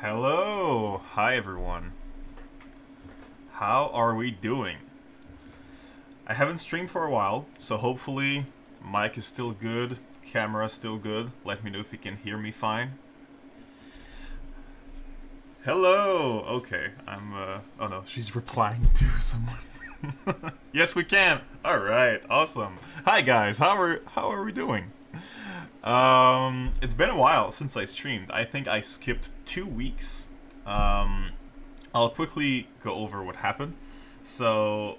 Hello! Hi everyone. How are we doing? I haven't streamed for a while, so hopefully mic is still good, camera still good. Let me know if you can hear me fine. Hello! Okay, oh no, she's replying to someone. Yes, we can! Alright, awesome. Hi guys, how are we doing? It's been a while since I streamed. I think I skipped 2 weeks. I'll quickly go over what happened. So,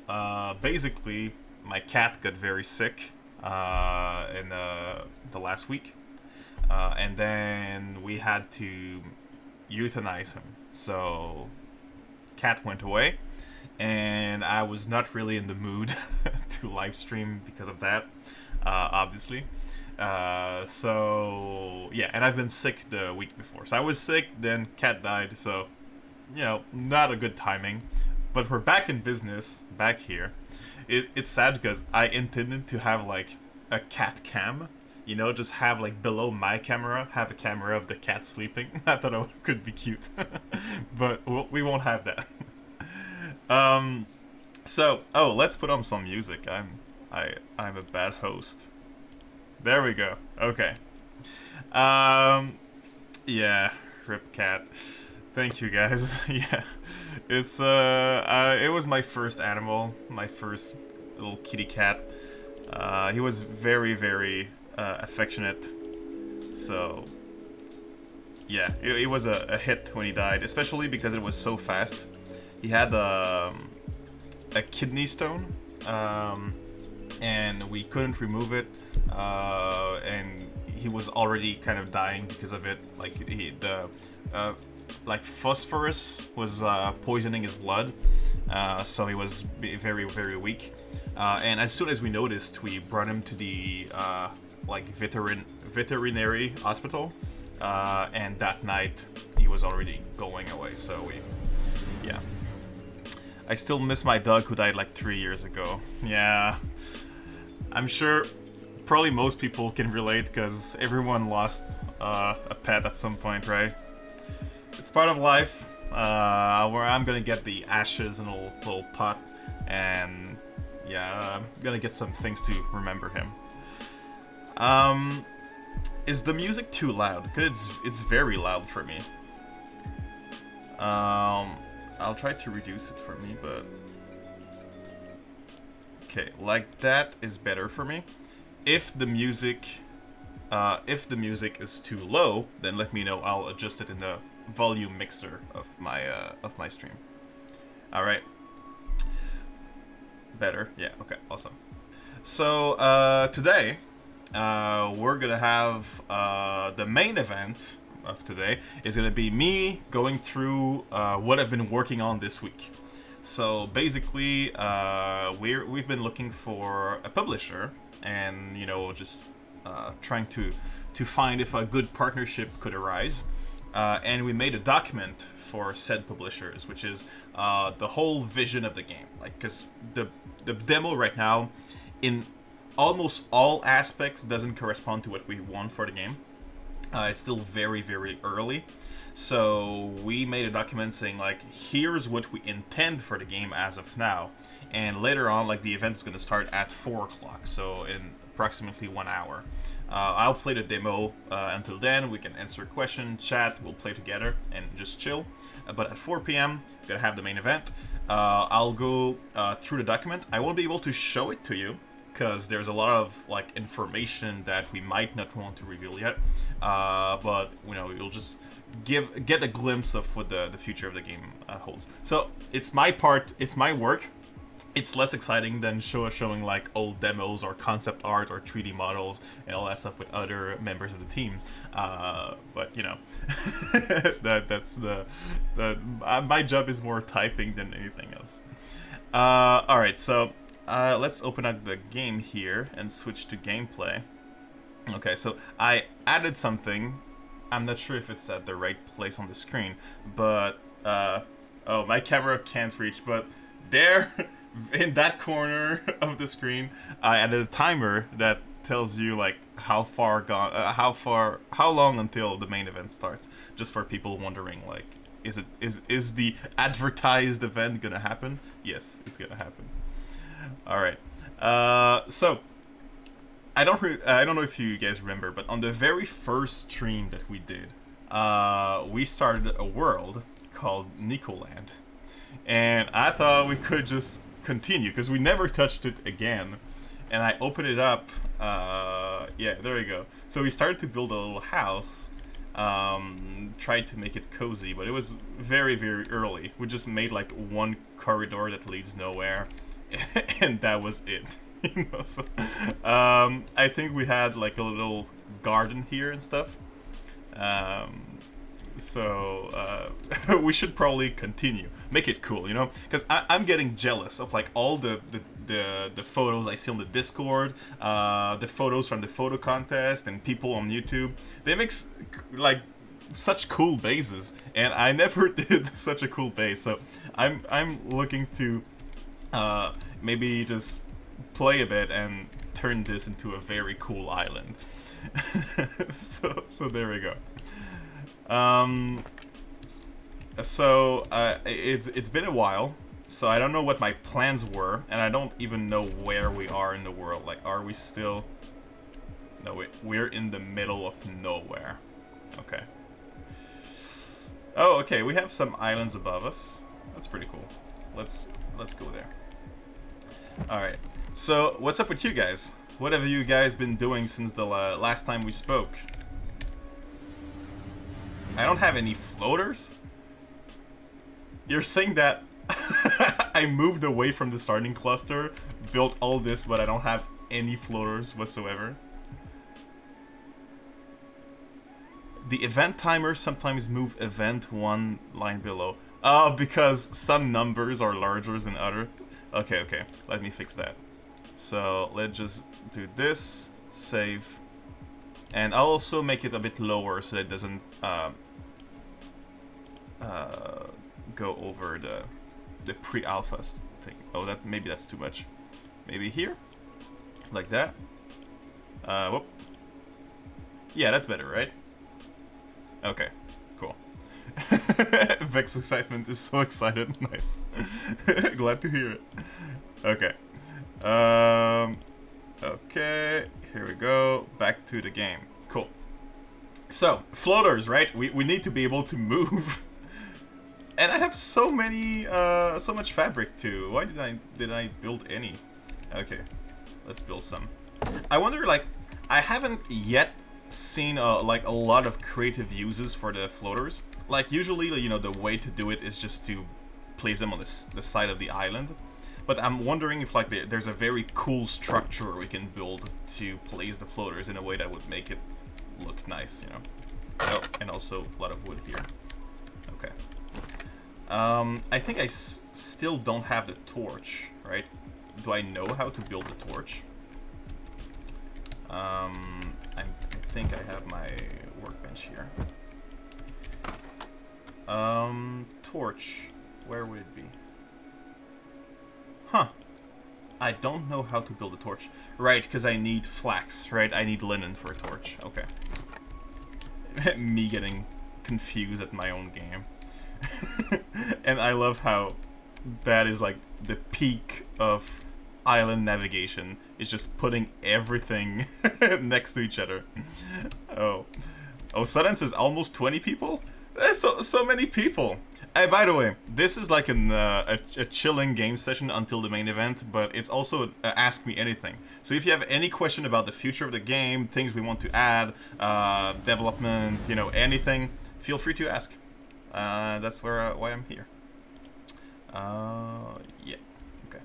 basically, my cat got very sick in the last week. And then we had to euthanize him. So, cat went away. And I was not really in the mood to live stream because of that, obviously. So yeah, and I've been sick the week before. So I was sick, then cat died. So, not a good timing. But we're back in business, back here. It's sad because I intended to have like a cat cam. Just have like below my camera, have a camera of the cat sleeping. I thought it could be cute, but we won't have that. Let's put on some music. I'm a bad host. There we go. Okay. Yeah, rip cat. Thank you guys. Yeah. It was my first animal, my first little kitty cat. He was very, very affectionate. So yeah, it was a hit when he died, especially because it was so fast. He had a kidney stone, and we couldn't remove it, and he was already kind of dying because of it. Like phosphorus was poisoning his blood, so he was very, very weak. And as soon as we noticed, we brought him to the veterinary hospital, and that night he was already going away. So yeah. I still miss my dog who died like 3 years ago. Yeah. I'm sure probably most people can relate because everyone lost a pet at some point, right? It's part of life. Where I'm gonna get the ashes in a little pot, and yeah, I'm gonna get some things to remember him. Is the music too loud? Cause it's very loud for me. I'll try to reduce it for me, but okay, like that is better for me. If the music is too low, then let me know. I'll adjust it in the volume mixer of my stream. All right, better. Yeah. Okay. Awesome. So today we're gonna have the main event of today is going to be me going through what I've been working on this week. So basically, we've been looking for a publisher, and just trying to find if a good partnership could arise. And we made a document for said publishers, which is the whole vision of the game. Like, because the demo right now, in almost all aspects, doesn't correspond to what we want for the game. It's still very, very early. So we made a document saying, like, here's what we intend for the game as of now. And later on, like, the event is going to start at 4 o'clock, so in approximately 1 hour. I'll play the demo until then. We can answer questions, chat, we'll play together, and just chill. But at 4 p.m., we're going to have the main event. I'll go through the document. I won't be able to show it to you, because there's a lot of like information that we might not want to reveal yet, but you'll just get a glimpse of what the future of the game holds. So it's my part, it's my work. It's less exciting than showing like old demos or concept art or 3D models and all that stuff with other members of the team. But that's my job is more typing than anything else. All right, so. Let's open up the game here and switch to gameplay. Okay, so I added something. I'm not sure if it's at the right place on the screen, but oh, my camera can't reach, but there in that corner of the screen, I added a timer that tells you like how long until the main event starts. Just for people wondering, like, is the advertised event gonna happen? Yes, it's gonna happen. All right. So I don't know if you guys remember, but on the very first stream that we did, we started a world called Nico Land, and I thought we could just continue because we never touched it again. And I opened it up. Yeah, there we go. So we started to build a little house. Tried to make it cozy, but it was very, very early. We just made like one corridor that leads nowhere, and that was it. You know, so I think we had like a little garden here and stuff. So we should probably continue, make it cool, you know, because I'm getting jealous of like all the photos I see on the Discord, the photos from the photo contest, and people on YouTube. They make like such cool bases, and I never did such a cool base. So I'm looking to maybe just play a bit and turn this into a very cool island. So there we go. It's been a while, so I don't know what my plans were, and I don't even know where we are in the world. Like, are we still? No, we're in the middle of nowhere. Okay. Oh, okay. We have some islands above us. That's pretty cool. Let's go there. All right. So, what's up with you guys? What have you guys been doing since the last time we spoke? I don't have any floaters? You're saying that I moved away from the starting cluster, built all this, but I don't have any floaters whatsoever? The event timer sometimes move event one line below. Oh, because some numbers are larger than other. Okay, let me fix that. So let's just do this, save, and I'll also make it a bit lower so that it doesn't go over the pre-alpha thing. Oh, maybe that's too much. Maybe here, like that. Whoop. Yeah, that's better, right? Okay, cool. Vex excitement is so excited. Nice. Glad to hear it. Okay. Okay, here we go. Back to the game. Cool. So, floaters, right? We need to be able to move. And I have so much fabric too. Why did I build any? Okay, let's build some. I wonder, like, I haven't yet seen like a lot of creative uses for the floaters. Like, usually, you know, the way to do it is just to place them on the side of the island. But I'm wondering if like there's a very cool structure we can build to place the floaters in a way that would make it look nice, you know. Oh, and also a lot of wood here. Okay. I think I still don't have the torch, right? Do I know how to build a torch? I think I have my workbench here. Torch. Where would it be? Huh. I don't know how to build a torch. Right, because I need flax, right? I need linen for a torch. Okay. Me getting confused at my own game. And I love how that is like the peak of island navigation. It's just putting everything next to each other. Oh. Oh, Sudden says almost 20 people? There's so many people. By the way, this is like a chilling game session until the main event, but it's also Ask Me Anything. So if you have any question about the future of the game, things we want to add, development, you know, anything, feel free to ask. That's why I'm here. Yeah, okay.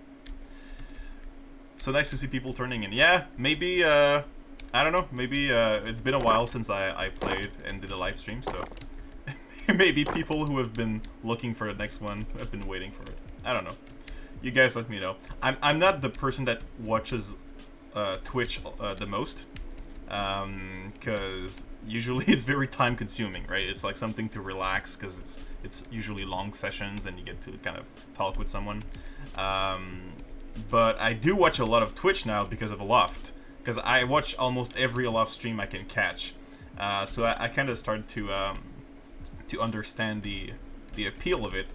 So nice to see people turning in. Yeah, maybe, I don't know, maybe it's been a while since I played and did a live stream, so... Maybe people who have been looking for the next one have been waiting for it. I don't know. You guys let me know. I'm not the person that watches Twitch the most, because usually it's very time consuming, right? It's like something to relax because it's usually long sessions and you get to kind of talk with someone. But I do watch a lot of Twitch now because of Aloft, because I watch almost every Aloft stream I can catch. So I kind of started to understand the appeal of it,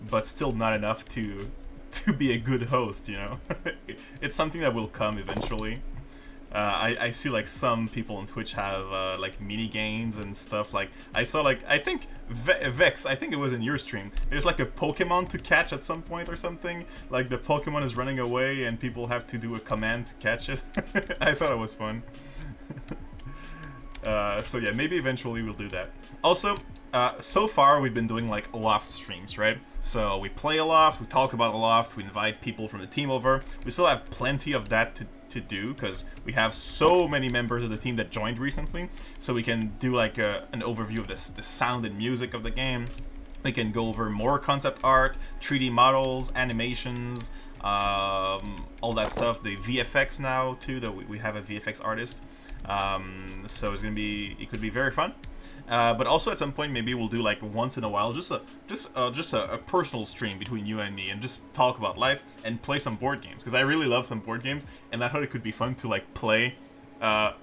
but still not enough to be a good host, you know. It's something that will come eventually. I see like some people on Twitch have like mini games and stuff. Like I saw like I think Vex, I think it was in your stream. There's like a Pokemon to catch at some point or something. Like the Pokemon is running away and people have to do a command to catch it. I thought it was fun. So yeah, maybe eventually we'll do that. Also, so far we've been doing like Aloft streams, right? So we play Aloft, we talk about Aloft, we invite people from the team over. We still have plenty of that to do because we have so many members of the team that joined recently. So we can do like an overview of the sound and music of the game. We can go over more concept art, 3D models, animations, all that stuff. The VFX now too, that we have a VFX artist. So it could be very fun. But also at some point maybe we'll do like once in a while just a personal stream between you and me and just talk about life and play some board games, because I really love some board games and I thought it could be fun to like play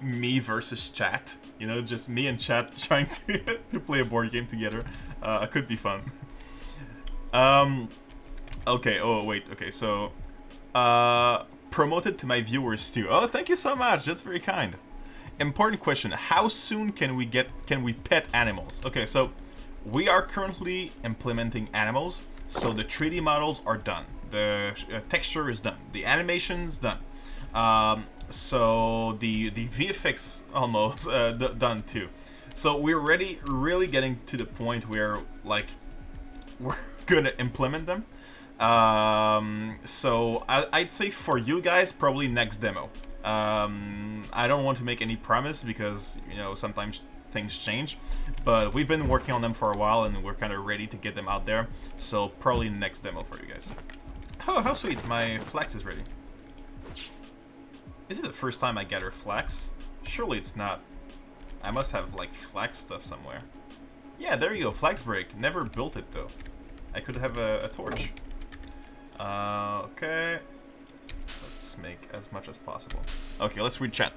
me versus chat, you know, just me and chat trying to play a board game together. It could be fun. Okay, oh wait, okay, so promoted to my viewers too. Oh, thank you so much, that's very kind. Important question, how soon can we pet animals? Okay, so we are currently implementing animals, so the 3D models are done, the texture is done, the animation's done, so the VFX almost done too. So we're really getting to the point where like we're gonna implement them. So I'd say for you guys probably next demo. I don't want to make any promise because, you know, sometimes things change, but we've been working on them for a while and we're kind of ready to get them out there, so probably next demo for you guys. Oh, how sweet, my flax is ready. Is it the first time I gather flax? Surely it's not. I must have like flax stuff somewhere. Yeah, there you go, flax break. Never built it though. I could have a torch. Okay. Let's make as much as possible. Okay, let's read chat.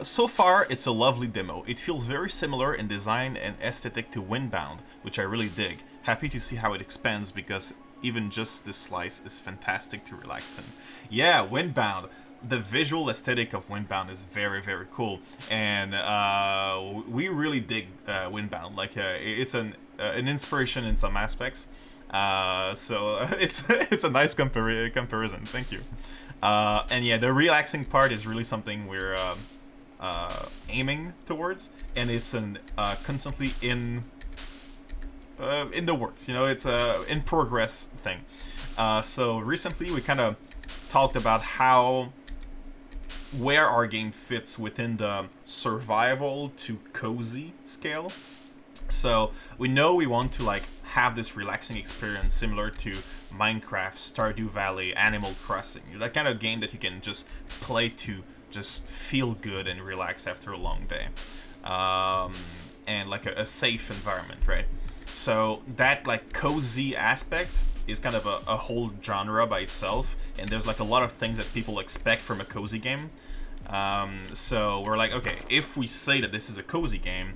So far, it's a lovely demo. It feels very similar in design and aesthetic to Windbound, which I really dig. Happy to see how it expands because even just this slice is fantastic to relax in. Yeah, Windbound. The visual aesthetic of Windbound is very, very cool, and we really dig Windbound. Like, it's an inspiration in some aspects. So it's a nice comparison. Thank you. And yeah, the relaxing part is really something we're aiming towards, and it's constantly in the works. You know, it's a in progress thing. So recently we kind of talked about where our game fits within the survival to cozy scale. So we know we want to like have this relaxing experience similar to Minecraft, Stardew Valley, Animal Crossing. You know, that kind of game that you can just play to just feel good and relax after a long day. And like a safe environment, right? So that like cozy aspect is kind of a whole genre by itself, and there's like a lot of things that people expect from a cozy game. So we're like, okay, if we say that this is a cozy game,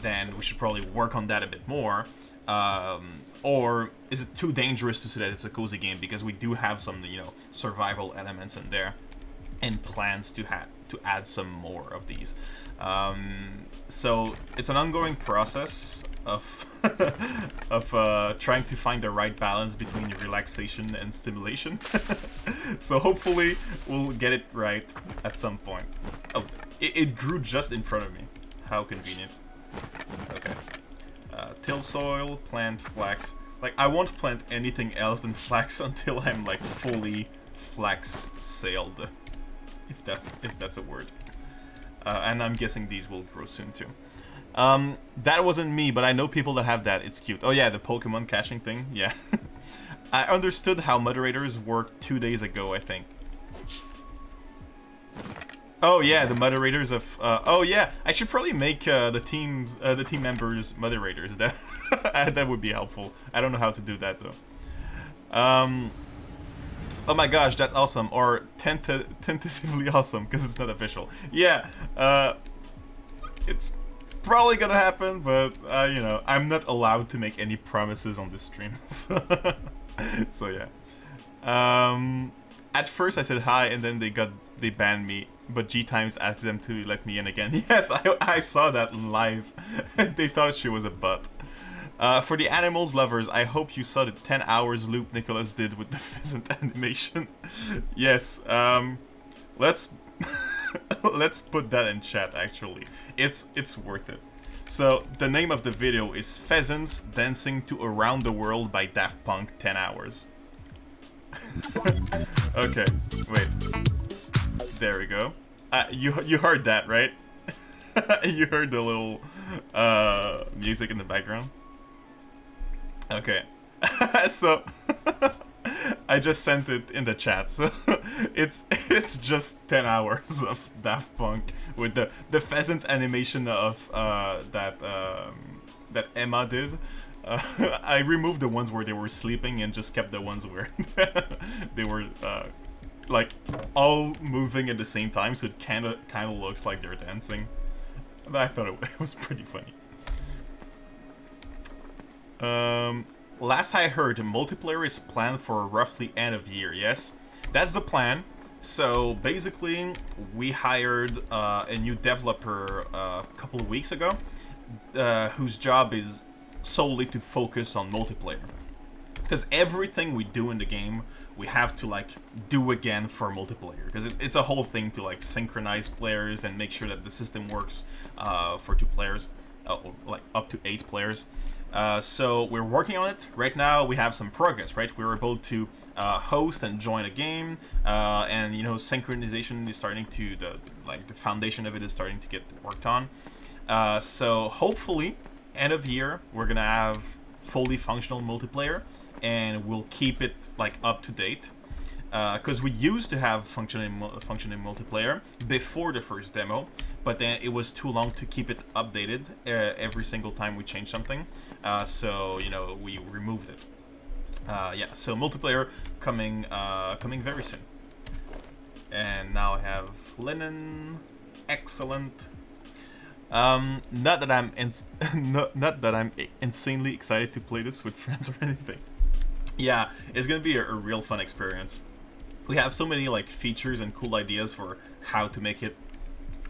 then we should probably work on that a bit more. Or is it too dangerous to say that it's a cozy game, because we do have some, you know, survival elements in there and plans to add some more of these. So it's an ongoing process of trying to find the right balance between relaxation and stimulation. So hopefully we'll get it right at some point. Oh, it grew just in front of me. How convenient. Okay. Till soil, plant flax. Like, I won't plant anything else than flax until I'm like fully flax sailed. If that's a word. And I'm guessing these will grow soon too. That wasn't me, but I know people that have that. It's cute. Oh yeah, the Pokemon caching thing. Yeah. I understood how moderators worked 2 days ago, I think. Oh yeah, the moderators of. Oh yeah, I should probably make the team members moderators. That would be helpful. I don't know how to do that though. Oh my gosh, that's awesome. Or tentatively awesome, because it's not official. Yeah, it's probably gonna happen, but, you know, I'm not allowed to make any promises on this stream. So yeah. At first I said hi, and then they banned me, but G Times asked them to let me in again. Yes, I saw that live. They thought she was a butt. For the animals lovers, I hope you saw the 10 hours loop Nicholas did with the pheasant animation. Yes, let's let's put that in chat. Actually, it's worth it. So the name of the video is Pheasants Dancing to Around the World by Daft Punk 10 hours. Okay, wait. There we go. You heard that, right? You heard the little music in the background. Okay. So I just sent it in the chat. So it's just 10 hours of Daft Punk with the pheasants animation of that Emma did. I removed the ones where they were sleeping and just kept the ones where they were like all moving at the same time, so it kind of looks like they're dancing. I thought it was pretty funny. Last I heard, multiplayer is planned for roughly end of year. Yes, that's the plan. So basically, we hired a new developer a couple of weeks ago, whose job is solely to focus on multiplayer. Because everything we do in the game, we have to like do again for multiplayer. Because it's a whole thing to like synchronize players and make sure that the system works for 2 players, like up to 8 players. So we're working on it right now. We have some progress, right? We're able to host and join a game, and you know, synchronization is starting to the foundation of it is starting to get worked on. So hopefully, end of year, we're gonna have fully functional multiplayer, and we'll keep it like up to date. Because we used to have functioning multiplayer before the first demo, but then it was too long to keep it updated every single time we changed something. So you know, we removed it. Yeah, so multiplayer coming very soon. And now I have linen. Excellent. Not that I'm not that I'm insanely excited to play this with friends or anything. Yeah, it's gonna be a real fun experience. We have so many like features and cool ideas for how to make it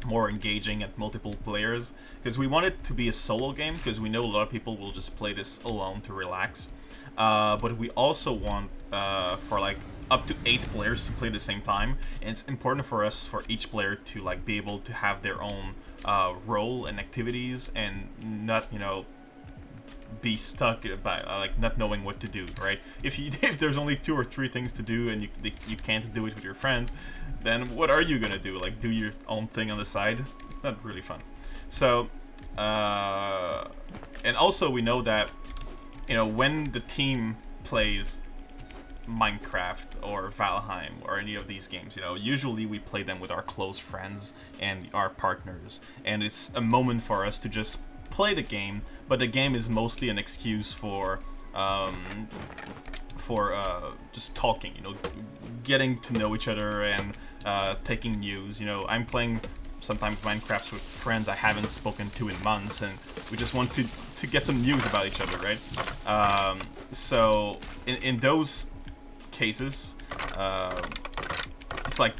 more engaging at multiple players, because we want it to be a solo game, because we know a lot of people will just play this alone to relax, but we also want for like up to 8 players to play at the same time, and it's important for us for each player to like be able to have their own role and activities, and not, you know, be stuck by like not knowing what to do, right? If there's only 2 or 3 things to do and you can't do it with your friends, then what are you gonna do? Like do your own thing on the side? It's not really fun. So and also we know that, you know, when the team plays Minecraft or Valheim or any of these games, you know, usually we play them with our close friends and our partners, and it's a moment for us to just play the game, but the game is mostly an excuse for just talking, you know, getting to know each other and taking news. You know, I'm playing sometimes Minecraft with friends I haven't spoken to in months, and we just want to get some news about each other, right? So in those cases, it's like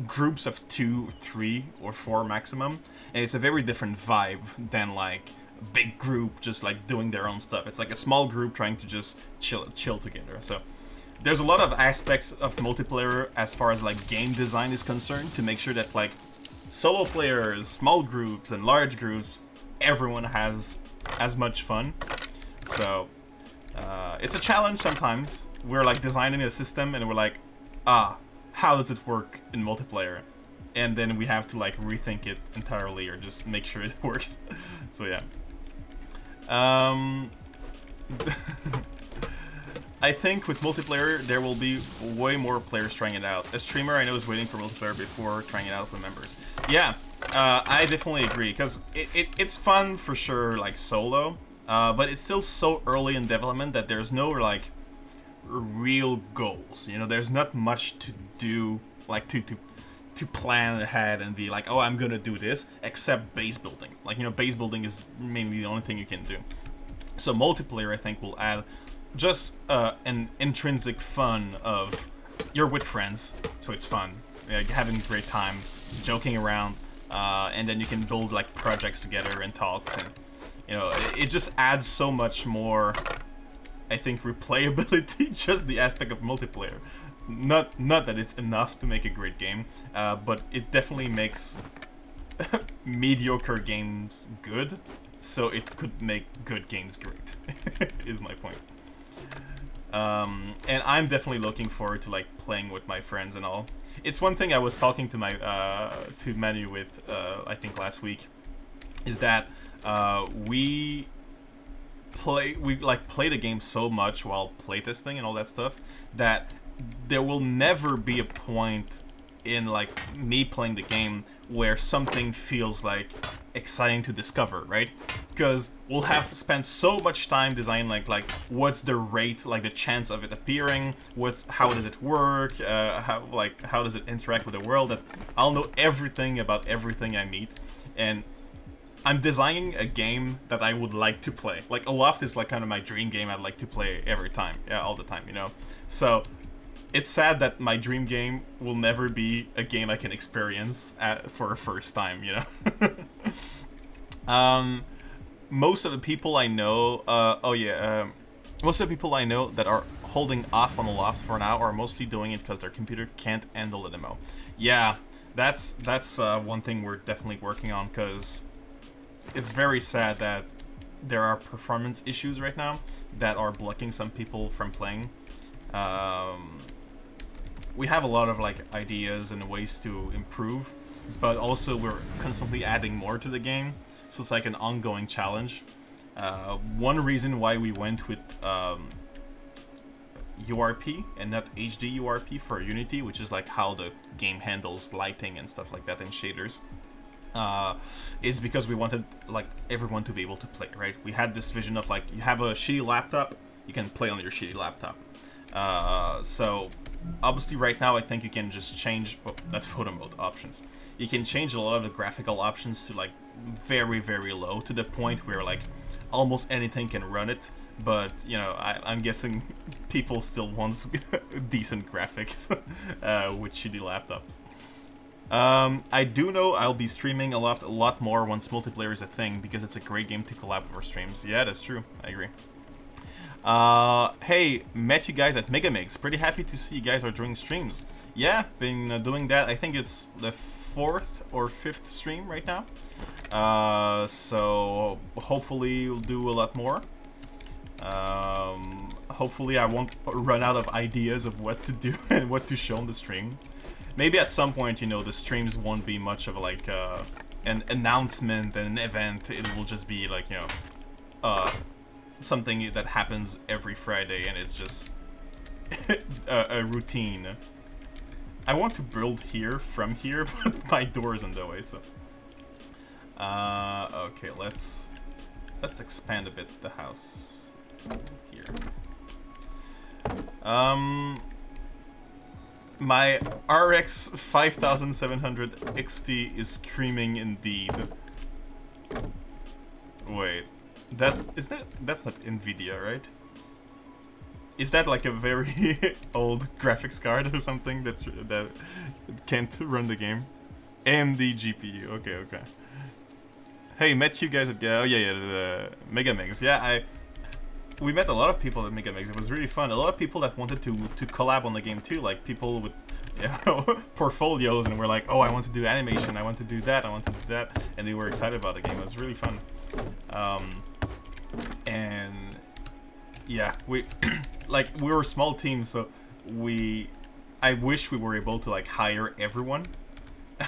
groups of 2, 3, or 4 maximum, and it's a very different vibe than like a big group just like doing their own stuff. It's like a small group trying to just chill together. So there's a lot of aspects of multiplayer as far as like game design is concerned, to make sure that like solo players, small groups, and large groups, everyone has as much fun. So it's a challenge sometimes. We're like designing a system and we're like, how does it work in multiplayer? And then we have to like rethink it entirely, or just make sure it works. So yeah. I think with multiplayer there will be way more players trying it out. A streamer I know is waiting for multiplayer before trying it out with members. Yeah, I definitely agree, because it's fun for sure, like solo, but it's still so early in development that there's no like real goals. You know, there's not much to do, like to plan ahead and be like, oh, I'm gonna do this, except base building. Like, you know, base building is maybe the only thing you can do. So multiplayer, I think, will add just an intrinsic fun of you're with friends, so it's fun, like, having a great time, joking around, and then you can build like projects together and talk, and you know, it just adds so much more, I think, replayability, just the aspect of multiplayer. Not that it's enough to make a great game, but it definitely makes mediocre games good, so it could make good games great, is my point. And I'm definitely looking forward to like playing with my friends and all. It's one thing I was talking to my to Manu with I think last week, is that we play the game so much while playtesting and all that stuff that there will never be a point in like me playing the game where something feels like exciting to discover, right? Because we'll have spent so much time designing like what's the rate, like the chance of it appearing, how does it work, how does it interact with the world, that I'll know everything about everything I meet. And I'm designing a game that I would like to play. Like Aloft is like kind of my dream game I'd like to play every time, all the time, you know. So it's sad that my dream game will never be a game I can experience for a first time, you know. Most of the people I know, most of the people I know that are holding off on Aloft for now are mostly doing it because their computer can't handle the demo. Yeah, that's one thing we're definitely working on, because it's very sad that there are performance issues right now that are blocking some people from playing. We have a lot of like ideas and ways to improve, but also we're constantly adding more to the game, so it's like an ongoing challenge. One reason why we went with URP and not HD URP for Unity, which is like how the game handles lighting and stuff like that and shaders, is because we wanted like everyone to be able to play, right? We had this vision of like, you have a shitty laptop, you can play on your shitty laptop. So obviously right now I think you can just change, well, that's photo mode options. You can change a lot of the graphical options to like very, very low, to the point where like almost anything can run it. But, you know, I'm guessing people still want decent graphics with shitty laptops. I do know I'll be streaming Aloft a lot more once multiplayer is a thing, because it's a great game to collab for streams. Yeah, that's true. I agree. Hey, met you guys at Megamigs. Pretty happy to see you guys are doing streams. Yeah, been doing that. I think it's the 4th or 5th stream right now. So hopefully we'll do a lot more. Hopefully I won't run out of ideas of what to do and what to show on the stream. Maybe at some point, you know, the streams won't be much of like an announcement and an event. It will just be like, you know, something that happens every Friday, and it's just a routine. I want to build here from here, but my door is in the way, so. Okay, let's expand a bit the house here. My RX 5700 XT is screaming indeed. Wait, that's not Nvidia, right? Is that like a very old graphics card or something that can't run the game? AMD GPU. Okay, okay. Hey, met you guys at the Megamigs. Yeah, we met a lot of people at Megamigs. It was really fun. A lot of people that wanted to collab on the game too, like people with, you know, portfolios, and were like, oh, I want to do animation, I want to do that, I want to do that, and they were excited about the game. It was really fun. And yeah, we like, we were a small team, so I wish we were able to like hire everyone,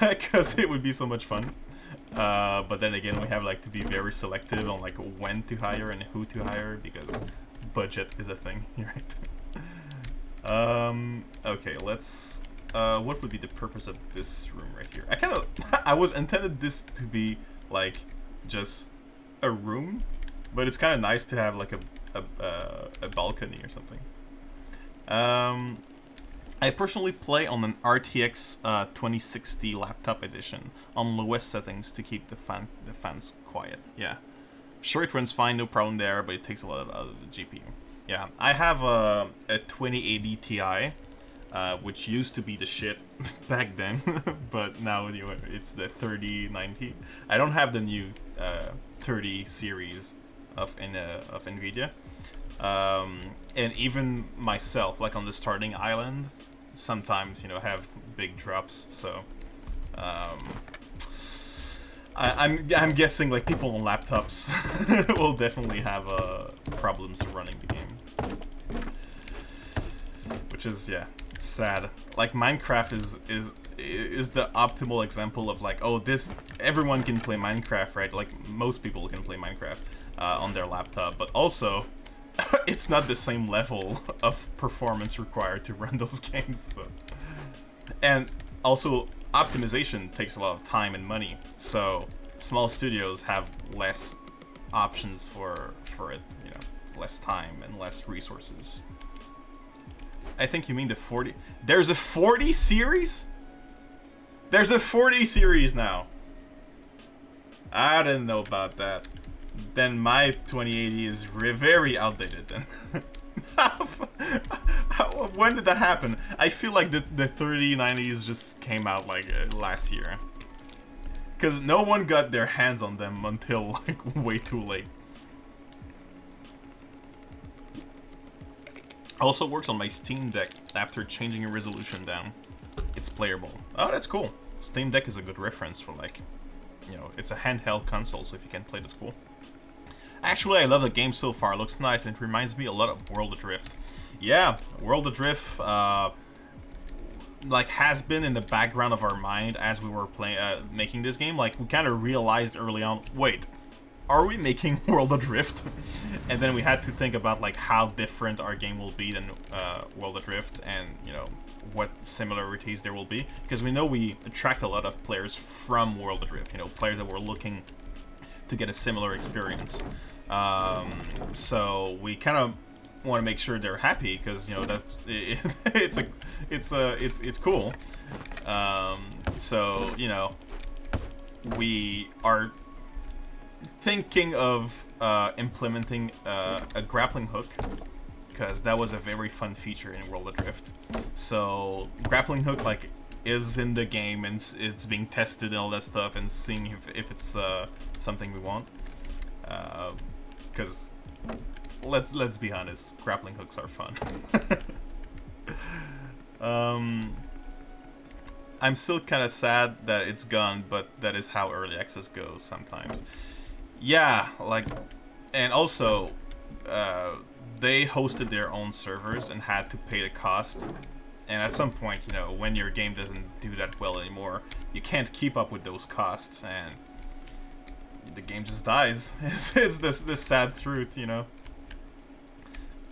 because it would be so much fun. But then again, we have like to be very selective on like when to hire and who to hire, because budget is a thing, right? Okay, let's. What would be the purpose of this room right here? I was intended this to be like just a room, but it's kind of nice to have like a balcony or something. I personally play on an RTX 2060 laptop edition on lowest settings to keep the fans quiet. Yeah, sure, it runs fine, no problem there, but it takes a lot out of the GPU. Yeah, I have a 2080 Ti, which used to be the shit back then, but now it's the 3090. I don't have the new 30 series of Nvidia. And even myself, like on the starting island, sometimes have big drops. So I'm guessing like people on laptops will definitely have problems running the game, which is sad. Like Minecraft is the optimal example of like, oh, this everyone can play Minecraft, right? Like most people can play Minecraft on their laptop, but also it's not the same level of performance required to run those games. So. And also, optimization takes a lot of time and money, so small studios have less options for it, less time and less resources. I think you mean the 40... There's a 40 series? There's a 40 series now! I didn't know about that. Then my 2080 is very outdated then. When did that happen? I feel like the 3090s just came out like last year. Because no one got their hands on them until like way too late. Also works on my Steam Deck after changing a resolution down. It's playable. Oh, that's cool. Steam Deck is a good reference for like, it's a handheld console, so if you can play, that's cool. Actually, I love the game so far. It looks nice, and it reminds me a lot of World Adrift. Yeah, World Adrift, like, has been in the background of our mind as we were making this game. Like, we kind of realized early on, wait, are we making World Adrift? And then we had to think about, like, how different our game will be than World Adrift, and, what similarities there will be. Because we know we attract a lot of players from World Adrift, players that were looking to get a similar experience. So we kind of want to make sure they're happy, because that it's cool. So we are thinking of implementing a grappling hook, because that was a very fun feature in World Adrift. So grappling hook is in the game, and it's being tested and all that stuff, and seeing if it's something we want. Because let's be honest, grappling hooks are fun. I'm still kind of sad that it's gone, but that is how early access goes sometimes. Yeah, and also they hosted their own servers and had to pay the cost. And at some point, when your game doesn't do that well anymore, you can't keep up with those costs, and the game just dies. It's this sad truth,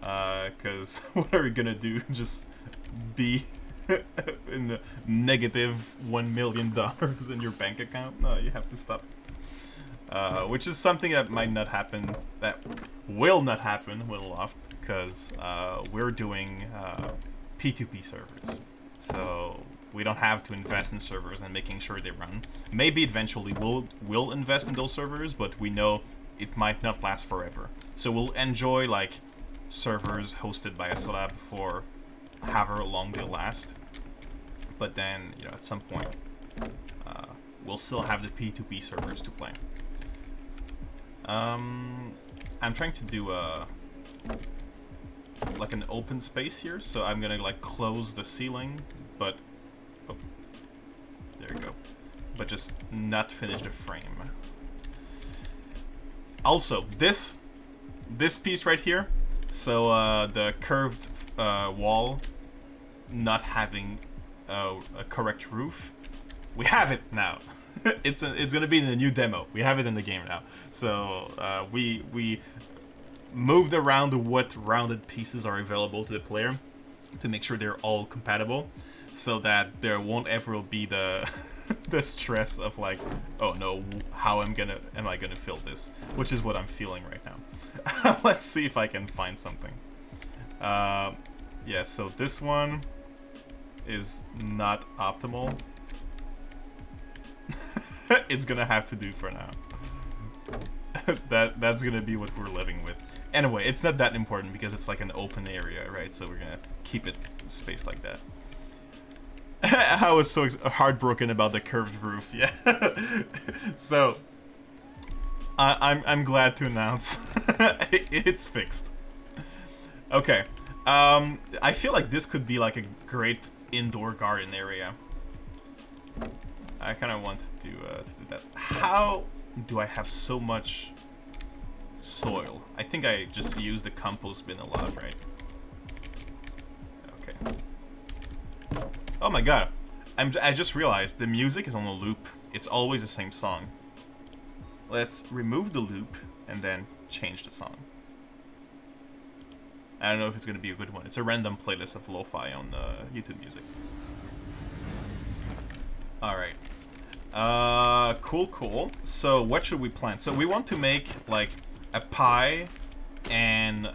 because what are we gonna do? Just be in the negative $1 million in your bank account? No, you have to stop. Which is something that might not happen, that will not happen with Aloft, because we're doing P2P servers. So we don't have to invest in servers and making sure they run. Maybe eventually we'll invest in those servers, but we know it might not last forever. So we'll enjoy servers hosted by SLab for however long they'll last. But then, at some point, we'll still have the P2P servers to play. I'm trying to do an open space here, so I'm gonna close the ceiling, but there you go, but just not finish the frame. Also, this piece right here, so the curved wall not having a correct roof, we have it now. It's gonna be in the new demo. We have it in the game now. So we moved around what rounded pieces are available to the player to make sure they're all compatible, so that there won't ever be the the stress of oh no, how am I gonna fill this? Which is what I'm feeling right now. Let's see if I can find something. Yeah, so this one is not optimal. It's gonna have to do for now. That's gonna be what we're living with. Anyway, it's not that important because it's like an open area, right? So we're gonna keep it spaced like that. I was so heartbroken about the curved roof. Yeah. So I'm glad to announce it's fixed. Okay. I feel like this could be like a great indoor garden area. I kind of want to do that. How do I have so much soil? I think I just use the compost bin a lot, right? Okay. Oh my god. I just realized the music is on a loop. It's always the same song. Let's remove the loop and then change the song. I don't know if it's gonna be a good one. It's a random playlist of lo-fi on YouTube Music. Alright. Cool. So what should we plant? So we want to make like a pie and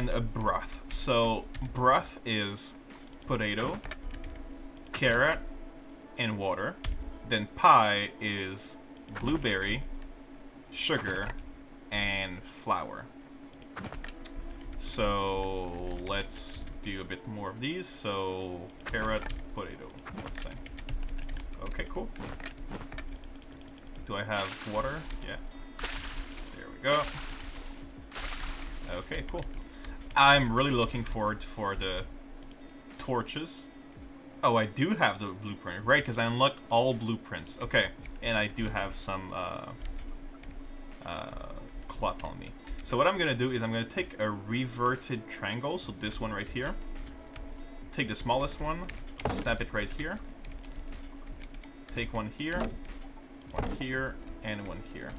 a broth. So broth is potato, carrot, and water. Then pie is blueberry, sugar, and flour. So let's do a bit more of these. So carrot, potato, let's say. Okay, cool. Do I have water? Yeah. There we go. Okay, cool. I'm really looking forward for the torches. Oh, I do have the blueprint, right? Because I unlocked all blueprints. Okay, and I do have some cloth on me. So what I'm gonna do is I'm gonna take a reverted triangle, so this one right here. Take the smallest one, snap it right here. Take one here, and one here.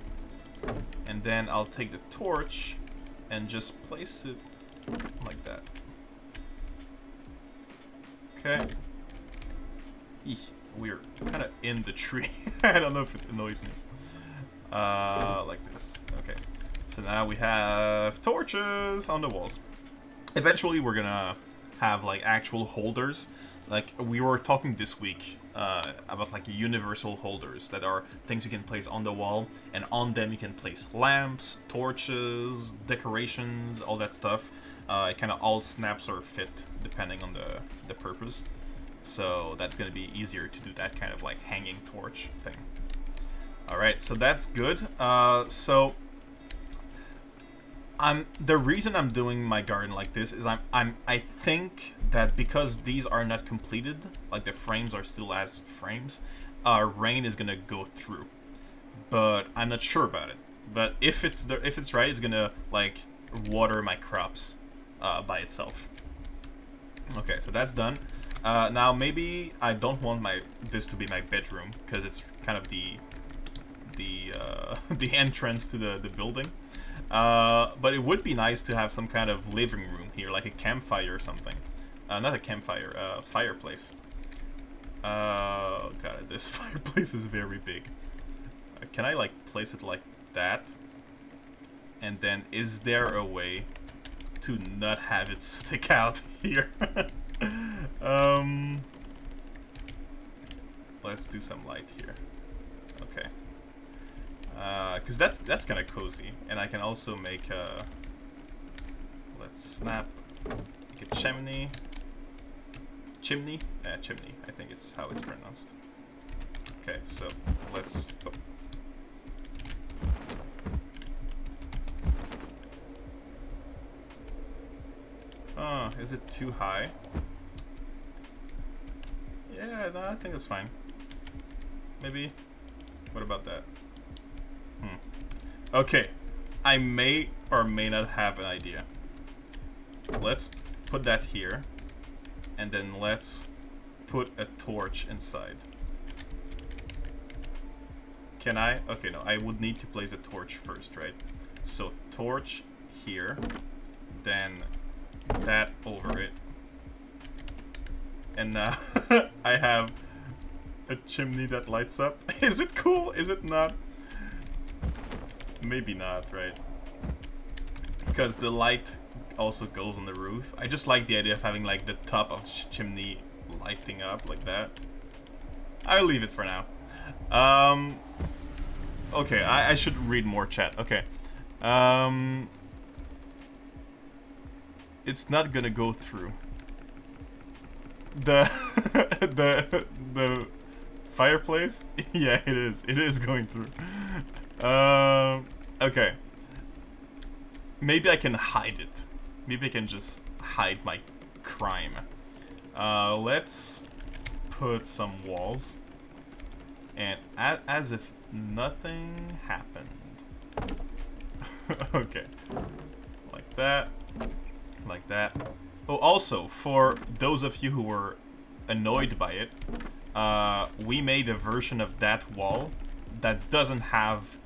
And then I'll take the torch and just place it like that. Okay. Eek, we're kind of in the tree. I don't know if it annoys me. Like this. Okay. So now we have torches on the walls. Eventually we're gonna have like actual holders. Like we were talking this week about like universal holders that are things you can place on the wall, and on them you can place lamps, torches, decorations, all that stuff. It kind of all snaps or fit depending on the purpose. So that's gonna be easier to do that kind of like hanging torch thing. All right, so that's good. So the reason I'm doing my garden like this is I think that because these are not completed, like the frames are still as frames, rain is gonna go through, but I'm not sure about it. But if it's right, it's gonna like water my crops by itself. Okay, so that's done. Now maybe I don't want this to be my bedroom because it's kind of the entrance to the building. But it would be nice to have some kind of living room here, like a campfire or something. Not a campfire, fireplace. God, this fireplace is very big. Can I like place it like that? And then is there a way to not have it stick out here? Let's do some light here. Okay. Because that's kind of cozy, and I can also make a. Let's snap. Make a chimney. Chimney? Chimney. I think it's how it's pronounced. Okay, so let's. Oh, is it too high? Yeah, no, I think it's fine. Maybe. What about that? Okay, I may or may not have an idea. Let's put that here, and then let's put a torch inside. Can I? Okay, no, I would need to place a torch first, right? So torch here, then that over it, and now I have a chimney that lights up. Is it cool? Is it not? Maybe not, right? because the light also goes on the roof. I just like the idea of having like the top of the chimney lighting up like that. I'll leave it for now. Okay, I should read more chat. Okay. It's not gonna go through. The the fireplace? Yeah, it is. It is going through. Okay. Maybe I can hide it. Maybe I can just hide my crime. Let's put some walls. And as if nothing happened. Okay. Like that. Like that. Oh, also, for those of you who were annoyed by it, we made a version of that wall that doesn't have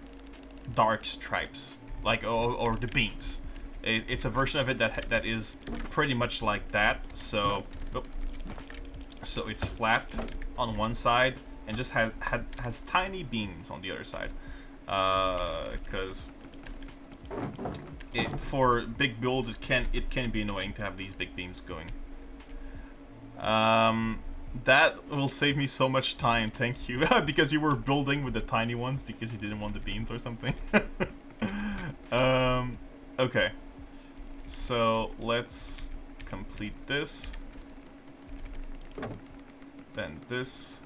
dark stripes, like or the beams. It's a version of it that is pretty much like that. So, so it's flat on one side and just has tiny beams on the other side, because for big builds it can be annoying to have these big beams going. That will save me so much time, thank you. Because you were building with the tiny ones because you didn't want the beams or something. Okay. So let's complete this. Then this.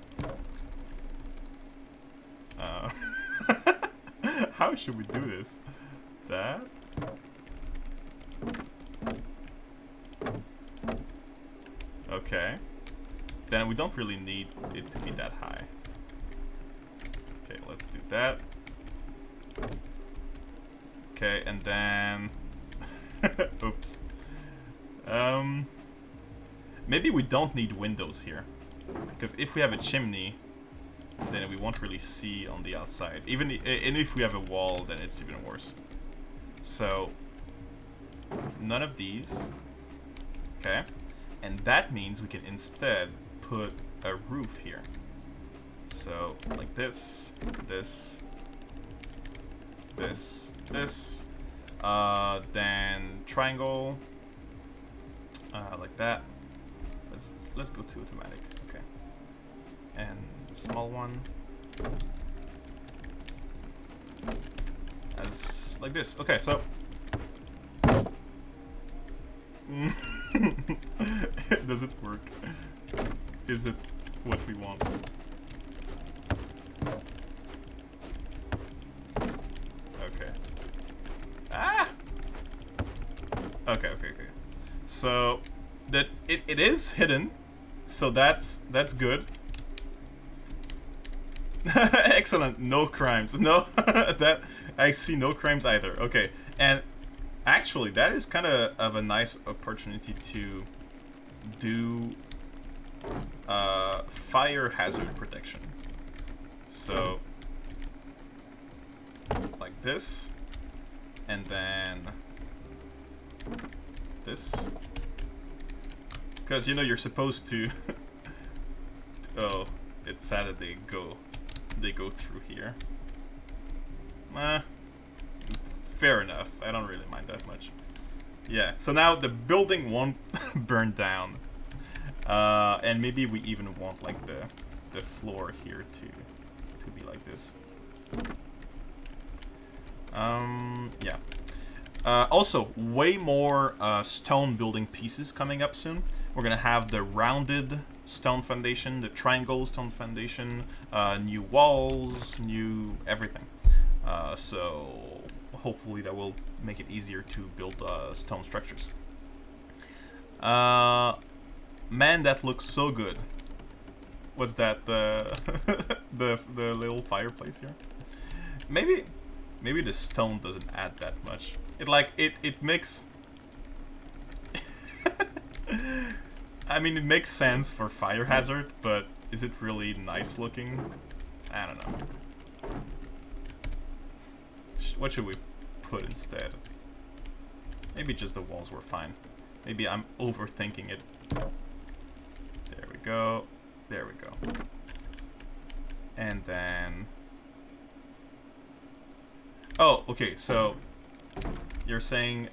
How should we do this? That. Okay. Then we don't really need it to be that high. Okay, let's do that. Okay, and then... Oops. Maybe we don't need windows here. Because if we have a chimney, then we won't really see on the outside. And if we have a wall, then it's even worse. So, none of these. Okay. And that means we can instead put a roof here. So, like this, this, this, this, then triangle, like that. Let's go to automatic, okay. And small one, as like this. Okay, so does it work? Is it what we want? Okay. Ah! Okay. So that it is hidden, so that's good. Excellent. No crimes. No, that I see no crimes either. Okay, and actually that is kind of a nice opportunity to do fire hazard protection. So like this, and then this, because you know you're supposed to oh, it's sad that they go through here. Fair enough, I don't really mind that much. Yeah, so now the building won't burn down. And maybe we even want like the floor here to be like this. Yeah. Also, way more stone building pieces coming up soon. We're gonna have the rounded stone foundation, the triangle stone foundation, new walls, new everything. So hopefully that will make it easier to build stone structures. Man, that looks so good. What's that? The the little fireplace here. Maybe the stone doesn't add that much. It makes. I mean, it makes sense for fire hazard, but is it really nice looking? I don't know. What should we put instead? Maybe just the walls were fine. Maybe I'm overthinking it. There we go. There we go. And then... Oh, okay, so... You're saying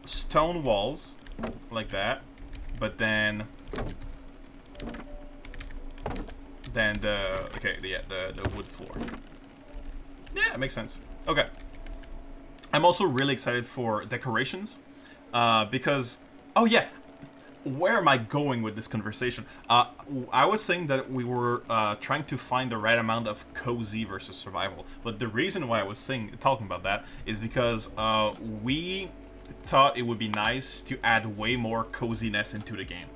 stone walls like that, but then the wood floor. Yeah, it makes sense. Okay. I'm also really excited for decorations, because, oh yeah, where am I going with this conversation? I was saying that we were trying to find the right amount of cozy versus survival, but the reason why I was talking about that is because we thought it would be nice to add way more coziness into the game.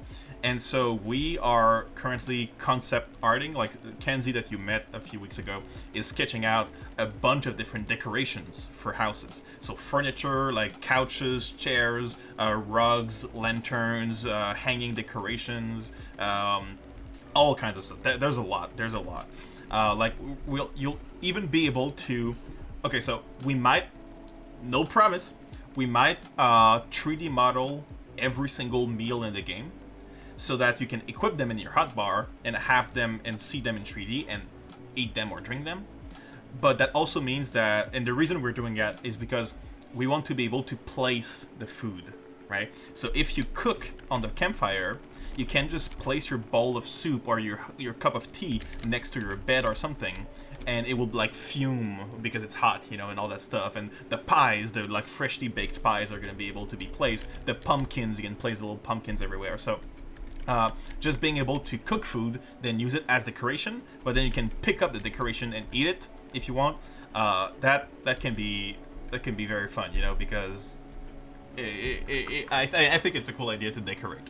And so we are currently concept arting, like Kenzie that you met a few weeks ago is sketching out a bunch of different decorations for houses. So furniture like couches, chairs, rugs, lanterns, hanging decorations, all kinds of stuff. There's a lot. Like you'll even be able to. Okay, so we might, no promise, we might 3D model every single meal in the game, so that you can equip them in your hotbar and have them and see them in 3D and eat them or drink them. But that also means that, and the reason we're doing that is because we want to be able to place the food, right? So if you cook on the campfire, you can just place your bowl of soup or your cup of tea next to your bed or something, and it will like fume because it's hot, you know, and all that stuff. And the pies, the like freshly baked pies, are going to be able to be placed. The pumpkins, you can place the little pumpkins everywhere. So just being able to cook food, then use it as decoration, but then you can pick up the decoration and eat it if you want. That can be very fun, you know, because I think it's a cool idea to decorate.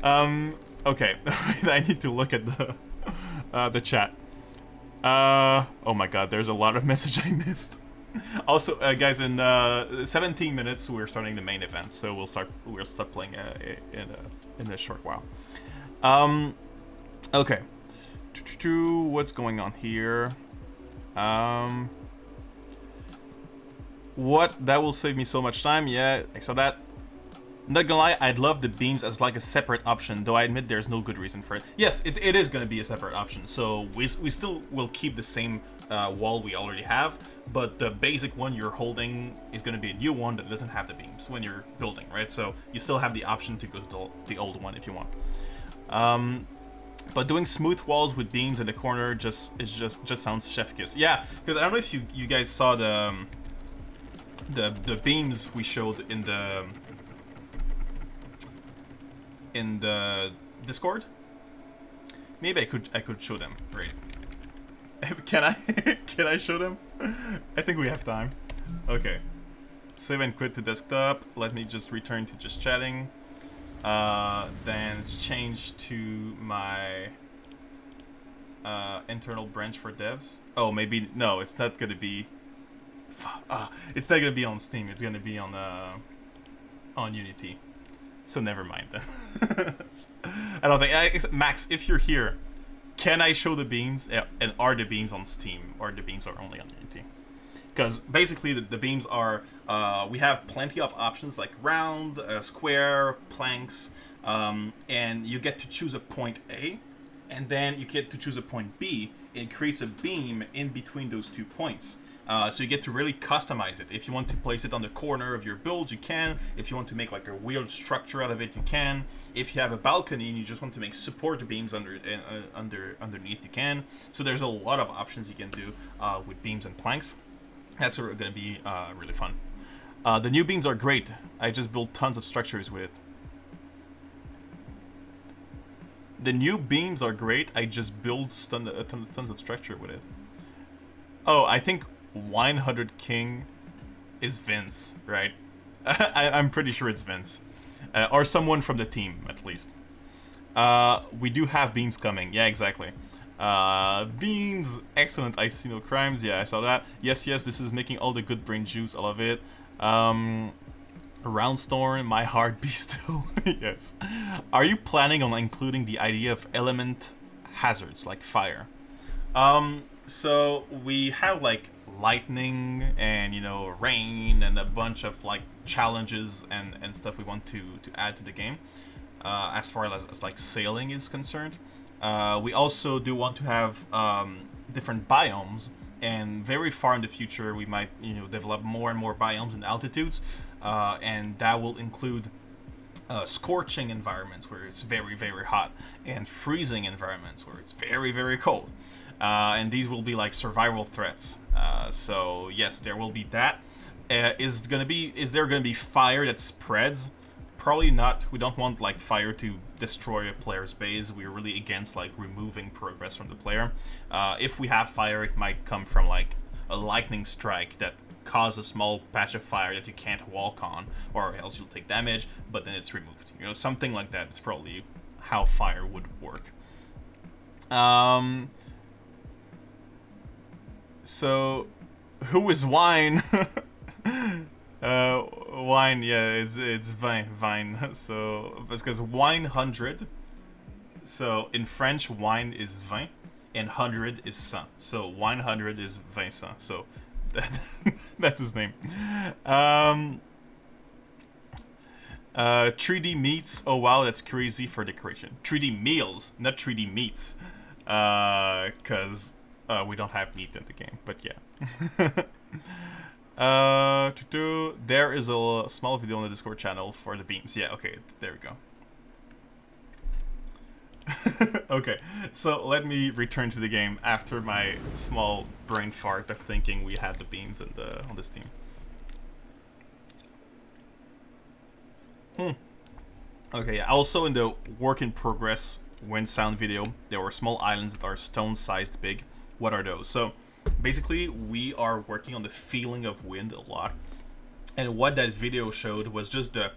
Okay, I need to look at the chat. Oh my God, there's a lot of message I missed. Also, guys, in 17 minutes we're starting the main event, so we'll start playing in a short while. Okay. What's going on here? What? That will save me so much time. Yeah, I saw that. Not gonna lie, I'd love the beams as like a separate option, though I admit there's no good reason for it. Yes, it is gonna be a separate option, so we still will keep the same wall we already have, but the basic one you're holding is gonna be a new one that doesn't have the beams when you're building, right? So you still have the option to go to the old one if you want. But doing smooth walls with beams in the corner just sounds chef kiss. Yeah, because I don't know if you guys saw the beams we showed in the Discord. Maybe I could show them. Right? Can I show them? I think we have time. Okay. Save and quit to desktop. Let me just return to just chatting. Then change to my internal branch for devs. Oh, maybe no. It's not gonna be. It's not gonna be on Steam. It's gonna be on Unity. So never mind then. I don't think Max, if you're here, can I show the beams? And are the beams on Steam or the beams are only on Unity? Because basically the beams are we have plenty of options like round, square, planks, and you get to choose a point A, and then you get to choose a point B. It creates a beam in between those 2 points. So you get to really customize it. If you want to place it on the corner of your build, you can. If you want to make like a weird structure out of it, you can. If you have a balcony and you just want to make support beams underneath, you can. So there's a lot of options you can do with beams and planks. That's going to be really fun. The new beams are great. I just built tons of structures with it. The new beams are great. I just built tons of structure with it. Oh, I think 100 King is Vince, right? I'm pretty sure it's Vince. Or someone from the team, at least. We do have beams coming. Yeah, exactly. Beams, excellent. I see no crimes. Yeah, I saw that. Yes, this is making all the good brain juice. I love it. Roundstorm, my heart be still. Yes. Are you planning on including the idea of element hazards like fire? So we have like lightning and rain and a bunch of like challenges and stuff we want to add to the game. As far as like sailing is concerned, we also do want to have different biomes and very far in the future we might develop more and more biomes and altitudes, and that will include scorching environments where it's very, very hot, and freezing environments where it's very, very cold. And these will be like survival threats. So yes, there will be that. Is there gonna be fire that spreads? Probably not. We don't want like fire to destroy a player's base. We're really against like removing progress from the player. If we have fire, it might come from like a lightning strike that cause a small patch of fire that you can't walk on, or else you'll take damage, but then it's removed. Something like that is probably how fire would work. So, who is Wine? Wine, yeah, it's Vine. So, because Wine 100. So, in French, wine is vin, and 100 is cent. So, Wine 100 is Vincent. So, that's his name. 3D meats. Oh wow, that's crazy for decoration. 3D meals, not 3D meats. Because we don't have meat in the game. But yeah. There is a small video on the Discord channel for the beams. Yeah, okay, there we go. Okay, so let me return to the game after my small brain fart of thinking we had the beams on this team. Okay, also in the work in progress wind sound video, there were small islands that are stone-sized big. What are those? So basically, we are working on the feeling of wind a lot, and what that video showed was just the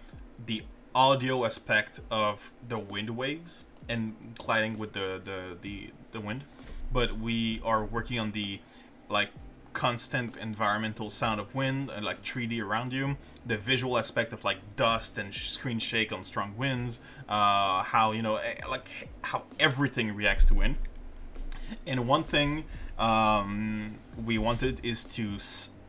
audio aspect of the wind waves and gliding with the wind, but we are working on the like constant environmental sound of wind and like 3D around you, the visual aspect of like dust and screen shake on strong winds, how like how everything reacts to wind. And one thing we wanted is to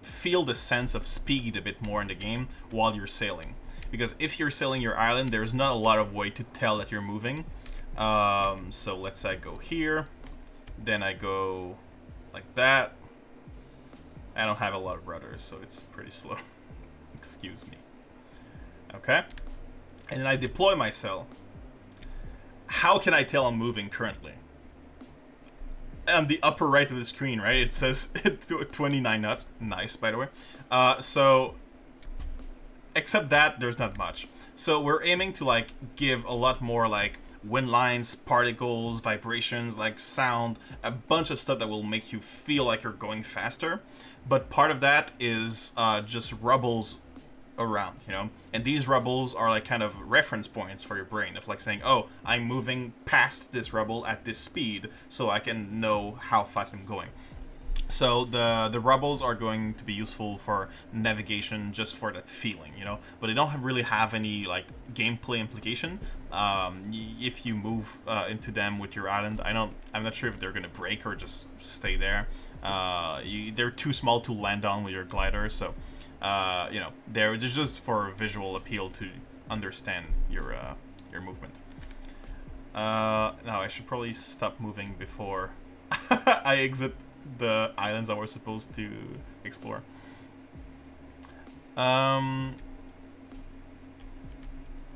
feel the sense of speed a bit more in the game while you're sailing, because if you're sailing your island, there's not a lot of way to tell that you're moving. So let's say I go here, then I go like that. I don't have a lot of rudders, so it's pretty slow. Excuse me. Okay, and then I deploy my sail. How can I tell I'm moving currently? On the upper right of the screen, right, it says 29 knots. Nice, by the way. So except that, there's not much. So we're aiming to like give a lot more like wind lines, particles, vibrations, like sound, a bunch of stuff that will make you feel like you're going faster. But part of that is just rubbles around, and these rubbles are like kind of reference points for your brain of like saying, oh, I'm moving past this rubble at this speed, so I can know how fast I'm going. So the rubbles are going to be useful for navigation, just for that feeling, but they don't really have any like gameplay implication. If you move into them with your island, I'm not sure if they're gonna break or just stay there. They're too small to land on with your glider, so they're just for visual appeal to understand your movement. Now I should probably stop moving before I exit the islands I was supposed to explore.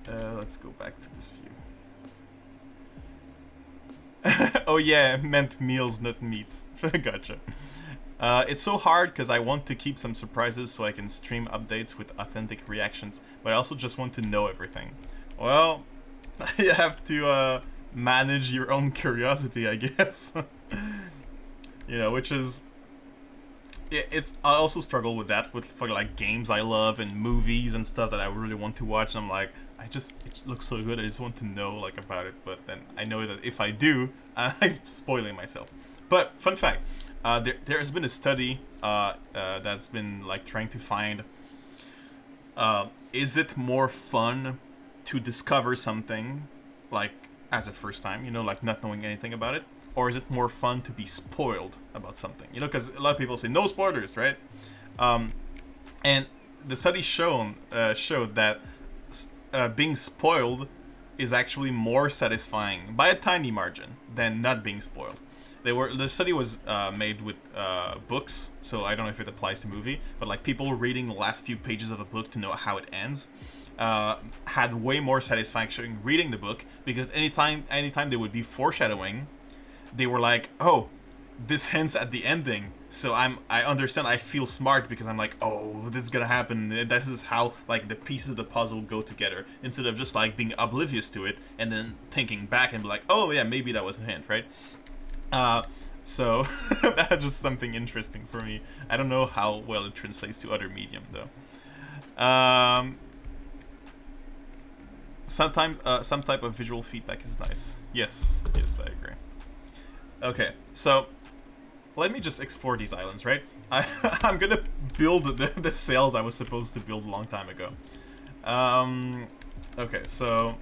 Let's go back to this view. Oh yeah, meant meals, not meats. Gotcha. It's so hard because I want to keep some surprises so I can stream updates with authentic reactions, but I also just want to know everything. Well, you have to manage your own curiosity, I guess. Which is... I also struggle with that, for like games I love and movies and stuff that I really want to watch. I'm like, it looks so good, I just want to know like about it, but then I know that if I do, I'm spoiling myself. But fun fact, there has been a study that's been like trying to find, is it more fun to discover something like as a first time, like not knowing anything about it, or is it more fun to be spoiled about something? Because a lot of people say no spoilers, right? And the study showed that being spoiled is actually more satisfying by a tiny margin than not being spoiled. the study was made with books, so I don't know if it applies to movie, but like people reading the last few pages of a book to know how it ends had way more satisfaction reading the book, because anytime they would be foreshadowing, they were like, oh, this hints at the ending, so I understand, I feel smart because I'm like, oh, this is gonna happen. This is how like the pieces of the puzzle go together, instead of just like being oblivious to it and then thinking back and be like, oh yeah, maybe that was a hint, right? So that's just something interesting for me. I don't know how well it translates to other medium though. Sometimes some type of visual feedback is nice. Yes, I agree. Okay, so let me just explore these islands, right? I'm gonna build the sails I was supposed to build a long time ago. Okay, so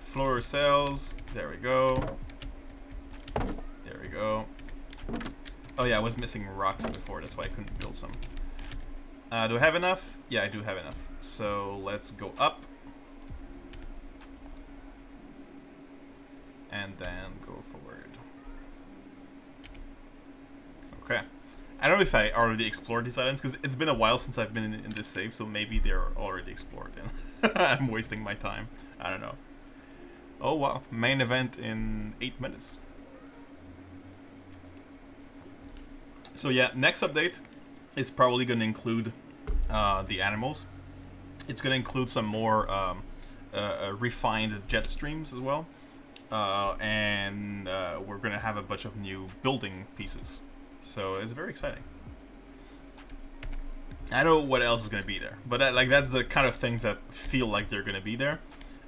floor sails. There we go. There we go. Oh yeah, I was missing rocks before, that's why I couldn't build some. Do I have enough? Yeah, I do have enough. So let's go up. And then go forward. Okay. I don't know if I already explored these islands, because it's been a while since I've been in this save, so maybe they're already explored and I'm wasting my time. I don't know. Oh wow, main event in 8 minutes. So yeah, next update is probably going to include the animals. It's going to include some more refined jet streams as well. And we're going to have a bunch of new building pieces. So it's very exciting. I don't know what else is going to be there, but that's the kind of things that feel like they're going to be there.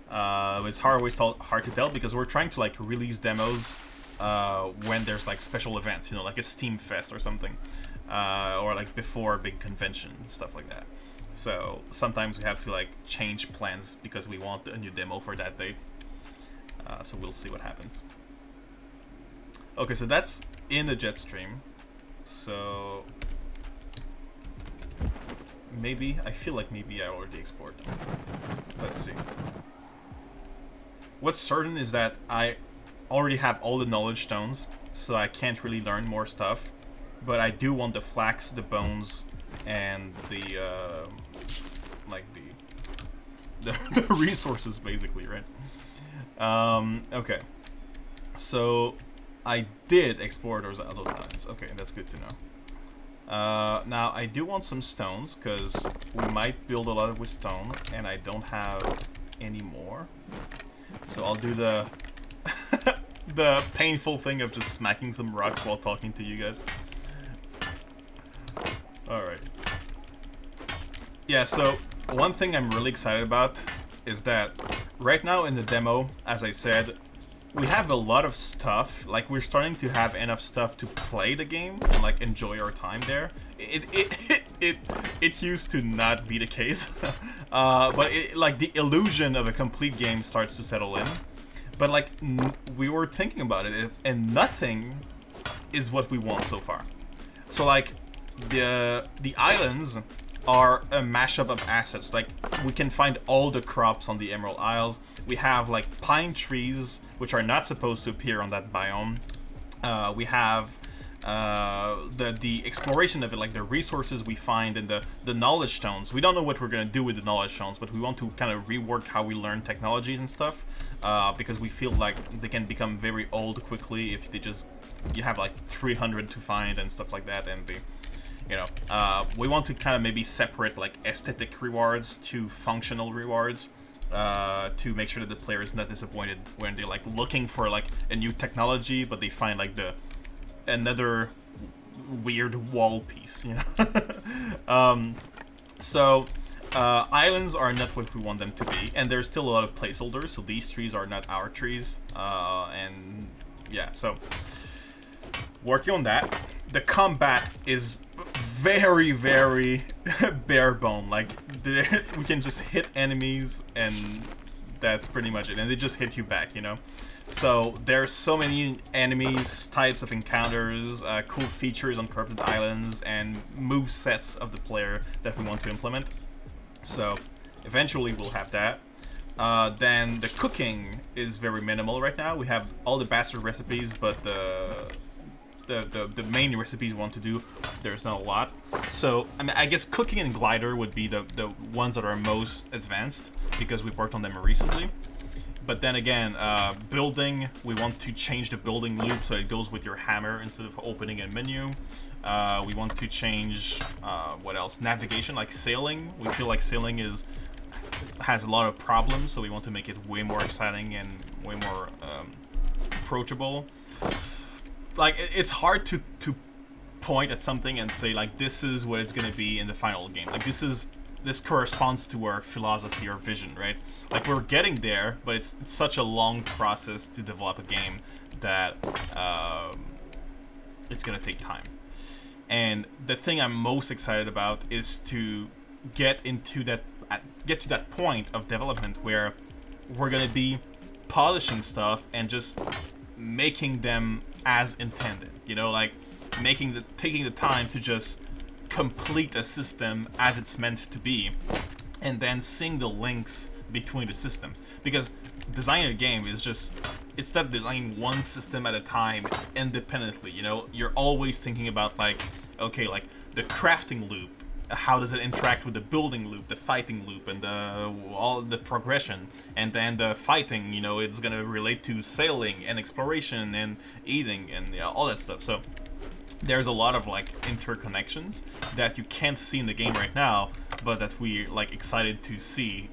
It's always hard to tell, because we're trying to like release demos when there's like special events, you know, like a Steam Fest or something, or like before a big convention and stuff like that. So sometimes we have to like change plans because we want a new demo for that date. So we'll see what happens. Okay, so that's in the jet stream. So maybe, I feel like maybe I already explored them. Let's see. What's certain is that I already have all the knowledge stones, so I can't really learn more stuff. But I do want the flax, the bones, and the the resources, basically, right? Okay. So I did explore those islands. Okay, that's good to know. Now I do want some stones, because we might build a lot with stone, and I don't have any more. So I'll do the the painful thing of just smacking some rocks while talking to you guys. Alright. Yeah, so one thing I'm really excited about is that right now in the demo, as I said, we have a lot of stuff. Like, we're starting to have enough stuff to play the game and like enjoy our time there. It used to not be the case, but like the illusion of a complete game starts to settle in. But like we were thinking about it, and nothing is what we want so far. So like the islands are a mashup of assets. Like, we can find all the crops on the Emerald Isles. We have like pine trees, which are not supposed to appear on that biome. We have the exploration of it, like the resources we find, and the knowledge stones. We don't know what we're gonna do with the knowledge stones, but we want to kind of rework how we learn technologies and stuff, because we feel like they can become very old quickly if you have like 300 to find and stuff like that, and we want to kind of maybe separate like aesthetic rewards to functional rewards, to make sure that the player is not disappointed when they're like looking for like a new technology, but they find like another weird wall piece, islands are not what we want them to be, and there's still a lot of placeholders, so these trees are not our trees, and yeah, so working on that. The combat is very, very bare bone. Like, we can just hit enemies, and that's pretty much it. And they just hit you back, So there's so many enemies, types of encounters, cool features on Corrupted Islands, and move sets of the player that we want to implement. So eventually we'll have that. Then the cooking is very minimal right now. We have all the bastard recipes, but the main recipes we want to do, there's not a lot. So I mean, I guess cooking and glider would be the ones that are most advanced because we've worked on them recently. But then again, building, we want to change the building loop so it goes with your hammer instead of opening a menu. We want to change, what else? Navigation, like sailing. We feel like sailing has a lot of problems, so we want to make it way more exciting and way more approachable. Like, it's hard to point at something and say, like, this is what it's going to be in the final game. Like, this corresponds to our philosophy or vision, right? Like, we're getting there, but it's such a long process to develop a game that it's gonna take time. And the thing I'm most excited about is to get to that point of development where we're gonna be polishing stuff and just making them as intended. You know, like taking the time to just complete a system as it's meant to be, and then seeing the links between the systems. Because designing a game is just, it's not designing one system at a time independently, you know? You're always thinking about, like, okay, like the crafting loop, how does it interact with the building loop, the fighting loop, and all the progression, and then the fighting, you know, it's gonna relate to sailing and exploration and eating and all that stuff. So there's a lot of like interconnections that you can't see in the game right now, but that we're like excited to see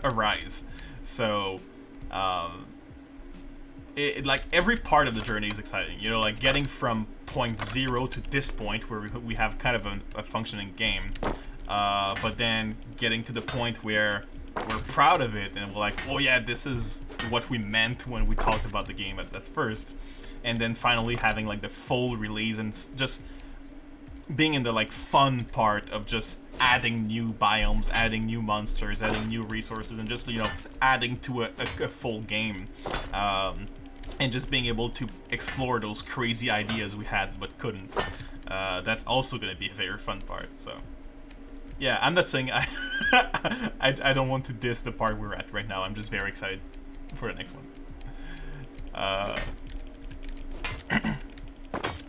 arise. So like every part of the journey is exciting, you know, like getting from point 0 to this point where we have kind of a functioning game, but then getting to the point where we're proud of it and we're like, oh yeah, this is what we meant when we talked about the game at first. And then finally having like the full release and just being in the like fun part of just adding new biomes, adding new monsters, adding new resources, and just, you know, adding to a full game, and just being able to explore those crazy ideas we had but couldn't. That's also going to be a very fun part. So yeah, I'm not saying I don't want to diss the part we're at right now. I'm just very excited for the next one.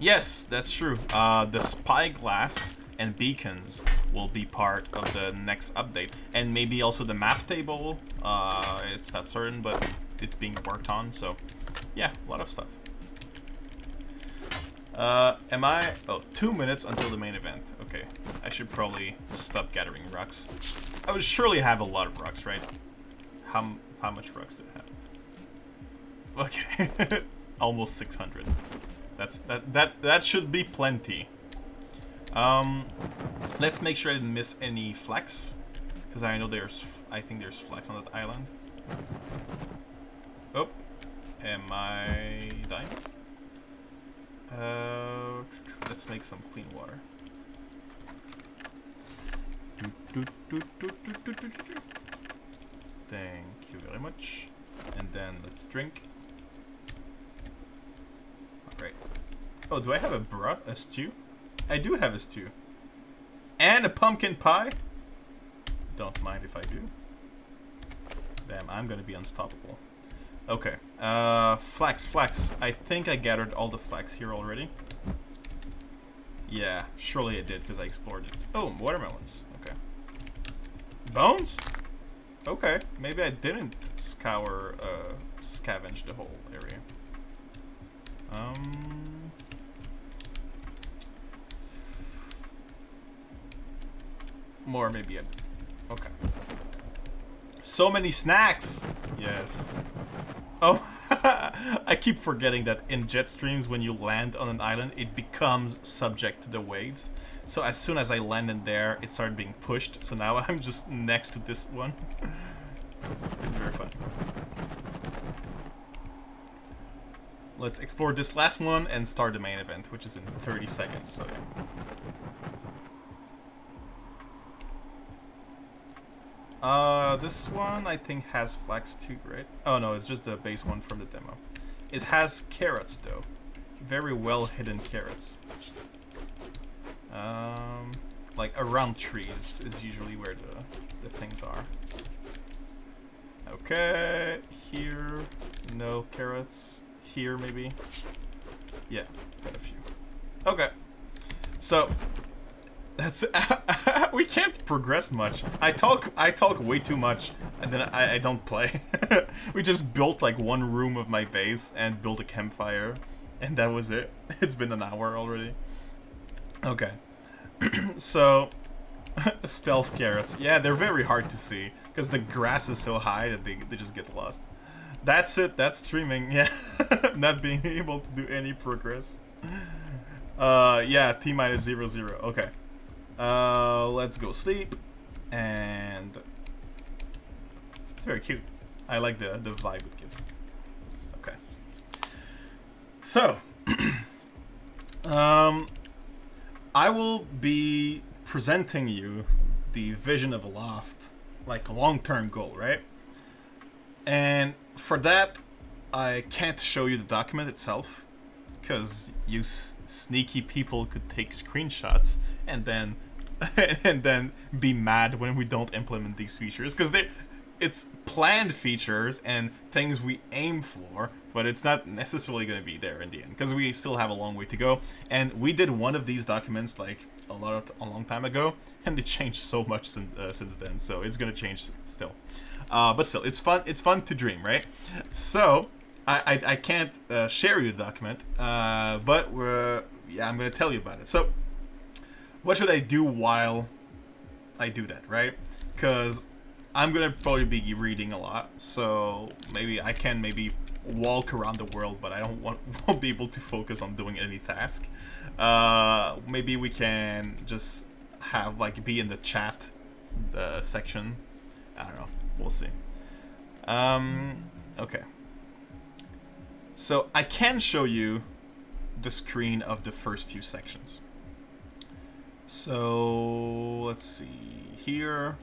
Yes, that's true. The spyglass and beacons will be part of the next update, and maybe also the map table. It's not certain, but it's being worked on. So, yeah, a lot of stuff. Oh, 2 minutes until the main event. Okay, I should probably stop gathering rocks. I would surely have a lot of rocks, right? How much rocks do I have? Okay, almost 600. That should be plenty. Let's make sure I didn't miss any flax, because I know I think there's flax on that island. Oh, am I dying? Let's make some clean water. Thank you very much. And then let's drink. Alright. Oh, do I have a stew? I do have a stew. And a pumpkin pie? Don't mind if I do. Damn, I'm gonna be unstoppable. Okay. Flax. I think I gathered all the flax here already. Yeah, surely I did, because I explored it. Oh, watermelons. Okay. Bones? Okay. Maybe I didn't scavenge the whole area. More maybe. Okay. So many snacks! Yes. Oh, I keep forgetting that in jet streams, when you land on an island, it becomes subject to the waves. So as soon as I landed there, it started being pushed. So now I'm just next to this one. It's very fun. Let's explore this last one and start the main event, which is in 30 seconds. So yeah. This one I think has flax too, right? Oh no, it's just the base one from the demo. It has carrots though. Very well hidden carrots. Like around trees is usually where the things are. Okay, here, no carrots. Here maybe. Yeah, got a few. Okay. So that's we can't progress much. I talk way too much, and then I don't play. We just built like one room of my base and built a campfire, and that was it. It's been an hour already. Okay. So stealth carrots. Yeah, they're very hard to see because the grass is so high that they just get lost. That's it. That's streaming. Yeah, not being able to do any progress. Yeah, T minus 0, 0. Okay. Let's go sleep, and it's very cute. I like the vibe it gives. Okay. So, I will be presenting you the vision of Aloft, like a long-term goal, right? And for that, I can't show you the document itself, because you sneaky people could take screenshots and then and then be mad when we don't implement these features, because it's planned features and things we aim for, but it's not necessarily going to be there in the end because we still have a long way to go. And we did one of these documents like a long time ago, and they changed so much since then, so it's going to change still. But still, it's fun to dream, right? So I can't share you the document, but I'm going to tell you about it. So what should I do while I do that, right? Because I'm going to probably be reading a lot, so maybe I can walk around the world, but I won't be able to focus on doing any task. Maybe we can just have be in the chat section. I don't know. We'll see. Okay. So I can show you the screen of the first few sections. So let's see, here.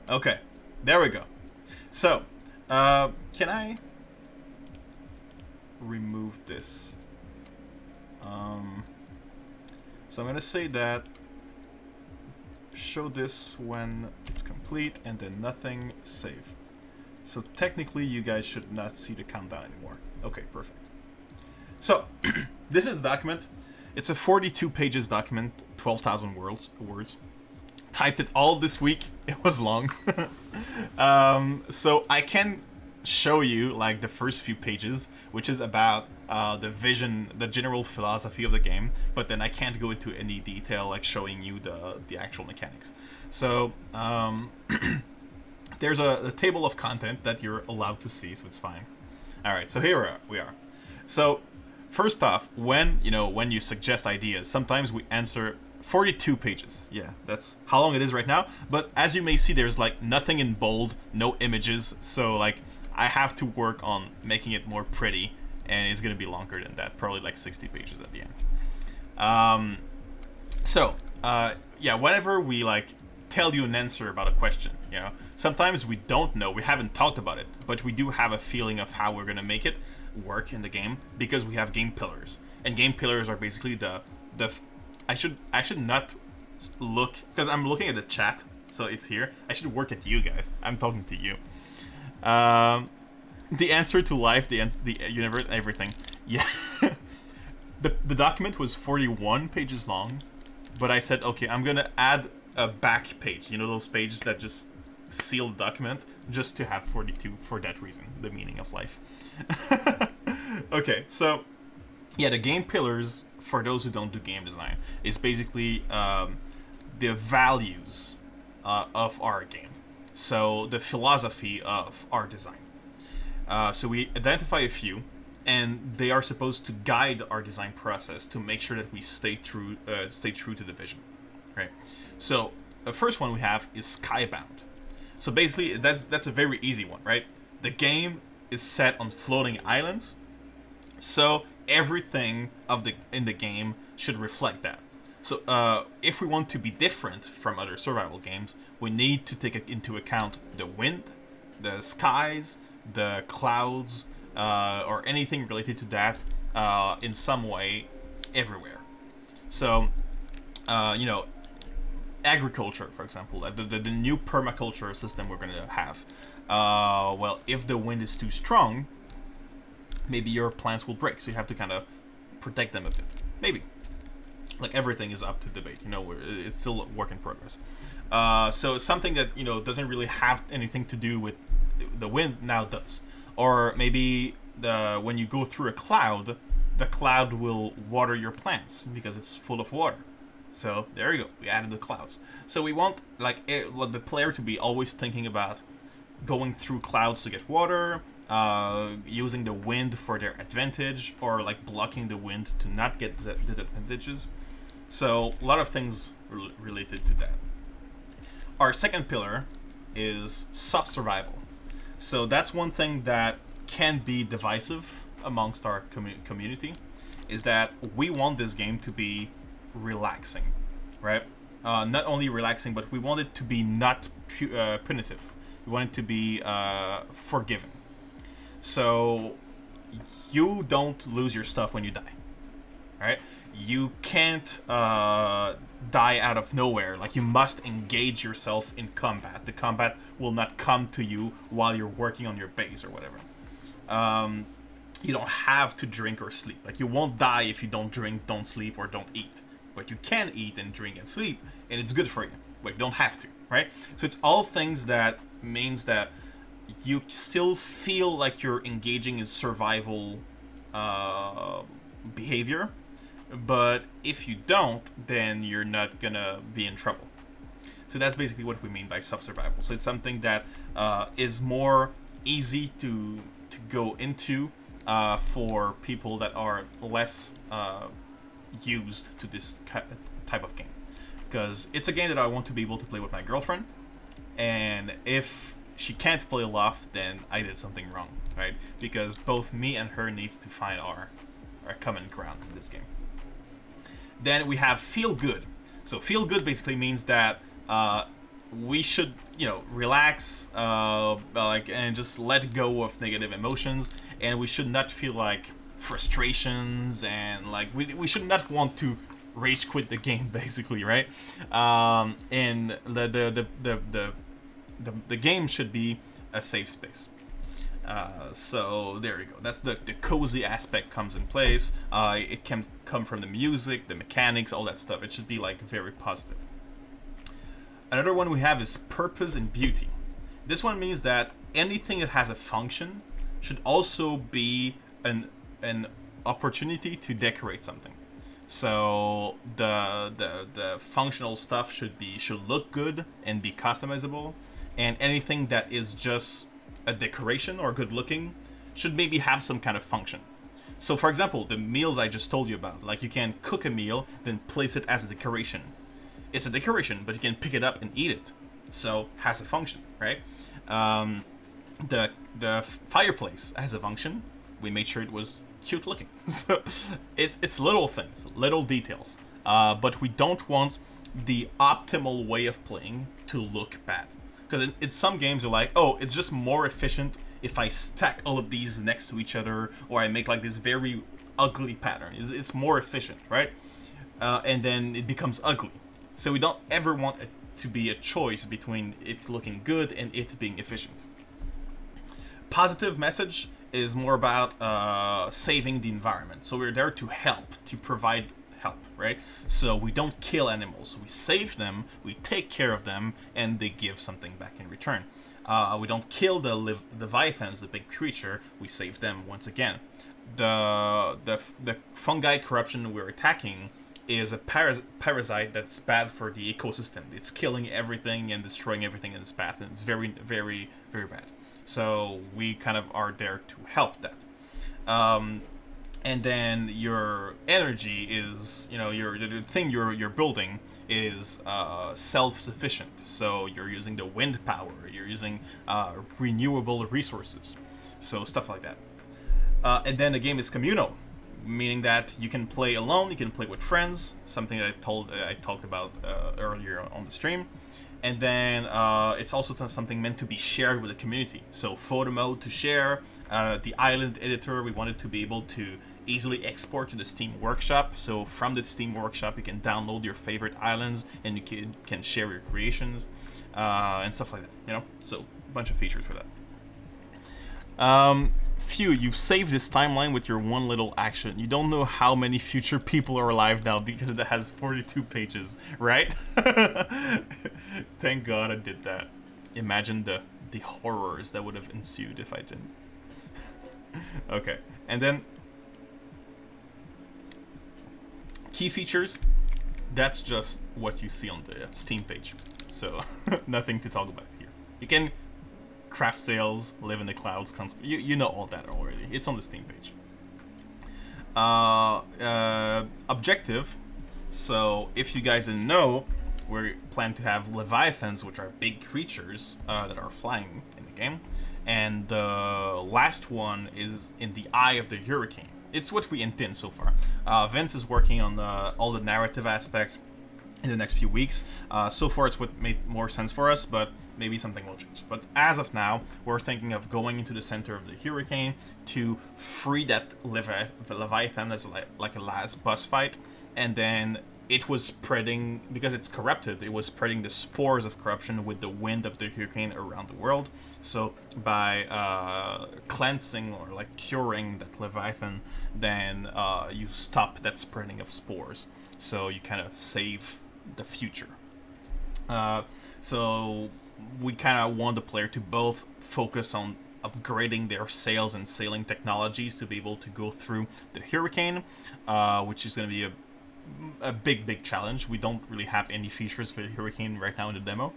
Okay, there we go. So, can I remove this? So I'm gonna say that show this when it's complete, and then nothing, save. So technically you guys should not see the countdown anymore. Okay, perfect. So this is the document. It's a 42 pages document, 12,000 words. Typed it all this week. It was long. So I can show you the first few pages, which is about the vision, the general philosophy of the game, but then I can't go into any detail showing you the actual mechanics. So there's a table of content that you're allowed to see, so it's fine. All right, so here we are. So first off, when you suggest ideas, sometimes we answer 42 pages. Yeah, that's how long it is right now. But as you may see, there's nothing in bold, no images. So I have to work on making it more pretty, and it's gonna be longer than that, probably 60 pages at the end. Yeah, whenever we tell you an answer about a question, sometimes we don't know, we haven't talked about it, but we do have a feeling of how we're gonna make it work in the game because we have game pillars, and game pillars are basically the I should not look because I'm looking at the chat, so it's here. I should work at you guys. I'm talking to you. The answer to life, the universe, everything. Yeah. The document was 41 pages long, but I said, okay, I'm gonna add a back page. Those pages that just seal the document, just to have 42 for that reason, the meaning of life. Okay, so yeah, the game pillars, for those who don't do game design, is basically the values of our game. So the philosophy of our design. So we identify a few, and they are supposed to guide our design process to make sure that we stay true to the vision, right? So the first one we have is Skybound. So basically, that's a very easy one, right? The game is set on floating islands, so everything in the game should reflect that. So if we want to be different from other survival games, we need to take into account the wind, the skies, the clouds, or anything related to that in some way everywhere. So, agriculture, for example, the new permaculture system we're going to have. Well, if the wind is too strong, maybe your plants will break. So you have to kind of protect them a bit. Maybe. Like everything is up to debate. It's still a work in progress. So something that doesn't really have anything to do with the wind now does. Or maybe when you go through a cloud, the cloud will water your plants because it's full of water. So there you go. We added the clouds. So we want the player to be always thinking about going through clouds to get water, using the wind for their advantage, or like blocking the wind to not get disadvantages. So a lot of things related to that. Our second pillar is soft survival. So that's one thing that can be divisive amongst our community, is that we want this game to be relaxing, right? Not only relaxing, but we want it to be not punitive. We want it to be forgiving. So you don't lose your stuff when you die, right? You can't die out of nowhere. Like, you must engage yourself in combat. The combat will not come to you while you're working on your base or whatever. You don't have to drink or sleep. Like, you won't die if you don't drink, don't sleep, or don't eat. But you can eat and drink and sleep, and it's good for you. But you don't have to, right? So it's all things that means that you still feel like you're engaging in survival behavior. But if you don't, then you're not gonna be in trouble. So that's basically what we mean by soft survival. So it's something that is more easy to go into for people that are less used to this type of game. Because it's a game that I want to be able to play with my girlfriend, and if she can't play Aloft, then I did something wrong, right? Because both me and her needs to find our common ground in this game. Then we have feel good. So feel good basically means that we should, relax, and just let go of negative emotions, and we should not feel like frustrations, and like we should not want to rage quit the game, basically, right? And the game should be a safe space. So there you go. That's the cozy aspect comes in place. It can come from the music, the mechanics, all that stuff. It should be like very positive. Another one we have is purpose and beauty. This one means that anything that has a function should also be an opportunity to decorate something. So the functional stuff should look good and be customizable, and anything that is just a decoration or good looking should maybe have some kind of function. So for example, the meals I just told you about, like you can cook a meal, then place it as a decoration. It's a decoration, but you can pick it up and eat it. So has a function, right? The fireplace has a function. We made sure it was cute looking. So it's little things, little details. But we don't want the optimal way of playing to look bad. Because in some games you're like, oh, it's just more efficient if I stack all of these next to each other, or I make like this very ugly pattern. It's more efficient, right? And then it becomes ugly. So we don't ever want it to be a choice between it looking good and it being efficient. Positive message is more about saving the environment. So we're there to help, to provide help, right? So we don't kill animals. We save them, we take care of them, and they give something back in return. We don't kill the leviathans, the big creature. We save them once again. The fungi corruption we're attacking is a parasite that's bad for the ecosystem. It's killing everything and destroying everything in its path, and it's very, very, very bad. So we kind of are there to help that. And then your energy is, the thing you're building is self-sufficient. So you're using the wind power, you're using renewable resources, so stuff like that. And then the game is communal, meaning that you can play alone, you can play with friends, something that I talked about earlier on the stream. And then it's also something meant to be shared with the community. So photo mode to share, the island editor, we wanted to be able to easily export to the Steam Workshop. So from the Steam Workshop, you can download your favorite islands and you can share your creations and stuff like that. So a bunch of features for that. Phew, you've saved this timeline with your one little action. You don't know how many future people are alive now because it has 42 pages, right? Thank God I did that. Imagine the horrors that would have ensued if I didn't. Okay, and then key features. That's just what you see on the Steam page, so nothing to talk about here. You can craft sails, live in the clouds. You know all that already. It's on the Steam page. Objective. So if you guys didn't know, we plan to have leviathans, which are big creatures that are flying in the game, and the last one is in the eye of the hurricane. It's what we intend so far. Vince is working on all the narrative aspects in the next few weeks. So far, it's what made more sense for us, but maybe something will change. But as of now, we're thinking of going into the center of the hurricane to free that Leviathan as like a last boss fight, and then it was spreading, because it's corrupted, it was spreading the spores of corruption with the wind of the hurricane around the world. So by cleansing or like curing that Leviathan, then you stop that spreading of spores. So you kind of save the future. So we kind of want the player to both focus on upgrading their sails and sailing technologies to be able to go through the hurricane, which is going to be a big challenge. We don't really have any features for the hurricane right now in the demo,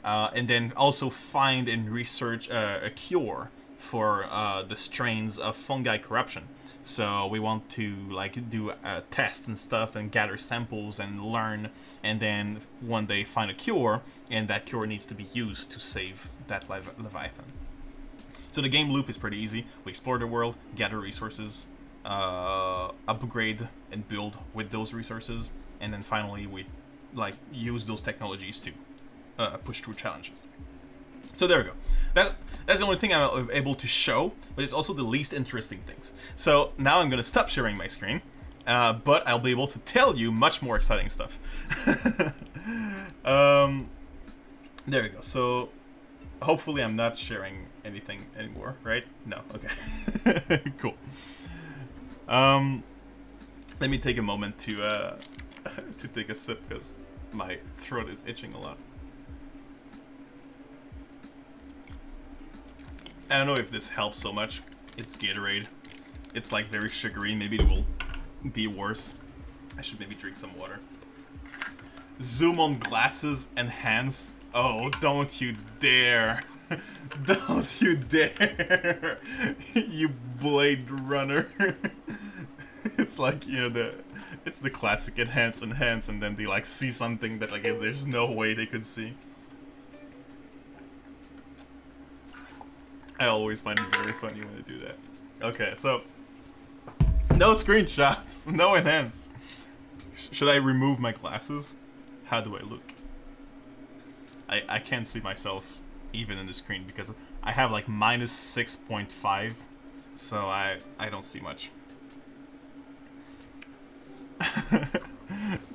and then also find and research a cure for the strains of fungi corruption. So we want to like do a test and stuff and gather samples and learn, and then one day find a cure, and that cure needs to be used to save that Leviathan. So the game loop is pretty easy. We explore the world, gather resources, upgrade and build with those resources, and then finally we like use those technologies to push through challenges. So there we go. That's the only thing I'm able to show, but it's also the least interesting things. So now I'm gonna stop sharing my screen, but I'll be able to tell you much more exciting stuff. There we go. So hopefully I'm not sharing anything anymore, right? No. Okay. Cool. Let me take a moment to take a sip because my throat is itching a lot. I don't know if this helps so much. It's Gatorade. It's like very sugary. Maybe it will be worse. I should maybe drink some water. Zoom on glasses and hands. Oh, don't you dare. Don't you dare. You Blade Runner. It's like, you know, it's the classic enhance, and then they like see something that like there's no way they could see. I always find it very funny when they do that. Okay, so no screenshots, no enhance. Should I remove my glasses? How do I look? I can't see myself even in the screen because I have like minus 6.5, so I don't see much.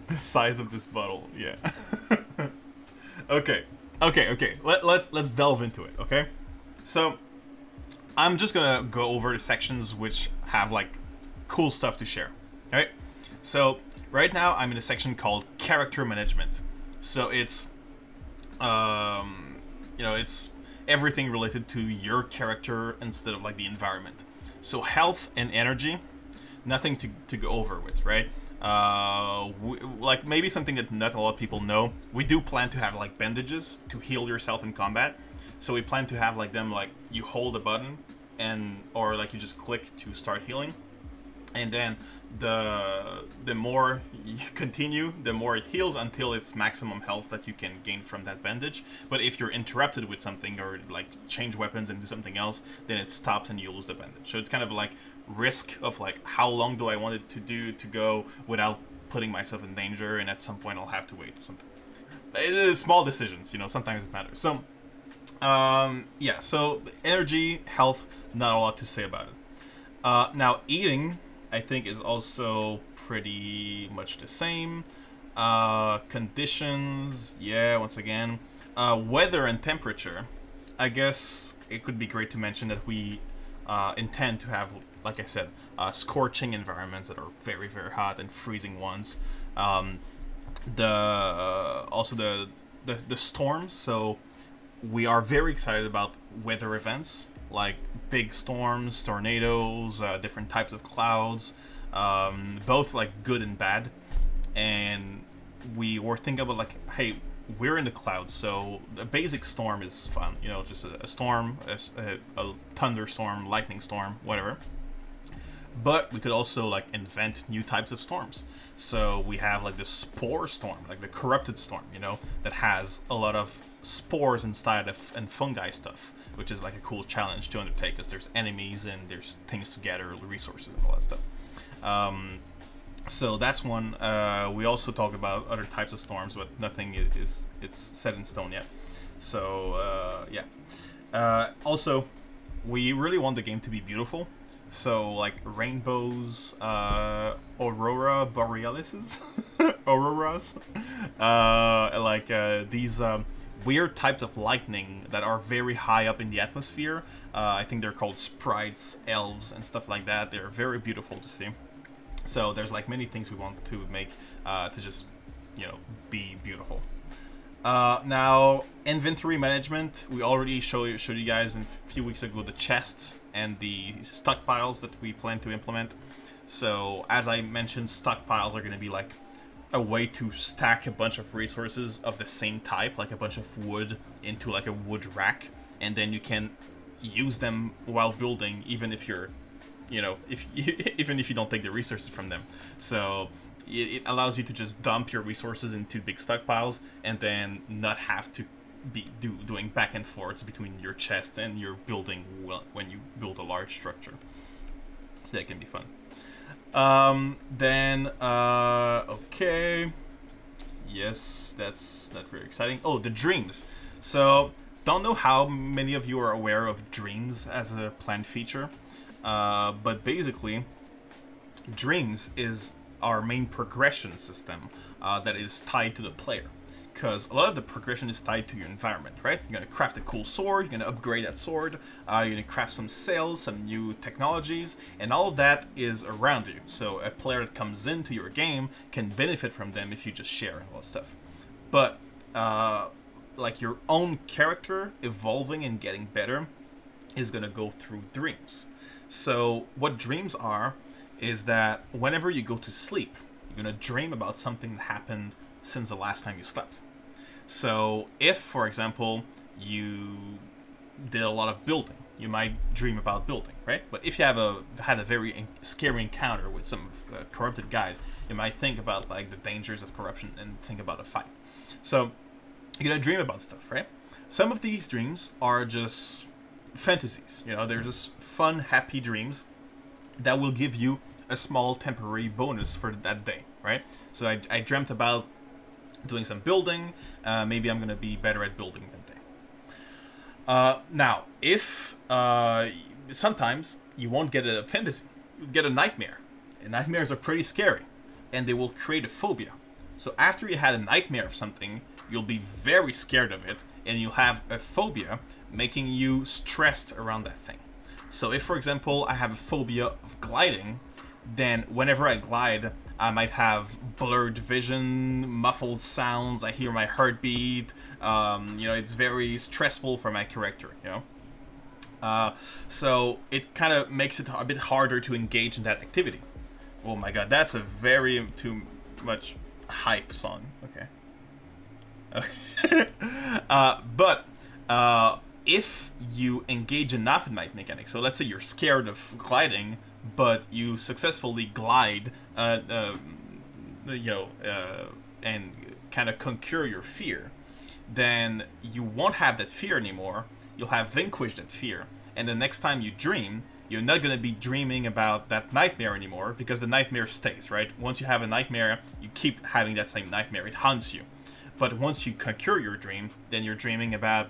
The size of this bottle, yeah. Okay. Let's delve into it. Okay, so I'm just gonna go over the sections which have like cool stuff to share. All right. So right now I'm in a section called character management. So it's it's everything related to your character instead of like the environment. So health and energy, nothing to go over with, right? Like maybe something that not a lot of people know. We do plan to have like bandages to heal yourself in combat. So we plan to have like them like you hold a button or like you just click to start healing, and then the more you continue, the more it heals until it's maximum health that you can gain from that bandage. But if you're interrupted with something or like change weapons and do something else, then it stops and you lose the bandage. So it's kind of like risk of like how long do I want it to go without putting myself in danger, and at some point I'll have to wait or something. It is small decisions, sometimes it matters. So yeah, so energy, health, not a lot to say about it. Now eating, I think, is also pretty much the same. Conditions, yeah, once again. Weather and temperature, I guess it could be great to mention that we intend to have, like I said, scorching environments that are very, very hot and freezing ones. Also the storms. So we are very excited about weather events like big storms, tornadoes, different types of clouds, both like good and bad. And we were thinking about like, hey, we're in the clouds, so the basic storm is fun, just a storm, a thunderstorm, lightning storm, whatever. But we could also like invent new types of storms. So we have like the spore storm, like the corrupted storm, that has a lot of spores inside of and fungi stuff, which is like a cool challenge to undertake because there's enemies and there's things to gather, resources and all that stuff. So that's one. We also talk about other types of storms, but nothing it's set in stone yet. So yeah. Also, we really want the game to be beautiful. So like rainbows, aurora borealises, auroras, these weird types of lightning that are very high up in the atmosphere. I think they're called sprites, elves, and stuff like that. They're very beautiful to see. So there's like many things we want to make to just be beautiful. Now inventory management, we already showed you guys a few weeks ago the chests and the stockpiles that we plan to implement. So as I mentioned, stockpiles are going to be like a way to stack a bunch of resources of the same type, like a bunch of wood into like a wood rack, and then you can use them while building, even if you're even if you don't take the resources from them. So it allows you to just dump your resources into big stockpiles and then not have to be doing back and forths between your chest and your building when you build a large structure. So that can be fun. Okay. Yes, that's not very exciting. Oh, the dreams. So, don't know how many of you are aware of dreams as a planned feature, but basically, dreams is our main progression system that is tied to the player. Because a lot of the progression is tied to your environment, right? You're going to craft a cool sword, you're going to upgrade that sword, you're going to craft some sails, some new technologies, and all of that is around you. So a player that comes into your game can benefit from them if you just share all that stuff. But like your own character evolving and getting better is going to go through dreams. So what dreams are is that whenever you go to sleep, you're going to dream about something that happened since the last time you slept. So if, for example, you did a lot of building, you might dream about building, right? But if you had a very scary encounter with some corrupted guys, you might think about like the dangers of corruption and think about a fight. So you're gonna dream about stuff, right? Some of these dreams are just fantasies. They're just fun, happy dreams that will give you a small temporary bonus for that day, right? So I dreamt about doing some building. Maybe I'm going to be better at building that day. Now, if sometimes you won't get a fantasy, you get a nightmare. And nightmares are pretty scary, and they will create a phobia. So after you had a nightmare of something, you'll be very scared of it, and you'll have a phobia, making you stressed around that thing. So if, for example, I have a phobia of gliding, then whenever I glide, I might have blurred vision, muffled sounds, I hear my heartbeat, it's very stressful for my character, So it kind of makes it a bit harder to engage in that activity. Oh my god, that's a very too much hype song. Okay. But if you engage enough in night mechanics, so let's say you're scared of gliding, but you successfully glide, and kind of conquer your fear, then you won't have that fear anymore. You'll have vanquished that fear, and the next time you dream, you're not going to be dreaming about that nightmare anymore, because the nightmare stays, right? Once you have a nightmare, you keep having that same nightmare. It haunts you. But once you conquer your dream, then you're dreaming about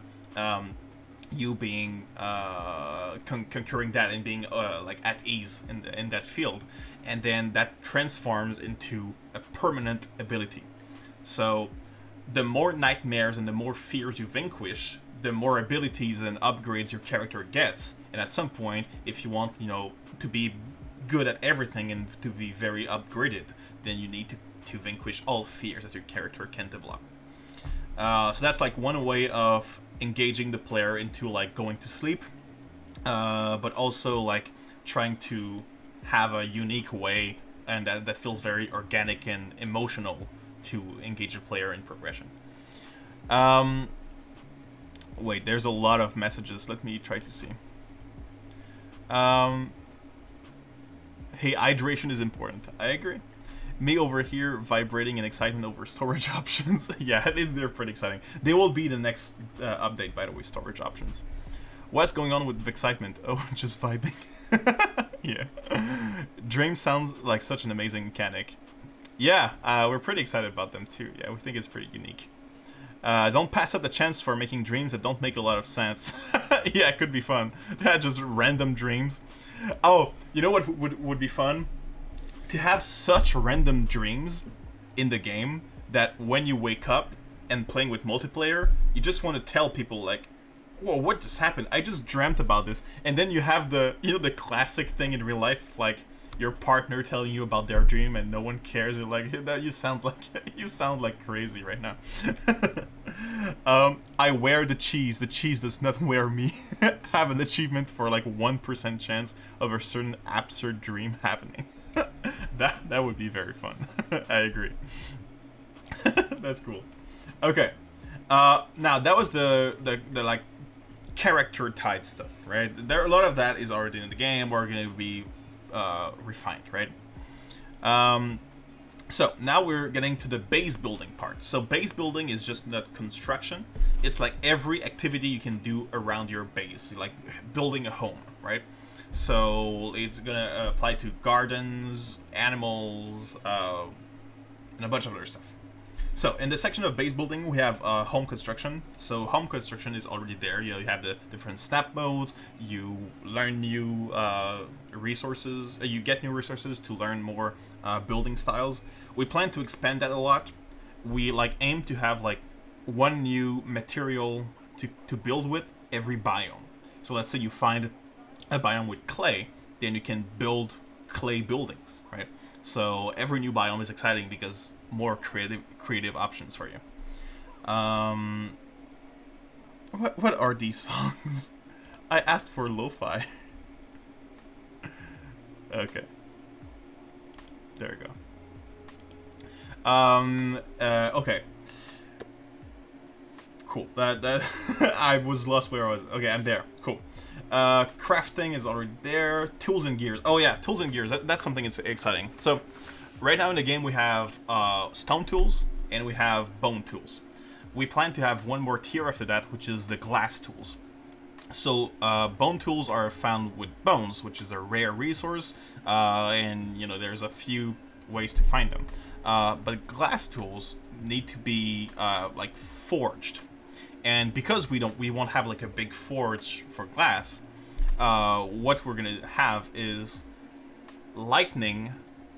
you being conquering that and being like at ease in that field, and then that transforms into a permanent ability. So the more nightmares and the more fears you vanquish, the more abilities and upgrades your character gets. And at some point, if you want, to be good at everything and to be very upgraded, then you need to vanquish all fears that your character can develop. So that's like one way of engaging the player into like going to sleep, but also like trying to have a unique way and that feels very organic and emotional to engage the player in progression. Wait, there's a lot of messages. Let me try to see. Hey, hydration is important. I agree. Me over here vibrating in excitement over storage options. Yeah, they're pretty exciting. They will be the next update, by the way, storage options. What's going on with excitement? Oh, just vibing. Yeah. Dream sounds like such an amazing mechanic. Yeah, we're pretty excited about them too. Yeah, we think it's pretty unique. Don't pass up the chance for making dreams that don't make a lot of sense. Yeah, it could be fun. Just random dreams. Oh, you know what would be fun? To have such random dreams in the game that when you wake up and playing with multiplayer, you just want to tell people like, whoa, what just happened? I just dreamt about this. And then you have the classic thing in real life, like your partner telling you about their dream and no one cares. You're like, that you sound like crazy right now. I wear the cheese does not wear me. Have an achievement for like 1% chance of a certain absurd dream happening. That would be very fun. I agree. That's cool. Okay. Now that was the like character tied stuff, right? There a lot of that is already in the game or going to be refined, right? So now we're getting to the base building part. So base building is just not construction. It's like every activity you can do around your base, like building a home, right? So it's gonna apply to gardens, animals, and a bunch of other stuff. So in the section of base building, we have home construction. So home construction is already there. You have the different snap modes. You learn new resources. You get new resources to learn more building styles. We plan to expand that a lot. We aim to have one new material to build with every biome. So let's say you find a biome with clay, then you can build clay buildings, right? So every new biome is exciting because more creative options for you. What are these songs? I asked for lo-fi. Okay. There we go. Okay. Cool. That I was lost where I was. Okay, I'm there. Cool. Crafting is already there. Tools and gears. Oh yeah, tools and gears. That's something that's exciting. So, right now in the game we have stone tools and we have bone tools. We plan to have one more tier after that, which is the glass tools. So bone tools are found with bones, which is a rare resource, and there's a few ways to find them. But glass tools need to be forged. And because we won't have a big forge for glass, what we're gonna have is lightning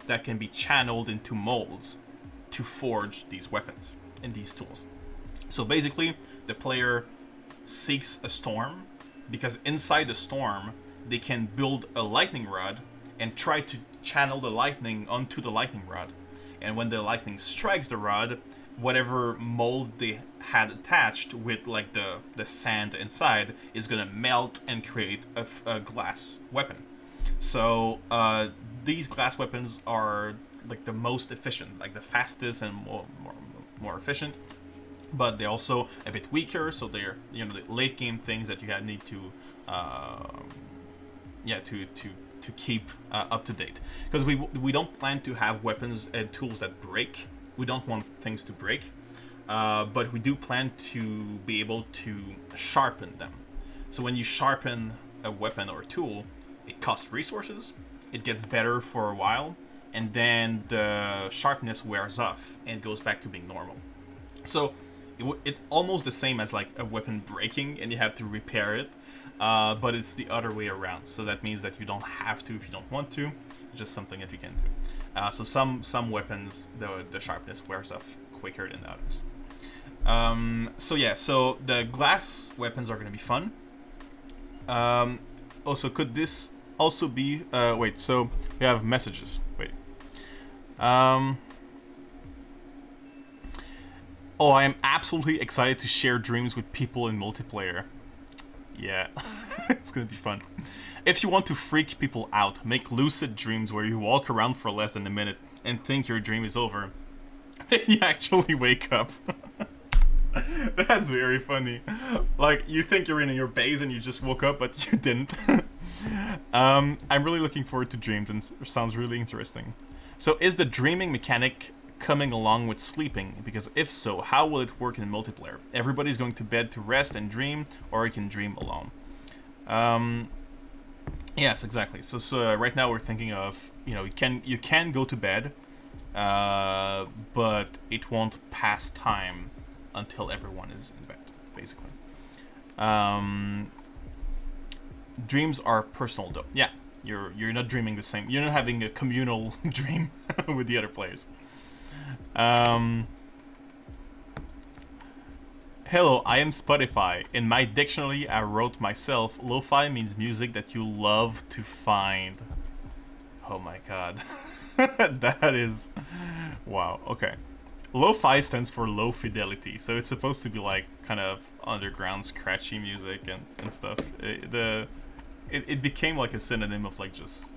that can be channeled into molds to forge these weapons and these tools. So basically, the player seeks a storm, because inside the storm, they can build a lightning rod and try to channel the lightning onto the lightning rod. And when the lightning strikes the rod, whatever mold they had attached with the sand inside is gonna melt and create a glass weapon. So these glass weapons are the most efficient, the fastest and more efficient, but they're also a bit weaker. So they're the late game things that you need to to keep up to date, because we don't plan to have weapons and tools that break. We don't want things to break, but we do plan to be able to sharpen them. So when you sharpen a weapon or a tool, it costs resources, it gets better for a while, and then the sharpness wears off and goes back to being normal. So it's almost the same as a weapon breaking and you have to repair it, but it's the other way around. So that means that you don't have to if you don't want to. It's just something that you can do. So some weapons, the sharpness wears off quicker than others. So yeah, so the glass weapons are gonna be fun. Um, Also, could this also be? Wait. So we have messages. Wait. Um. Oh, I am absolutely excited to share dreams with people in multiplayer. Yeah, it's gonna be fun. If you want to freak people out, make lucid dreams where you walk around for less than a minute and think your dream is over. Then you actually wake up. That's very funny. Like, you think you're in your base and you just woke up, but you didn't. I'm really looking forward to dreams, and it sounds really interesting. So, is the dreaming mechanic coming along with sleeping? Because if so, how will it work in multiplayer? Everybody's going to bed to rest and dream, or you can dream alone. Yes, exactly. So right now we're thinking of, you can go to bed, but it won't pass time until everyone is in bed, basically. Dreams are personal, though. Yeah, you're not dreaming the same. You're not having a communal dream with the other players. Hello, I am Spotify. In my dictionary, I wrote myself, lo-fi means music that you love to find. Oh my god. That is... Wow, okay. Lo-fi stands for low fidelity, so it's supposed to be like kind of underground scratchy music and stuff. It became like a synonym of like just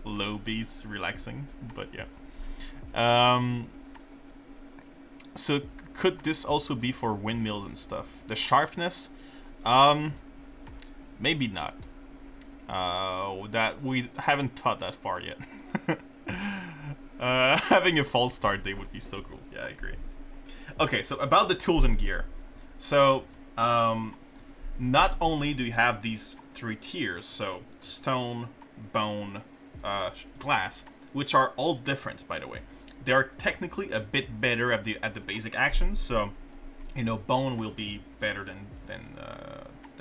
low beats, relaxing, but yeah. So could this also be for windmills and stuff? The sharpness? Maybe not. That we haven't thought that far yet. Having a false start day would be so cool. Yeah, I agree. Okay, so about the tools and gear. So, not only do you have these three tiers, so stone, bone, glass, which are all different, by the way. They are technically a bit better at the basic actions. So, bone will be better than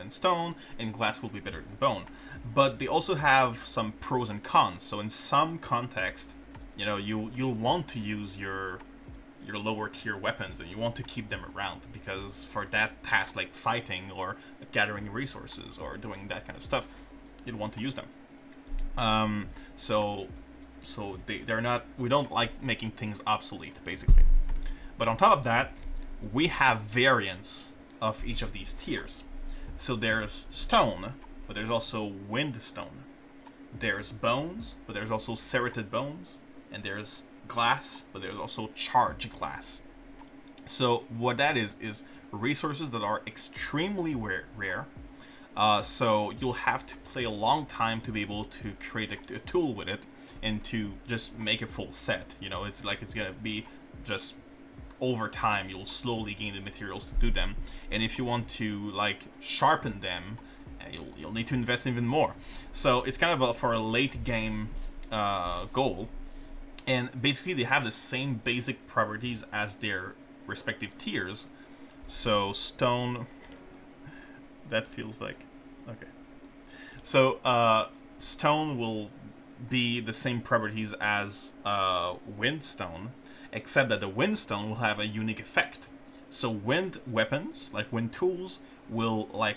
stone, and glass will be better than bone. But they also have some pros and cons. So in some context, you'll want to use your lower tier weapons, and you want to keep them around, because for that task like fighting or gathering resources or doing that kind of stuff, you'd want to use them. So they're not, we don't like making things obsolete, basically. But on top of that, we have variants of each of these tiers. So there's stone, but there's also wind stone. There's bones, but there's also serrated bones. And there's glass, but there's also charged glass. So what that is resources that are extremely rare. So you'll have to play a long time to be able to create a tool with it and to just make a full set. It's like it's gonna be just over time. You'll slowly gain the materials to do them, and if you want to like sharpen them, you'll need to invest even more. So it's kind of for a late game goal. And basically, they have the same basic properties as their respective tiers. So stone, that feels like okay. So stone will be the same properties as windstone, except that the windstone will have a unique effect. So wind weapons, like wind tools, will I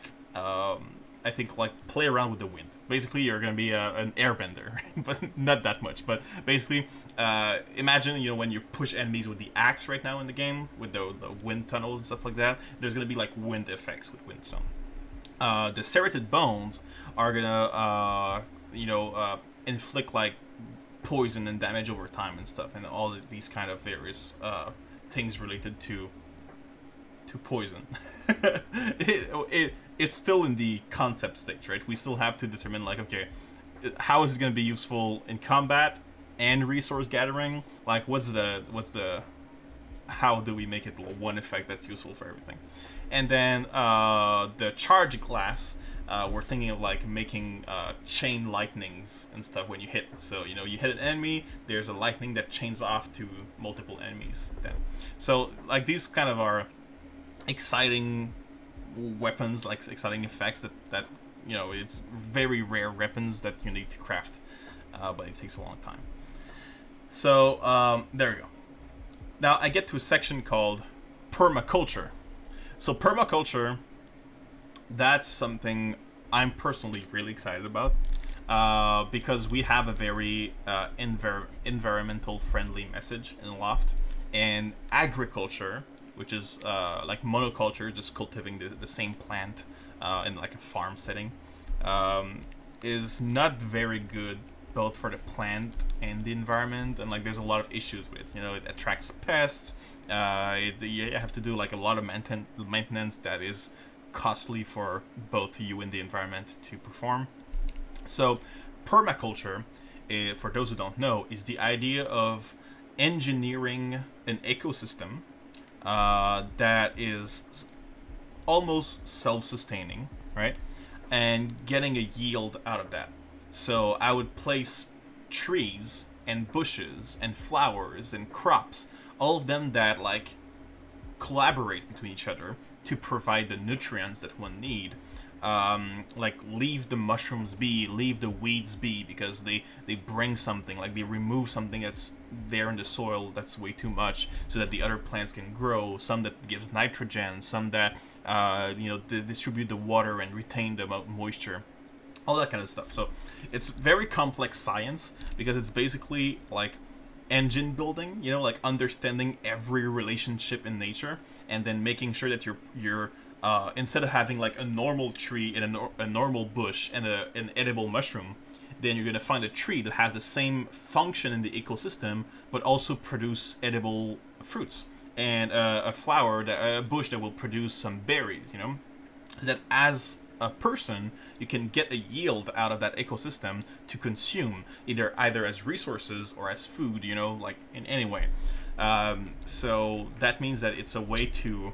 think play around with the wind. Basically, you're gonna be an airbender, but not that much. But basically, imagine when you push enemies with the axe right now in the game with the wind tunnels and stuff like that. There's gonna be like wind effects with windstone. The serrated bones are gonna inflict like poison and damage over time and stuff, and all these kind of various things related to poison. It's still in the concept stage, right? We still have to determine like, okay, how is it going to be useful in combat and resource gathering? Like, what's the how do we make it one effect that's useful for everything? And then the charge glass, we're thinking of like making chain lightnings and stuff when you hit. So you hit an enemy, there's a lightning that chains off to multiple enemies. Then, so like these kind of are exciting weapons, like exciting effects that it's very rare weapons that you need to craft, but it takes a long time. So there we go. Now I get to a section called permaculture. So permaculture, that's something I'm personally really excited about, because we have a very environmental friendly message in Loft, and agriculture, which is like monoculture, just cultivating the same plant in like a farm setting, um, is not very good both for the plant and the environment, and like there's a lot of issues with it. You know, it attracts pests. You have to do like a lot of maintenance that is costly for both you and the environment to perform. So, permaculture, for those who don't know, is the idea of engineering an ecosystem that is almost self-sustaining, right? And getting a yield out of that. So I would place trees and bushes and flowers and crops, all of them that like collaborate between each other to provide the nutrients that one need. Like leave the mushrooms be, leave the weeds be, because they bring something, like they remove something that's there in the soil that's way too much, so that the other plants can grow. Some that gives nitrogen, some that distribute the water and retain the moisture, all that kind of stuff. So it's very complex science, because it's basically like engine building, like understanding every relationship in nature, and then making sure that you're instead of having like a normal tree and a normal bush and an edible mushroom, then you're going to find a tree that has the same function in the ecosystem but also produce edible fruits, and a bush that will produce some berries, so that as a person you can get a yield out of that ecosystem to consume, either as resources or as food, like in any way. So that means that it's a way to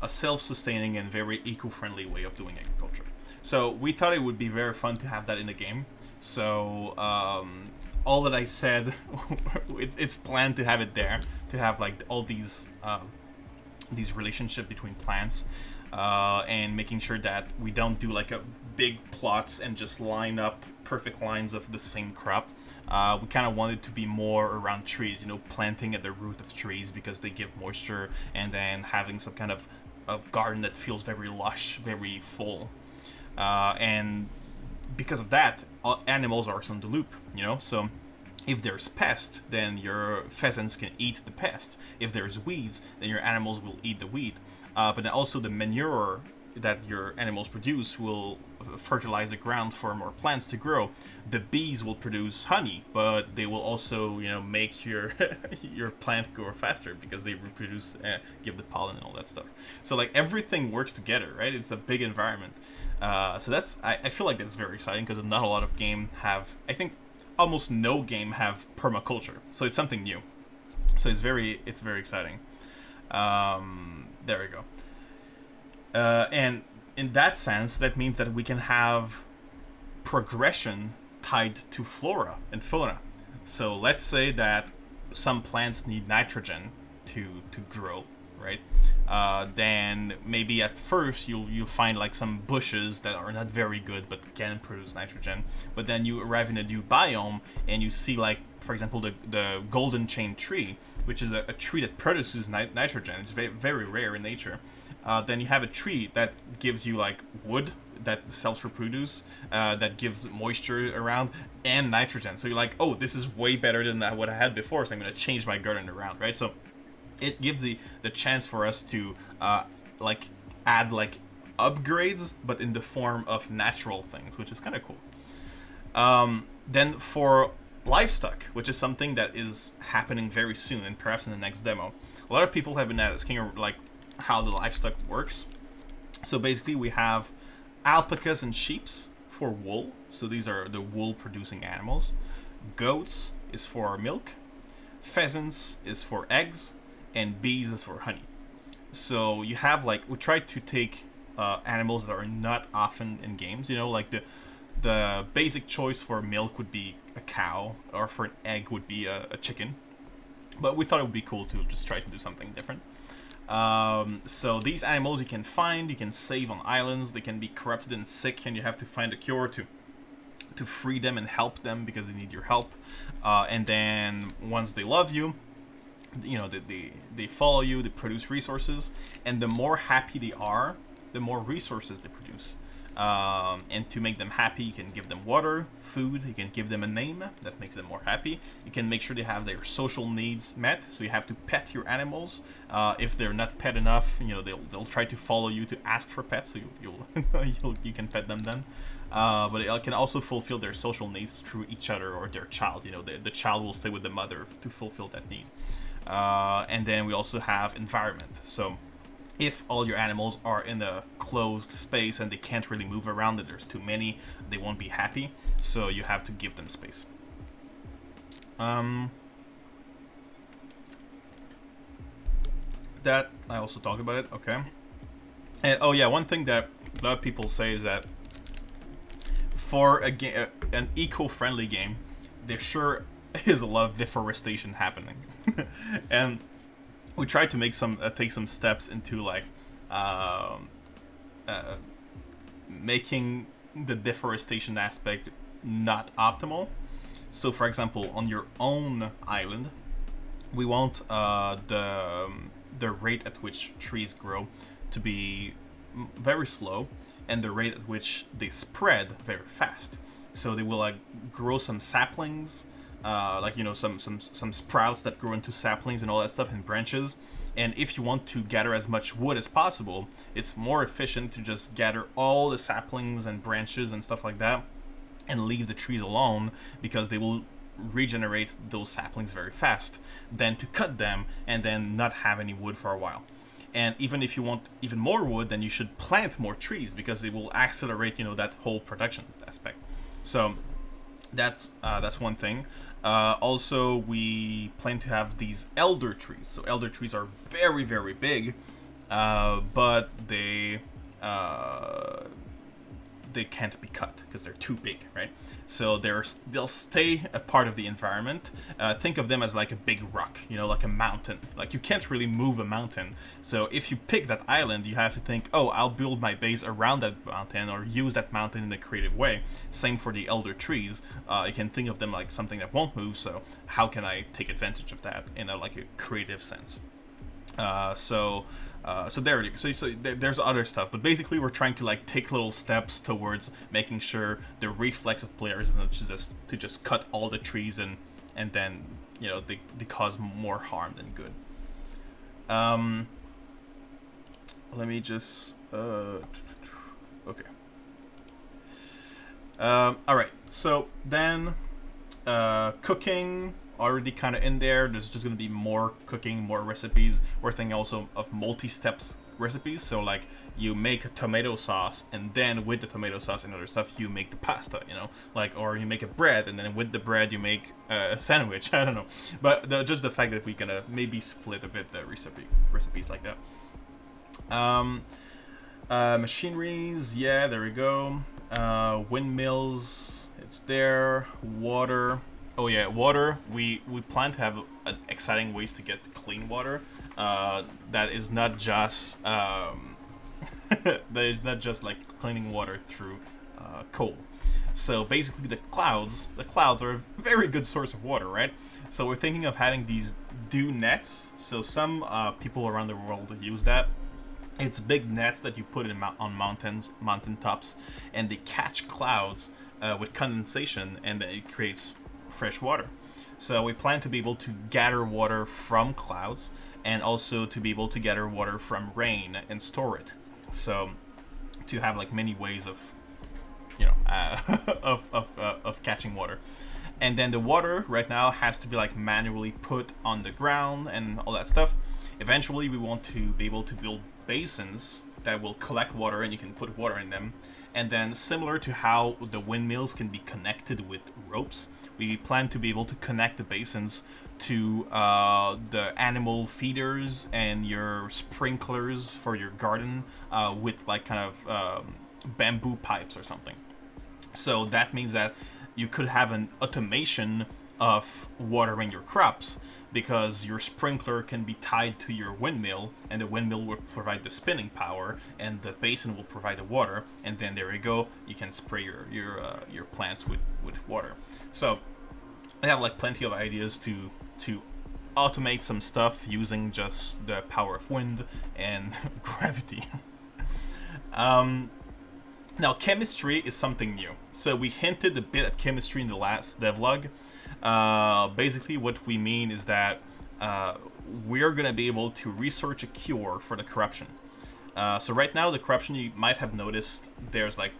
a self-sustaining and very eco-friendly way of doing agriculture. So we thought it would be very fun to have that in the game. So all that I said, it's planned to have it there, to have like all these relationship between plants, and making sure that we don't do like a big plots and just line up perfect lines of the same crop. We kind of wanted to be more around trees, planting at the root of trees because they give moisture, and then having some kind of garden that feels very lush, very full. And because of that, animals are on the loop, so if there's pest, then your pheasants can eat the pest. If there's weeds, then your animals will eat the weed. But then also the manure that your animals produce will fertilize the ground for more plants to grow. The bees will produce honey, but they will also, make your your plant grow faster because they reproduce, give the pollen and all that stuff. So like everything works together, right? It's a big environment. So that's I feel like that's very exciting, because not a lot of game have. I think almost no game have permaculture, so it's something new. So it's very exciting. There we go. And in that sense, that means that we can have progression tied to flora and fauna. So let's say that some plants need nitrogen to grow, right? Then maybe at first you'll find like some bushes that are not very good but can produce nitrogen. But then you arrive in a new biome and you see, like, for example, the golden chain tree, which is a tree that produces nitrogen. It's very, very rare in nature. Then you have a tree that gives you like wood that self-reproduce, that gives moisture around and nitrogen. So you're like, oh, this is way better than what I had before, so I'm going to change my garden around, right? So it gives the chance for us to like add like upgrades, but in the form of natural things, which is kind of cool. Then for livestock, which is something that is happening very soon and perhaps in the next demo, a lot of people have been asking like how the livestock works. So basically we have alpacas and sheeps for wool, so these are the wool producing animals. Goats is for milk, pheasants is for eggs, and bees is for honey. So you have like, we try to take animals that are not often in games, like the basic choice for milk would be a cow, or for an egg would be a chicken, but we thought it would be cool to just try to do something different. So these animals you can find, you can save on islands. They can be corrupted and sick, and you have to find a cure to free them and help them because they need your help. And then once they love you, they follow you, they produce resources, and the more happy they are, the more resources they produce. And to make them happy, you can give them water, food, you can give them a name that makes them more happy. You can make sure they have their social needs met, so you have to pet your animals. If they're not pet enough, they'll try to follow you to ask for pets, so you can pet them then. But it can also fulfill their social needs through each other or their child. The child will stay with the mother to fulfill that need. And then we also have environment. So if all your animals are in a closed space and they can't really move around, and there's too many, they won't be happy. So you have to give them space. That I also talked about it. Okay. And oh yeah, one thing that a lot of people say is that for an eco-friendly game, there sure is a lot of deforestation happening, and we tried to take some steps into like making the deforestation aspect not optimal. So, for example, on your own island, we want the rate at which trees grow to be very slow, and the rate at which they spread very fast. So they will like grow some saplings, some sprouts that grow into saplings and all that stuff, and branches. And if you want to gather as much wood as possible, it's more efficient to just gather all the saplings and branches and stuff like that and leave the trees alone, because they will regenerate those saplings very fast, than to cut them and then not have any wood for a while. And even if you want even more wood, then you should plant more trees, because it will accelerate, that whole production aspect. So that's one thing. Also, we plan to have these elder trees. So elder trees are very, very big, but they can't be cut because they're too big, right? So they'll stay a part of the environment. Think of them as like a big rock, like a mountain. Like, you can't really move a mountain. So if you pick that island, you have to think, oh, I'll build my base around that mountain, or use that mountain in a creative way. Same for the elder trees. You can think of them like something that won't move. So how can I take advantage of that in a creative sense? So there it is. So there's other stuff, but basically we're trying to take little steps towards making sure the reflex of players is not just cut all the trees and then they cause more harm than good. Let me just okay. All right. So then cooking. Already kind of in there. There's just going to be more cooking, more recipes. We're thinking also of multi-steps recipes. So you make a tomato sauce, and then with the tomato sauce and other stuff, you make the pasta, or you make a bread, and then with the bread you make a sandwich. I don't know, but just the fact that we're gonna maybe split a bit the recipes like that. Machineries, yeah, there we go. Windmills, it's there. Water. Oh yeah, water. We plan to have exciting ways to get clean water. That is not just cleaning water through coal. So basically, the clouds are a very good source of water, right? So we're thinking of having these dew nets. So some people around the world use that. It's big nets that you put on mountain tops, and they catch clouds with condensation, and then it creates fresh water. So we plan to be able to gather water from clouds, and also to be able to gather water from rain and store it. So to have many ways of of catching water. And then the water right now has to be manually put on the ground and all that stuff. Eventually we want to be able to build basins that will collect water, and you can put water in them. And then, similar to how the windmills can be connected with ropes, we plan to be able to connect the basins to the animal feeders and your sprinklers for your garden with bamboo pipes or something. So that means that you could have an automation of watering your crops, because your sprinkler can be tied to your windmill, and the windmill will provide the spinning power, and the basin will provide the water, and then there you go, you can spray your plants with water. So I have plenty of ideas to automate some stuff using just the power of wind and gravity. Now, chemistry is something new. So we hinted a bit at chemistry in the last devlog. Basically, what we mean is that we're going to be able to research a cure for the corruption. So right now, the corruption, you might have noticed, there's like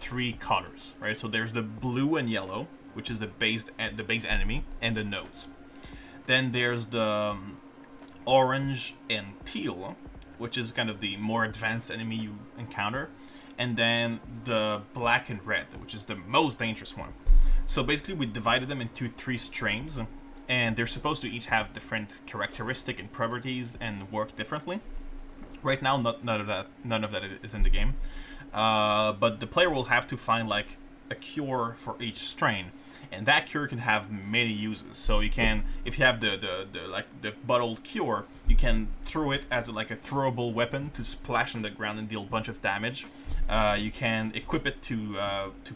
3 colors, right? So there's the blue and yellow, which is the base enemy, and the nodes. Then there's the orange and teal, which is kind of the more advanced enemy you encounter. And then the black and red, which is the most dangerous one. So basically, we divided them into 3 strains, and they're supposed to each have different characteristic and properties and work differently. Right now, none of that is in the game, but the player will have to find like a cure for each strain, and that cure can have many uses. So you can, if you have the bottled cure, you can throw it as like a throwable weapon to splash on the ground and deal a bunch of damage. You can equip it to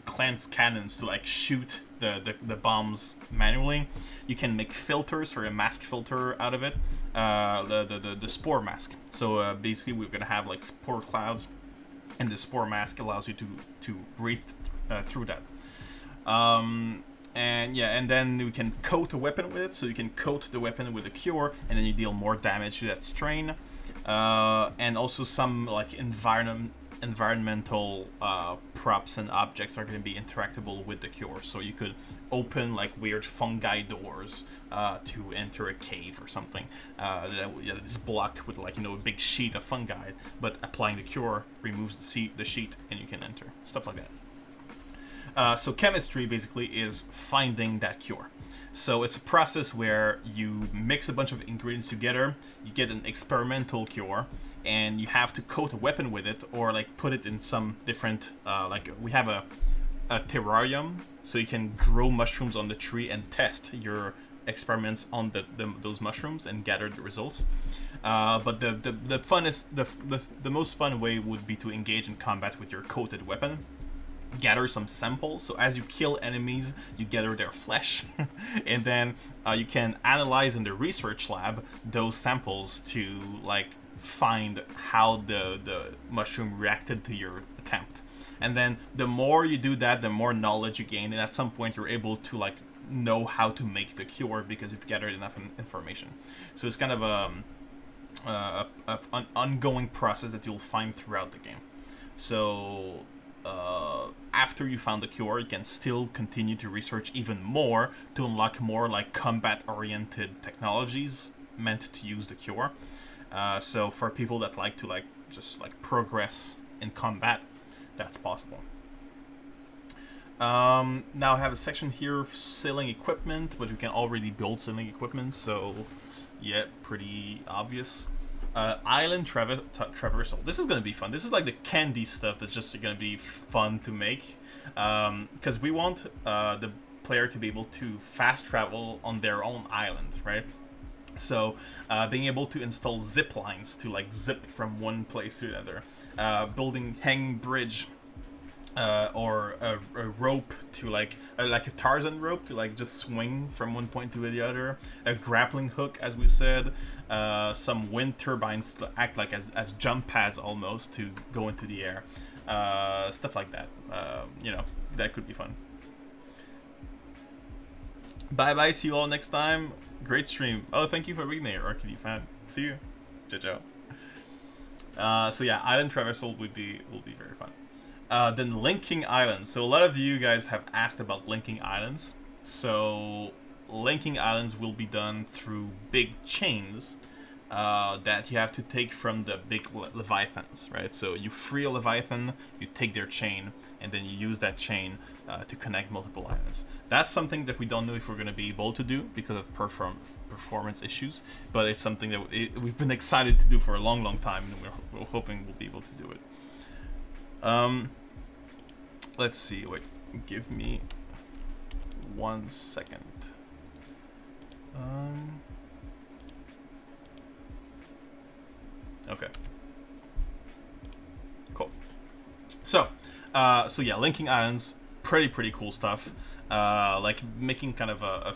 cleanse cannons to like shoot the bombs manually. You can make filters for a mask filter out of it, the spore mask. So basically, we're gonna have like spore clouds, and the spore mask allows you to breathe through that. And then we can coat a weapon with it. So you can coat the weapon with a cure, and then you deal more damage to that strain. And also some like environmental props and objects are going to be interactable with the cure. So you could open like weird fungi doors to enter a cave or something that is blocked with like a big sheet of fungi, but applying the cure removes the sheet and you can enter, stuff like that. So chemistry basically is finding that cure. So it's a process where you mix a bunch of ingredients together, you get an experimental cure, and you have to coat a weapon with it or like put it in some different like we have a terrarium, so you can grow mushrooms on the tree and test your experiments on those mushrooms and gather the results. But the most fun way would be to engage in combat with your coated weapon. Gather some samples, so as you kill enemies you gather their flesh and then you can analyze in the research lab those samples to like find how the mushroom reacted to your attempt. And then the more you do that, the more knowledge you gain, and at some point you're able to like know how to make the cure because you've gathered enough information. So it's kind of an ongoing process that you'll find throughout the game. So after you found the cure, you can still continue to research even more to unlock more like combat-oriented technologies meant to use the cure. So for people that like to like just like progress in combat, that's possible. Now I have a section here of selling equipment, but you can already build selling equipment, so yeah, pretty obvious. Island traversal. This is going to be fun. This is like the candy stuff that's just going to be fun to make. Because we want the player to be able to fast travel on their own island, right? So being able to install zip lines to like zip from one place to another. Building hanging bridge. Or a rope to like a Tarzan rope to like just swing from one point to the other. A grappling hook, as we said. Some wind turbines to act like as jump pads almost to go into the air. Stuff like that. That could be fun. Bye bye. See you all next time. Great stream. Oh, thank you for being there, Arcady fan. See you. Ciao. So yeah, island traversal will be very fun. Then linking islands. So a lot of you guys have asked about linking islands. So linking islands will be done through big chains that you have to take from the big leviathans, right? So you free a leviathan, you take their chain, and then you use that chain to connect multiple islands. That's something that we don't know if we're going to be able to do because of performance issues, but it's something that we've been excited to do for a long time, and we're hoping we'll be able to do it. Let's see. Wait, give me 1 second. Okay. Cool. So yeah, linking islands, pretty cool stuff. like making kind of a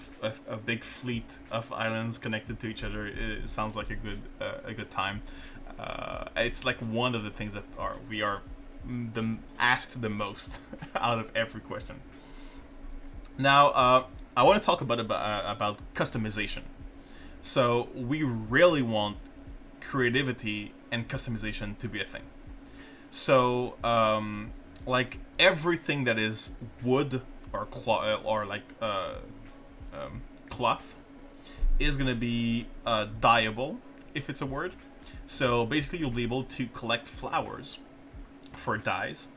big fleet of islands connected to each other. It sounds like a good time. It's like one of the things that we are asked the most out of every question. Now, I want to talk about customization. So we really want creativity and customization to be a thing. So, like everything that is wood or cloth is gonna be dyeable, if it's a word. So basically, you'll be able to collect flowers for dyes,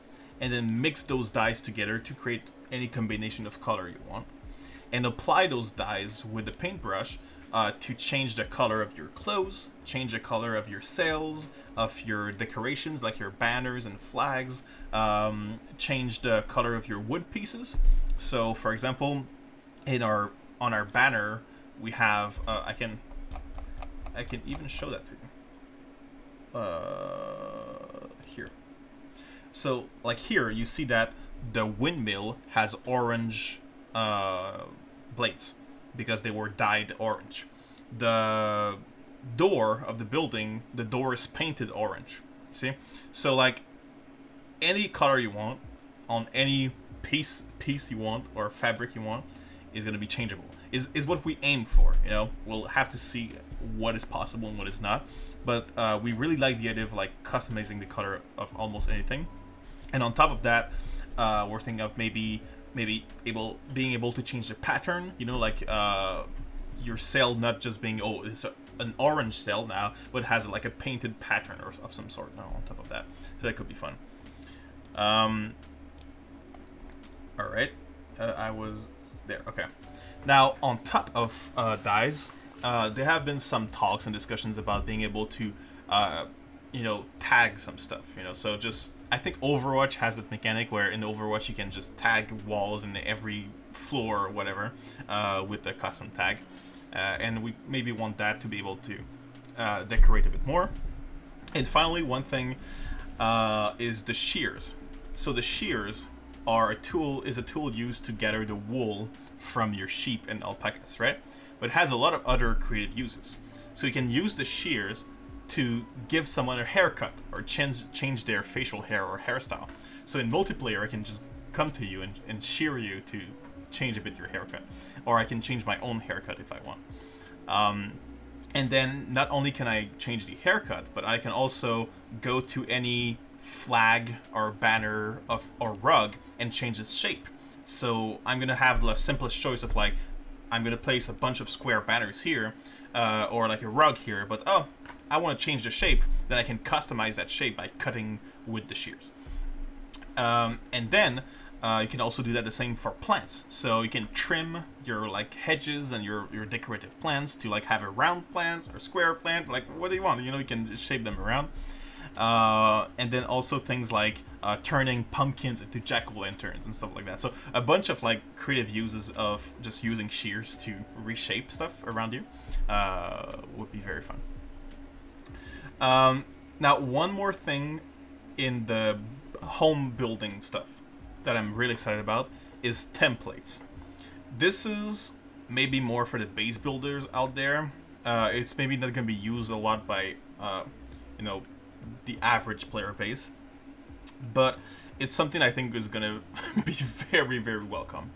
and then mix those dyes together to create any combination of color you want, and apply those dyes with the paintbrush to change the color of your clothes, change the color of your sails, of your decorations like your banners and flags, change the color of your wood pieces. So, for example, on our banner we have I can even show that to you here. So, like here, you see that the windmill has orange blades because they were dyed orange. The door of the building, the door is painted orange. See? So, like, any color you want on any piece you want or fabric you want is going to be changeable. Is what we aim for. You know, we'll have to see what is possible and what is not. But we really like the idea of like customizing the color of almost anything. And on top of that, we're thinking of maybe being able to change the pattern. You know, like your sail not just being it's an orange sail now, but has like a painted pattern or of some sort on top of that. So that could be fun. All right, I was there. Okay. Now on top of dyes, there have been some talks and discussions about being able to, tag some stuff. You know, so just I think Overwatch has that mechanic where in Overwatch you can just tag walls in every floor or whatever with the custom tag, and we maybe want that to be able to decorate a bit more. And finally, one thing is the shears. So the shears are a tool used to gather the wool from your sheep and alpacas, right? But it has a lot of other creative uses. So you can use the shears to give someone a haircut or change their facial hair or hairstyle. So in multiplayer, I can just come to you and shear you to change a bit your haircut, or I can change my own haircut if I want. And then not only can I change the haircut, but I can also go to any flag or banner or rug and change its shape. So I'm gonna have the simplest choice of like, I'm gonna place a bunch of square banners here, or like a rug here, but I want to change the shape, then I can customize that shape by cutting with the shears. And then you can also do that the same for plants. So you can trim your like hedges and your decorative plants to like have a round plant or square plant, like what do you want? You know, you can shape them around. And then also things like turning pumpkins into jack-o'-lanterns and stuff like that. So a bunch of like creative uses of just using shears to reshape stuff around you would be very fun. Now, one more thing in the home building stuff that I'm really excited about is templates. This is maybe more for the base builders out there. It's maybe not going to be used a lot by, the average player base, but it's something I think is going to be very, very welcome.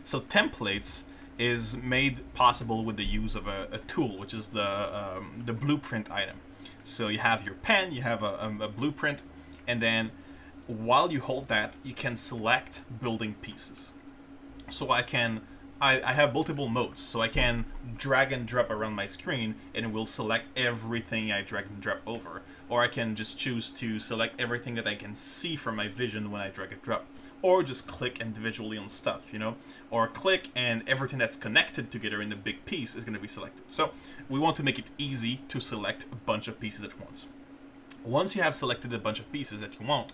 So templates is made possible with the use of a tool, which is the blueprint item. So you have your pen, you have a blueprint, and then while you hold that, you can select building pieces. So I have multiple modes, so I can drag and drop around my screen and it will select everything I drag and drop over. Or I can just choose to select everything that I can see from my vision when I drag and drop. Or just click individually on stuff, or click and everything that's connected together in the big piece is going to be selected. So we want to make it easy to select a bunch of pieces at once. Once you have selected a bunch of pieces that you want,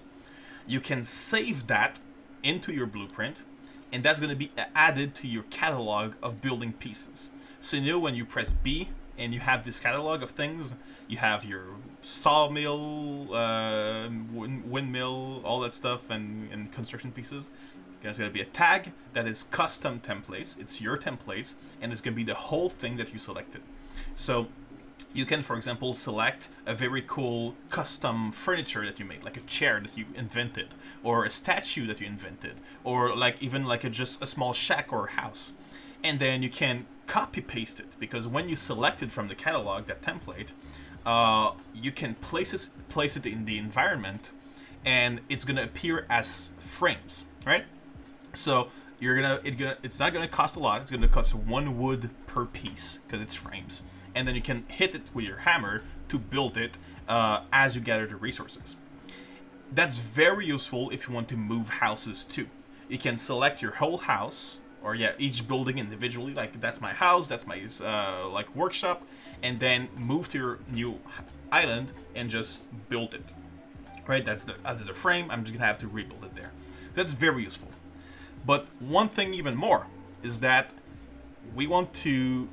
you can save that into your blueprint, and that's going to be added to your catalog of building pieces. So when you press B and you have this catalog of things, you have your sawmill, windmill, all that stuff, and construction pieces. There's going to be a tag that is custom templates. It's your templates, and it's going to be the whole thing that you selected. So you can, for example, select a very cool custom furniture that you made, like a chair that you invented, or a statue that you invented, or like even like just a small shack or house. And then you can copy paste it, because when you select it from the catalog, that template, you can place it in the environment, and it's gonna appear as frames, right? So it's not gonna cost a lot. It's gonna cost 1 wood per piece because it's frames, and then you can hit it with your hammer to build it as you gather the resources. That's very useful if you want to move houses too. You can select your whole house, or each building individually. Like, that's my house, that's my like workshop, and then move to your new island and just build it. Right? That's the frame. I'm just gonna have to rebuild it there. That's very useful. But one thing even more is that we want to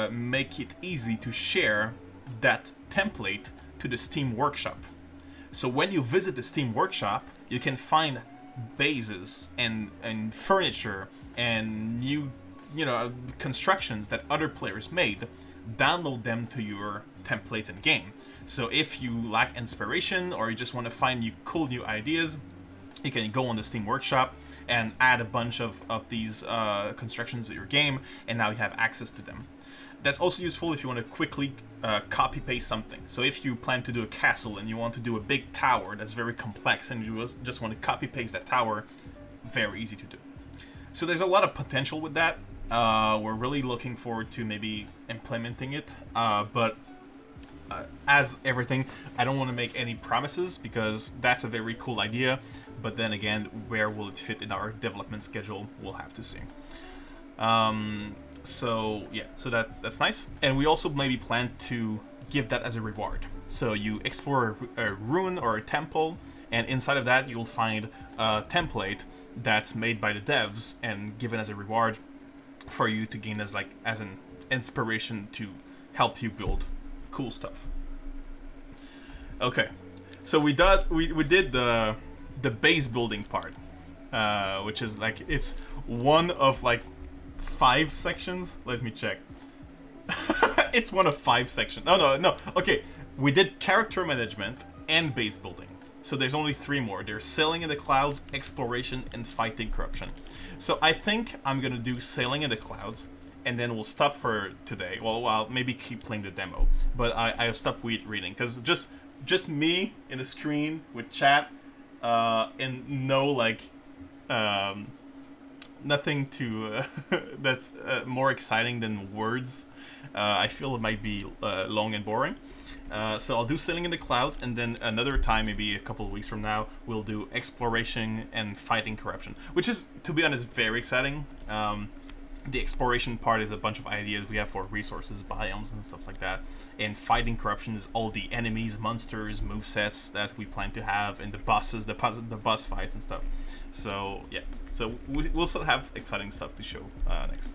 make it easy to share that template to the Steam Workshop. So when you visit the Steam Workshop, you can find bases and furniture and new constructions that other players made. Download them to your templates in game. So if you lack inspiration or you just want to find cool new ideas, you can go on the Steam Workshop and add a bunch of these constructions to your game, and now you have access to them. That's also useful if you want to quickly copy paste something. So if you plan to do a castle and you want to do a big tower that's very complex and you just want to copy paste that tower, very easy to do. So there's a lot of potential with that. We're really looking forward to maybe implementing it, but as everything, I don't want to make any promises because that's a very cool idea, but then again, where will it fit in our development schedule, we'll have to see. So that's nice. And we also maybe plan to give that as a reward. So you explore a ruin or a temple, and inside of that you'll find a template that's made by the devs and given as a reward for you to gain as an inspiration to help you build cool stuff. Okay, so we did the base building part, which is like, it's one of like 5 sections. Let me check. It's one of 5 sections. No. Okay, we did character management and base building. So there's only 3 more. There's sailing in the clouds, exploration, and fighting corruption. So I think I'm gonna do sailing in the clouds, and then we'll stop for today. Well, I'll maybe keep playing the demo, but I'll stop reading, because just me in the screen with chat, and no nothing to that's more exciting than words. I feel it might be long and boring. So I'll do sailing in the clouds, and then another time, maybe a couple of weeks from now, we'll do exploration and fighting corruption, which is, to be honest, very exciting. The exploration part is a bunch of ideas we have for resources, biomes, and stuff like that. And fighting corruption is all the enemies, monsters, movesets that we plan to have, and the bosses, the boss fights and stuff. So yeah, so we'll still have exciting stuff to show next.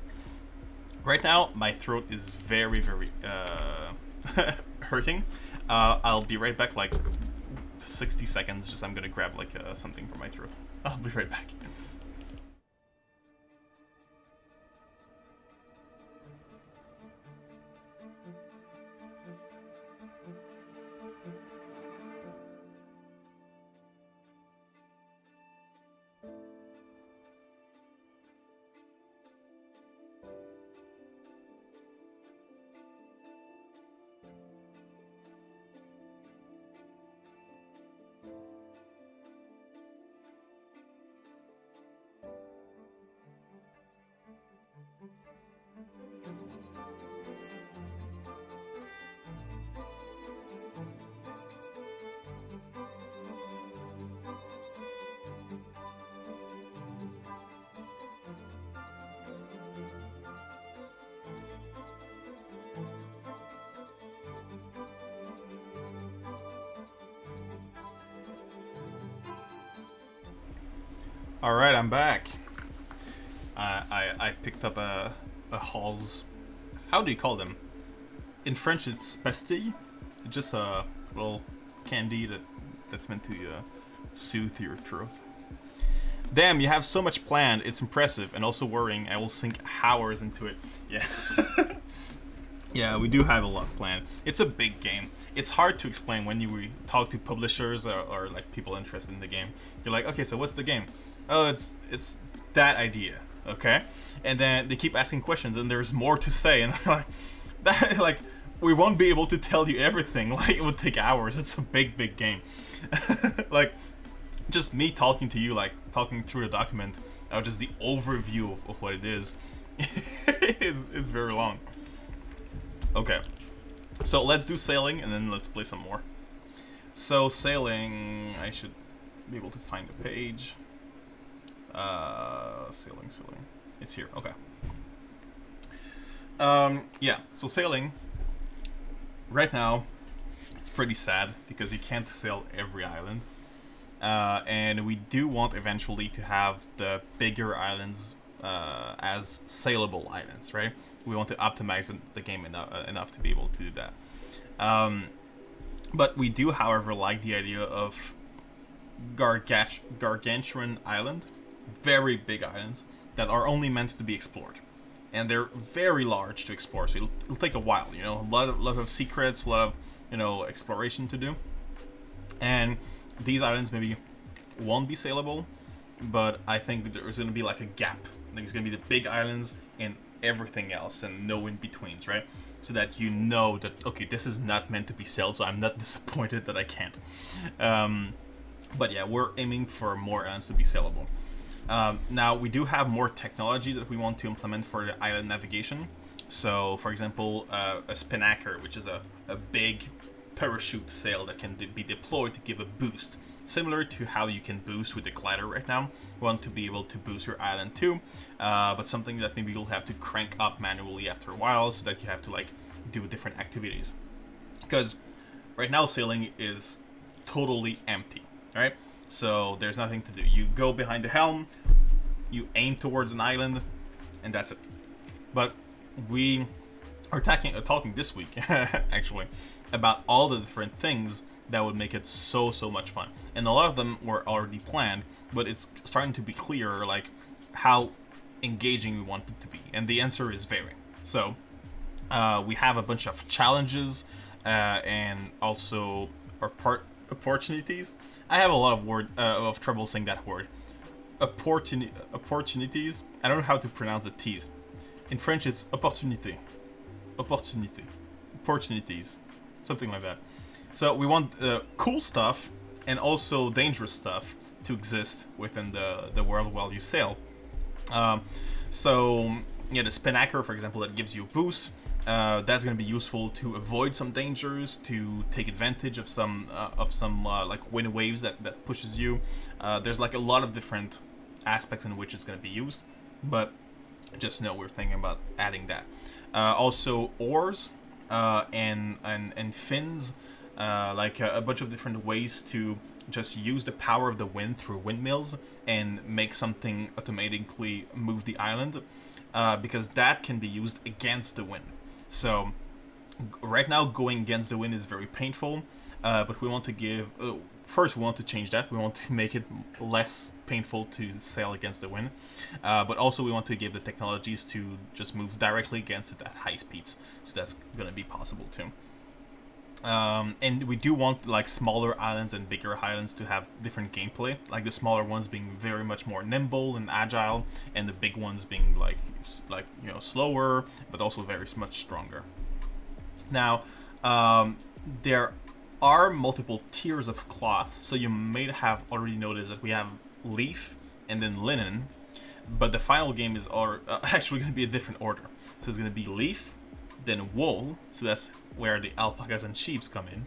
Right now, my throat is very, very hurting. I'll be right back, like 60 seconds. Just I'm gonna grab like something from my throat. I'll be right back. All right, I'm back. I picked up a Hall's. How do you call them? In French, it's pastille. Just a little candy that's meant to soothe your throat. Damn, you have so much planned. It's impressive and also worrying. I will sink hours into it. Yeah. Yeah, we do have a lot planned. It's a big game. It's hard to explain when you talk to publishers or like people interested in the game. You're like, okay, so what's the game? Oh, it's that idea, okay? And then they keep asking questions, and there's more to say, and I'm like, that like we won't be able to tell you everything. Like it would take hours. It's a big game. Like just me talking to you, like talking through the document, just the overview of what it is, is very long. Okay, so let's do sailing and then let's play some more. So sailing, I should be able to find the page. Sailing. It's here. Okay. Yeah. So sailing. Right now, it's pretty sad because you can't sail every island, and we do want eventually to have the bigger islands as saleable islands, right? We want to optimize the game enough to be able to do that. But we do, however, like the idea of gargantuan island, very big islands that are only meant to be explored, and they're very large to explore. So it'll take a while, you know, a lot of secrets, a lot of exploration to do, and these islands maybe won't be saleable, but I think there's going to be like a gap. I think it's going to be the big islands and everything else, and no in betweens, right? So that you know that okay, this is not meant to be sold, so I'm not disappointed that I can't. But yeah, we're aiming for more islands to be sellable. Now we do have more technologies that we want to implement for the island navigation. So, for example, a spinnaker, which is a big parachute sail that can be deployed to give a boost, similar to how you can boost with the glider right now. We want to be able to boost your island too, but something that maybe you'll have to crank up manually after a while, so that you have to like do different activities. Because right now sailing is totally empty, right? So there's nothing to do. You go behind the helm, you aim towards an island, and that's it. But we are talking this week, actually, about all the different things that would make it so much fun. And a lot of them were already planned, but it's starting to be clearer, like, how engaging we want it to be. And the answer is very. So, we have a bunch of challenges, and also opportunities. I have a lot of trouble saying that word. Opportunities. I don't know how to pronounce the T's. In French, it's opportunité. Opportunities. Something like that. So we want cool stuff and also dangerous stuff to exist within the world while you sail. So yeah, the spinnaker, for example, that gives you a boost. That's going to be useful to avoid some dangers, to take advantage of some like wind waves that pushes you. There's like a lot of different aspects in which it's going to be used, but just know we're thinking about adding that. Also oars and fins, like a bunch of different ways to just use the power of the wind through windmills and make something automatically move the island, because that can be used against the wind. So right now going against the wind is very painful, but we want to give first we want to change that. We want to make it less painful to sail against the wind, but also we want to give the technologies to just move directly against it at high speeds, so that's going to be possible too. And we do want like smaller islands and bigger islands to have different gameplay, like the smaller ones being very much more nimble and agile, and the big ones being like slower but also very much stronger. Now there are multiple tiers of cloth, so you may have already noticed that we have leaf and then linen, but the final game is actually going to be a different order. So it's going to be leaf, then wool, so that's where the alpacas and sheep come in,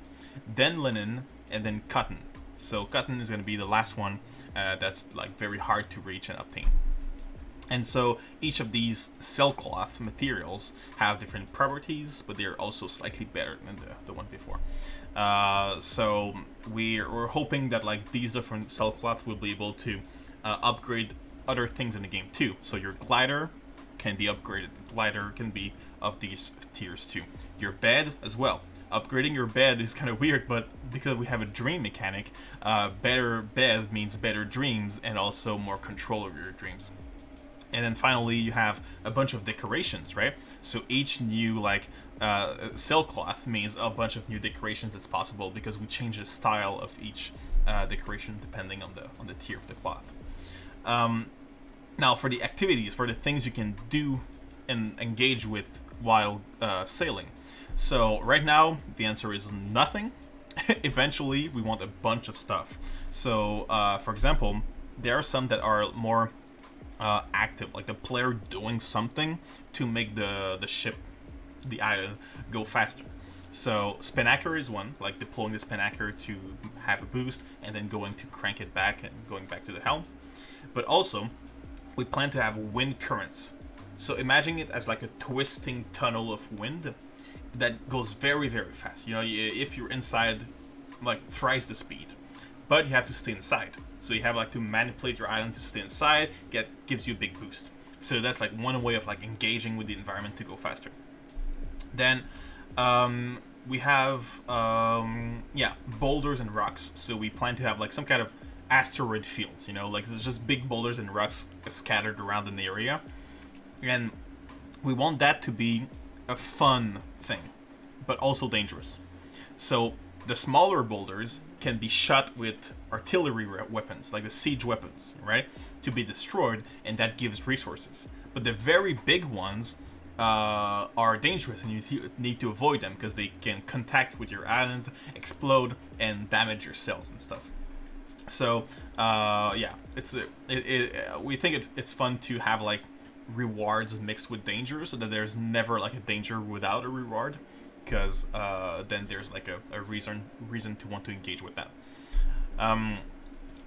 then linen, and then cotton. So cotton is going to be the last one that's like very hard to reach and obtain. And so each of these sailcloth materials have different properties, but they're also slightly better than the one before. So we're hoping that like these different sailcloth will be able to upgrade other things in the game too. So your glider can be upgraded. The glider can be of these tiers too. Your bed as well. upgrading your bed is kind of weird, but because we have a dream mechanic, better bed means better dreams and also more control over your dreams. And then finally, you have a bunch of decorations, right? So each new sailcloth means a bunch of new decorations that's possible because we change the style of each decoration depending on the tier of the cloth. Now, for the activities, for the things you can do and engage with while sailing. So right now, the answer is nothing. Eventually, we want a bunch of stuff. So, for example, there are some that are more active, like the player doing something to make the ship, the island, go faster. So spinnaker is one, like deploying the spinnaker to have a boost and then going to crank it back and going back to the helm. But also, we plan to have wind currents. So imagine it as like a twisting tunnel of wind that goes very, very fast. You know, if you're inside, like thrice the speed, but you have to stay inside. So you have like to manipulate your island to stay inside. Gives you a big boost. So that's like one way of like engaging with the environment to go faster. Then we have boulders and rocks. So we plan to have like some kind of asteroid fields. You know, like it's just big boulders and rocks scattered around in the area, and we want that to be a fun thing, but also dangerous. So the smaller boulders can be shot with artillery weapons, like the siege weapons, right? To be destroyed, and that gives resources. But the very big ones are dangerous, and you need to avoid them because they can contact with your island, explode, and damage your cells and stuff. So we think it's fun to have like rewards mixed with danger, so that there's never like a danger without a reward, because then there's like a reason to want to engage with that.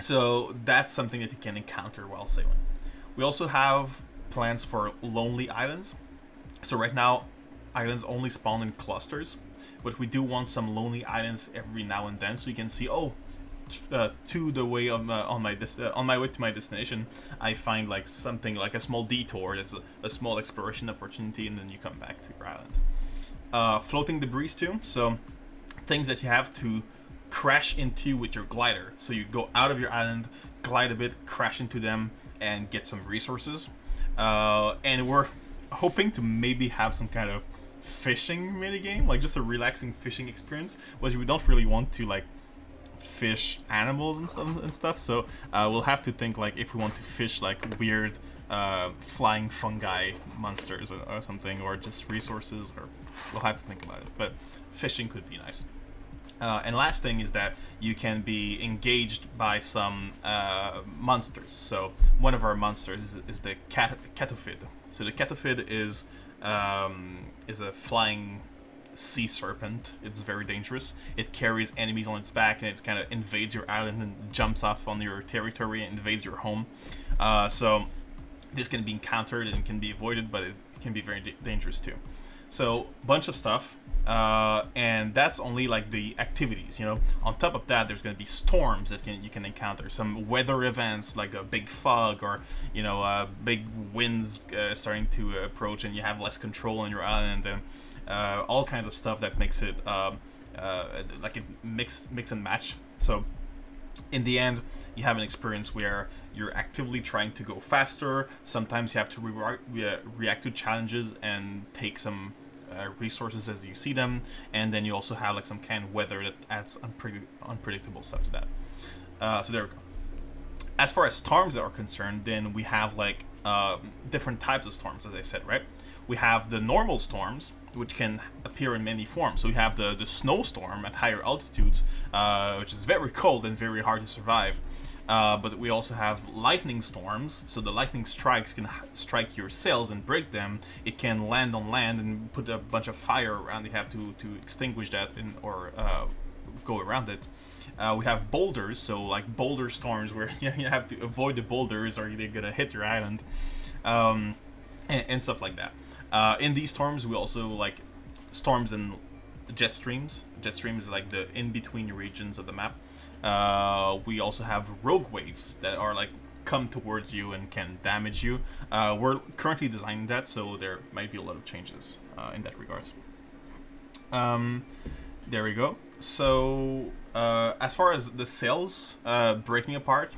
So that's something that you can encounter while sailing. We also have plans for lonely islands. So right now, islands only spawn in clusters, but we do want some lonely islands every now and then, so you can see, to the way on my way to my destination, I find like something like a small detour. That's a small exploration opportunity, and then you come back to your island. Floating debris too. So things that you have to crash into with your glider. So you go out of your island, glide a bit, crash into them, and get some resources. And we're hoping to maybe have some kind of fishing minigame, like just a relaxing fishing experience, but we don't really want to like fish animals and stuff. So we'll have to think like if we want to fish like weird flying fungi monsters or something, or just resources, or we'll have to think about it. But fishing could be nice. And last thing is that you can be engaged by some monsters. So one of our monsters is the catophid. So the catophid is a flying sea serpent. It's very dangerous. It carries enemies on its back, and it kind of invades your island and jumps off on your territory and invades your home. So this can be encountered and can be avoided, but it can be very dangerous too. So bunch of stuff, and that's only like the activities. You know, on top of that, there's going to be storms that you can encounter. Some weather events like a big fog, or big winds starting to approach, and you have less control on your island, and all kinds of stuff that makes it like a mix and match. So in the end, you have an experience where you're actively trying to go faster. Sometimes you have to react to challenges and take some resources as you see them, and then you also have like some kind of weather that adds unpredictable stuff to that. So there we go. As far as storms are concerned, then we have like different types of storms, as I said, right? We have the normal storms, which can appear in many forms. So we have the snowstorm at higher altitudes, which is very cold and very hard to survive. But we also have lightning storms. So the lightning strikes can strike your sails and break them. It can land on land and put a bunch of fire around. You have to extinguish that or go around it. We have boulders, so like boulder storms where you have to avoid the boulders or they're gonna hit your island, and stuff like that. In these storms, we also like storms and jet streams. Jet streams is like the in-between regions of the map. We also have rogue waves that are like come towards you and can damage you. We're currently designing that, so there might be a lot of changes in that regards. There we go. So, as far as the sails breaking apart,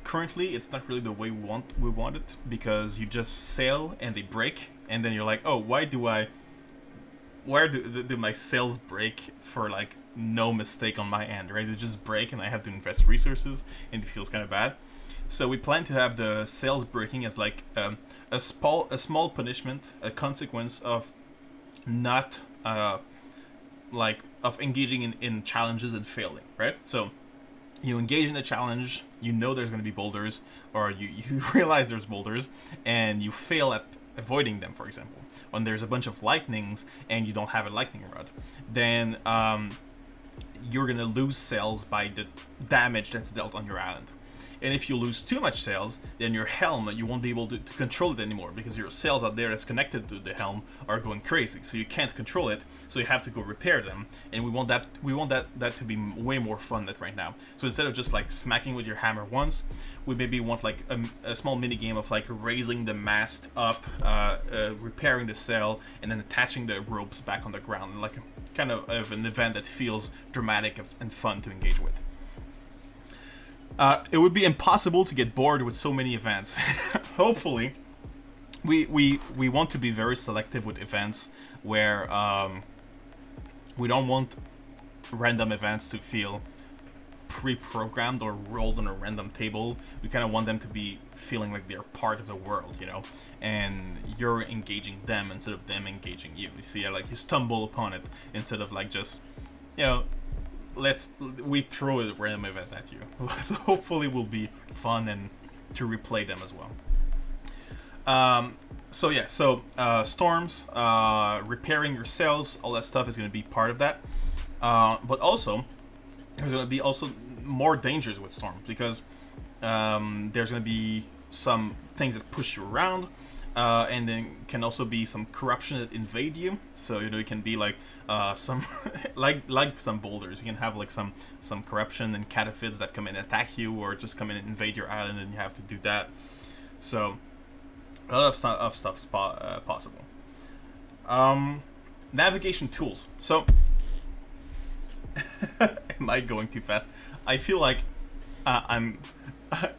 currently it's not really the way we want it, because you just sail and they break, and then you're like, oh, where do my sails break for like no mistake on my end, right? They just break, and I have to invest resources, and it feels kind of bad. So we plan to have the sails breaking as like a small punishment, a consequence of not like of engaging in challenges and failing, right? So you engage in a challenge, you know there's going to be boulders, or you realize there's boulders, and you fail at avoiding them, for example. When there's a bunch of lightnings and you don't have a lightning rod, then you're going to lose sails by the damage that's dealt on your island. And if you lose too much sails, then your helm, you won't be able to control it anymore, because your sails out there that's connected to the helm are going crazy. So you can't control it, so you have to go repair them. And we want that to be way more fun than right now. So instead of just like smacking with your hammer once, we maybe want like a small mini game of like raising the mast up, repairing the sail, and then attaching the ropes back on the ground, like kind of an event that feels dramatic and fun to engage with. It would be impossible to get bored with so many events. Hopefully, we want to be very selective with events where we don't want random events to feel pre-programmed or rolled on a random table. We kind of want them to be feeling like they're part of the world, and you're engaging them instead of them engaging you. You see, like you stumble upon it instead of like just, we throw a random event at you. So hopefully will be fun and to replay them as well. Storms, repairing your sails, all that stuff is going to be part of that. But also, there's going to be also more dangers with storms, because there's going to be some things that push you around. And then can also be some corruption that invade you. So it can be like some like some boulders. You can have like some corruption and cataphids that come in and attack you, or just come in and invade your island, and you have to do that. So a lot of stuff's possible. Navigation tools. So am I going too fast? I feel like I'm.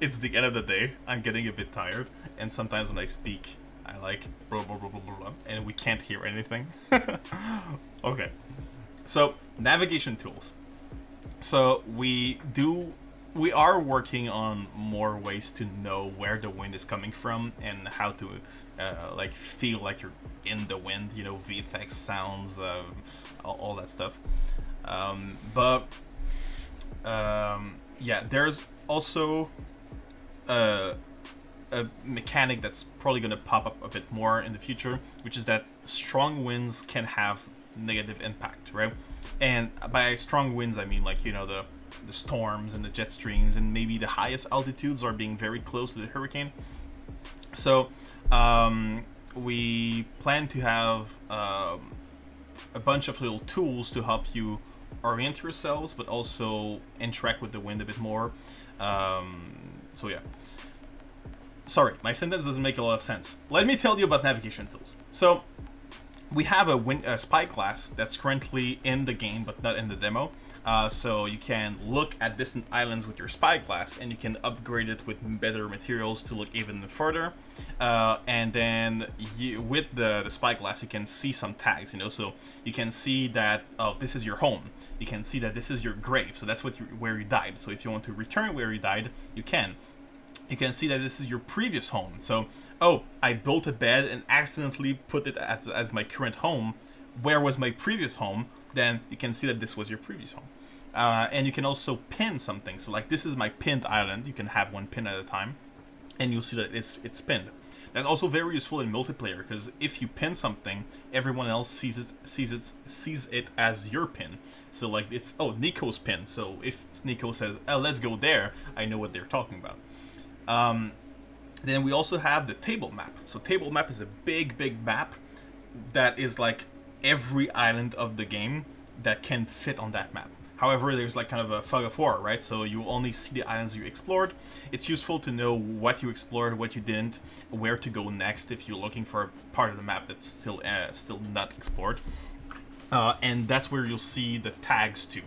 It's the end of the day. I'm getting a bit tired, and sometimes when I speak, I like blah blah blah blah blah, and we can't hear anything. Okay, so navigation tools. So we are working on more ways to know where the wind is coming from and how to like feel like you're in the wind. VFX sounds, all that stuff. There's also a mechanic that's probably going to pop up a bit more in the future, which is that strong winds can have negative impact, right? And by strong winds, I mean like the storms and the jet streams, and maybe the highest altitudes are being very close to the hurricane. So we plan to have a bunch of little tools to help you orient yourselves, but also interact with the wind a bit more. Sorry, my sentence doesn't make a lot of sense. Let me tell you about navigation tools. So we have a spyglass that's currently in the game, but not in the demo. So you can look at distant islands with your spyglass, and you can upgrade it with better materials to look even further. And then with the spyglass, you can see some tags. So you can see that this is your home. You can see that this is your grave. So that's where you died. So if you want to return where you died, you can. You can see that this is your previous home. So, I built a bed and accidentally put it as my current home. Where was my previous home? Then you can see that this was your previous home. And you can also pin something. So like this is my pinned island. You can have one pin at a time, and you'll see that it's pinned. That's also very useful in multiplayer, because if you pin something, everyone else sees it as your pin. So like it's Nico's pin. So if Nico says, let's go there, I know what they're talking about. Then we also have the table map. So table map is a big map that is like every island of the game that can fit on that map. However, there's like kind of a fog of war, right? So you only see the islands you explored. It's useful to know what you explored, what you didn't, where to go next if you're looking for a part of the map that's still not explored. And that's where you'll see the tags too.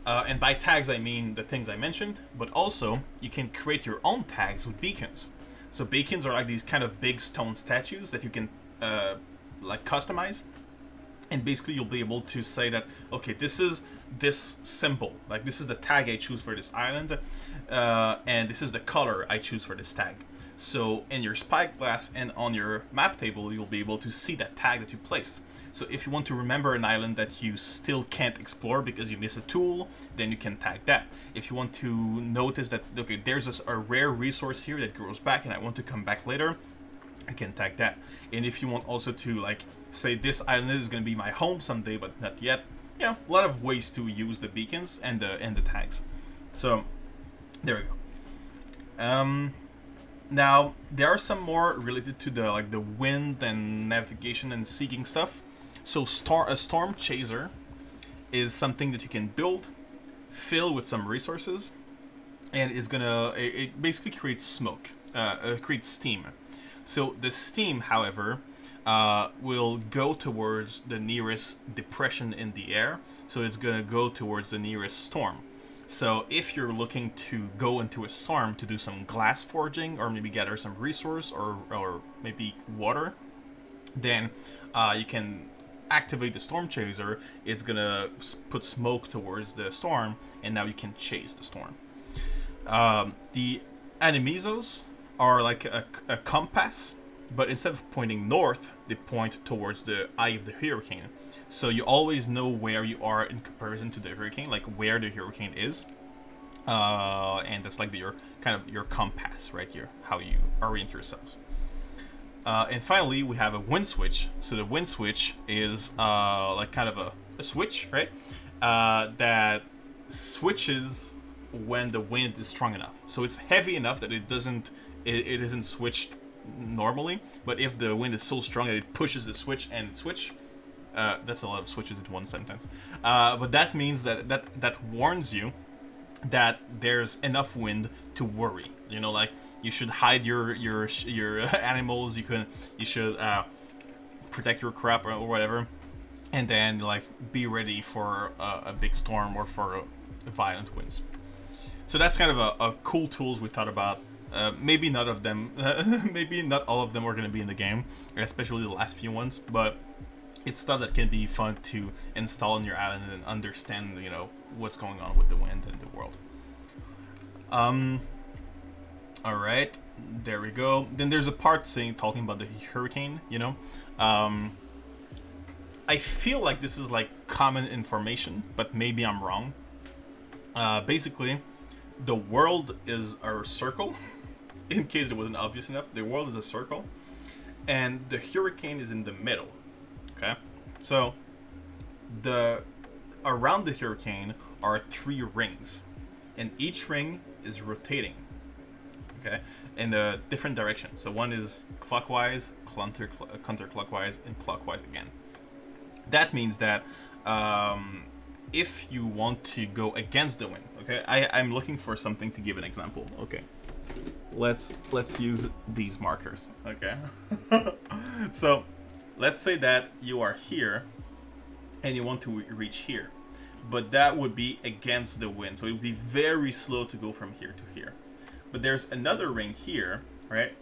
And by tags, I mean the things I mentioned, but also you can create your own tags with beacons. So beacons are like these kind of big stone statues that you can like customize, and basically you'll be able to say that, okay, this is this symbol, like this is the tag I choose for this island, and this is the color I choose for this tag. So in your spyglass and on your map table, you'll be able to see that tag that you placed. So if you want to remember an island that you still can't explore because you miss a tool, then you can tag that. If you want to notice that, okay, there's a rare resource here that grows back and I want to come back later, you can tag that. And if you want also to like say this island is going to be my home someday but not yet, yeah, a lot of ways to use the beacons and the tags. So there we go. Now there are some more related to the wind and navigation and seeking stuff. So a storm chaser is something that you can build, fill with some resources, and it basically creates smoke, creates steam. So the steam, however, will go towards the nearest depression in the air. So it's gonna go towards the nearest storm. So if you're looking to go into a storm to do some glass forging or maybe gather some resource or maybe water, then you can activate the storm chaser. It's gonna put smoke towards the storm, and now you can chase the storm. The animizos are like a compass, but instead of pointing north, they point towards the eye of the hurricane. So you always know where you are in comparison to the hurricane, like where the hurricane is, and that's like your compass, right? How you orient yourselves. And finally, we have a wind switch. So the wind switch is like kind of a switch, right? That switches when the wind is strong enough. So it's heavy enough that it isn't switched normally. But if the wind is so strong that it pushes the switch and it switch, that's a lot of switches in one sentence. But that means that warns you that there's enough wind to worry. You know, like you should hide your animals. You should protect your crop or whatever, and then like be ready for a big storm or for violent winds. So that's kind of a cool tools we thought about. Maybe not of them. Maybe not all of them are going to be in the game, especially the last few ones. But it's stuff that can be fun to install on your island and understand, what's going on with the wind and the world. All right, there we go. Then there's a part talking about the hurricane. I feel like this is like common information, but maybe I'm wrong. Basically, the world is a circle. In case it wasn't obvious enough, the world is a circle, and the hurricane is in the middle. Okay, so around the hurricane are 3 rings, and each ring is rotating. Okay, in a different direction. So one is clockwise, counterclockwise, and clockwise again. That means that if you want to go against the wind, okay, I'm looking for something to give an example. Okay, let's use these markers. Okay, so let's say that you are here and you want to reach here, but that would be against the wind, so it would be very slow to go from here to here. But there's another ring here, right,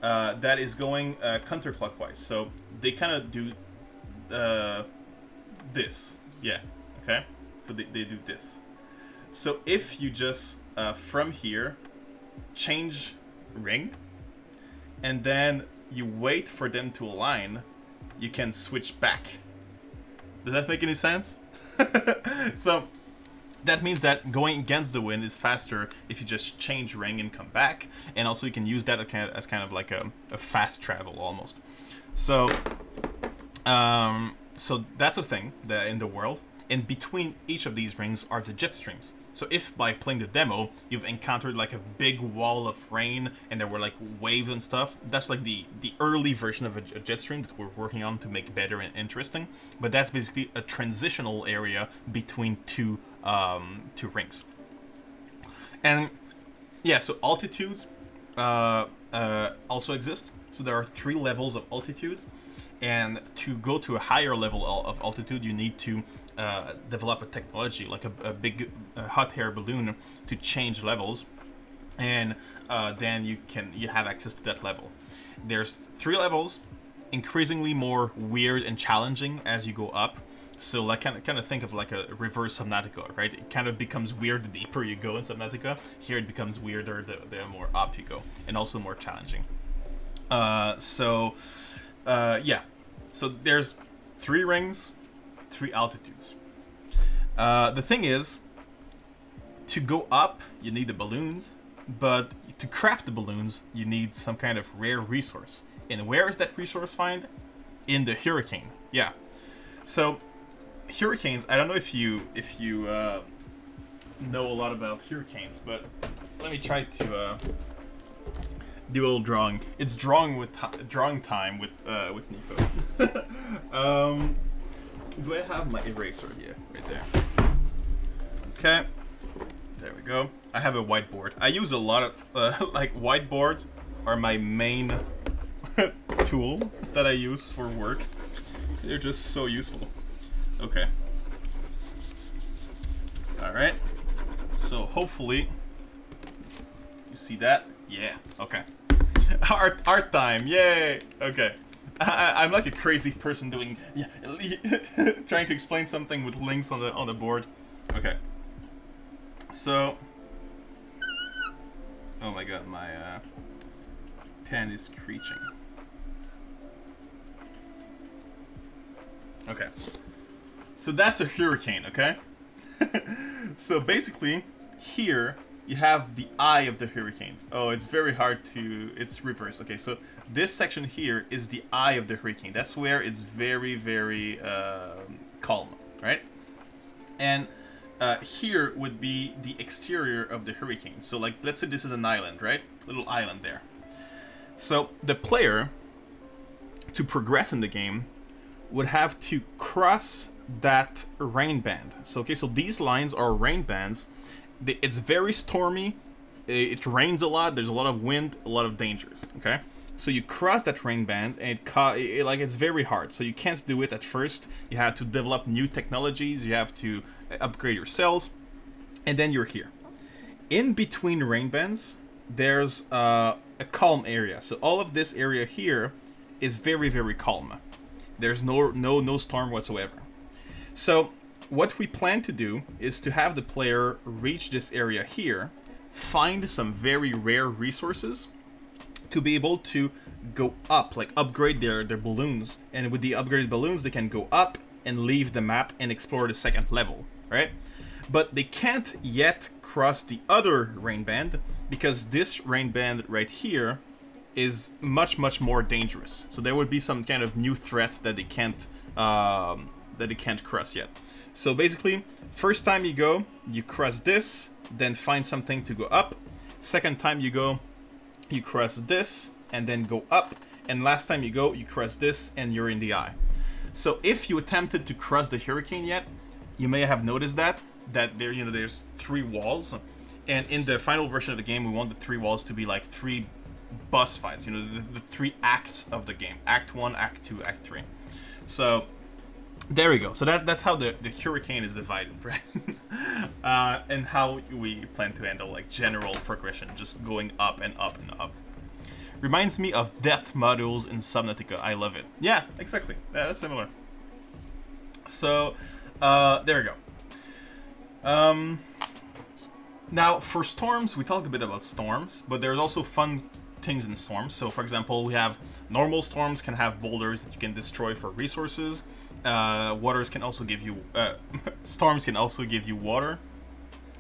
that is going counterclockwise. So they kind of do this. Yeah, okay? So they do this. So if you just, from here, change ring, and then you wait for them to align, you can switch back. Does that make any sense? So that means that going against the wind is faster if you just change ring and come back, and also you can use that as kind of like a fast travel almost. So, so that's a thing that in the world, and between each of these rings are the jet streams. So if by playing the demo you've encountered like a big wall of rain and there were like waves and stuff, that's like the early version of a jet stream that we're working on to make better and interesting. But that's basically a transitional area between two rings. And yeah, so altitudes also exist. So there are 3 levels of altitude, And to go to a higher level of altitude, you need to develop a technology like a big hot air balloon to change levels, and then you have access to that level. There's 3 levels, increasingly more weird and challenging as you go up. So like kind of think of like a reverse Subnautica, right? It kind of becomes weird the deeper you go in Subnautica. Here it becomes weirder the more up you go, and also more challenging. Yeah. So there's 3 rings, 3 altitudes. The thing is, to go up, you need the balloons, but to craft the balloons, you need some kind of rare resource. And where is that resource find? In the hurricane. Yeah. So hurricanes, I don't know if you know a lot about hurricanes, but let me try to do a little drawing. It's drawing time with Nico. Do I have my eraser? Yeah, right there. Okay, there we go. I have a whiteboard. I use a lot of like whiteboards are my main tool that I use for work. They're just so useful. Okay. All right. So hopefully you see that. Yeah. Okay. Art time. Yay. Okay. I'm like a crazy person doing trying to explain something with links on the board. Okay. So. Oh my god, my pen is screeching. Okay. So that's a hurricane, okay? So basically, here you have the eye of the hurricane. Oh, it's very hard to... It's reversed. Okay, so this section here is the eye of the hurricane. That's where it's very, very calm, right? And here would be the exterior of the hurricane. So like, let's say this is an island, right? Little island there. So the player, to progress in the game, would have to cross that rain band. So okay, so these lines are rain bands. It's very stormy. It rains a lot. There's a lot of wind, a lot of dangers. Okay, so you cross that rain band, and it's very hard. So you can't do it at first. You have to develop new technologies. You have to upgrade your cells, and then you're here. In between rain bands, there's a calm area. So all of this area here is very, very calm. There's no storm whatsoever. So what we plan to do is to have the player reach this area here, find some very rare resources to be able to go up, like upgrade their balloons. And with the upgraded balloons, they can go up and leave the map and explore the second level, right? But they can't yet cross the other rain band because this rain band right here is much, much more dangerous. So there would be some kind of new threat that they can't cross yet. So basically, first time you go, you cross this, then find something to go up. Second time you go, you cross this, and then go up. And last time you go, you cross this, and you're in the eye. So if you attempted to cross the hurricane yet, you may have noticed that there's 3 walls. And in the final version of the game, we want the 3 walls to be like 3 boss fights, the 3 acts of the game. Act 1, Act 2, Act 3. So there we go. So that's how the hurricane is divided, right? And how we plan to handle like general progression, just going up and up and up. Reminds me of death modules in Subnautica. I love it. Yeah, exactly. That's similar. So there we go. Now for storms, we talked a bit about storms, but there's also fun things in storms. So for example, we have normal storms can have boulders that you can destroy for resources. Waters can also give you storms can also give you water,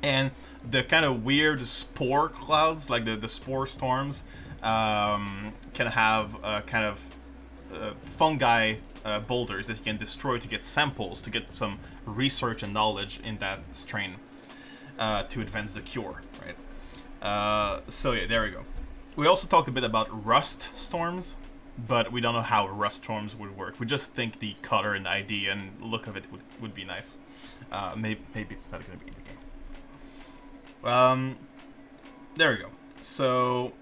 and the kind of weird spore clouds, like the spore storms, can have kind of fungi boulders that you can destroy to get samples, to get some research and knowledge in that strain, to advance the cure, right? So yeah, there we go. We also talked a bit about rust storms, but we don't know how rust storms would work. We just think the color and ID and look of it would be nice. Maybe it's not going to be in the game. There we go. So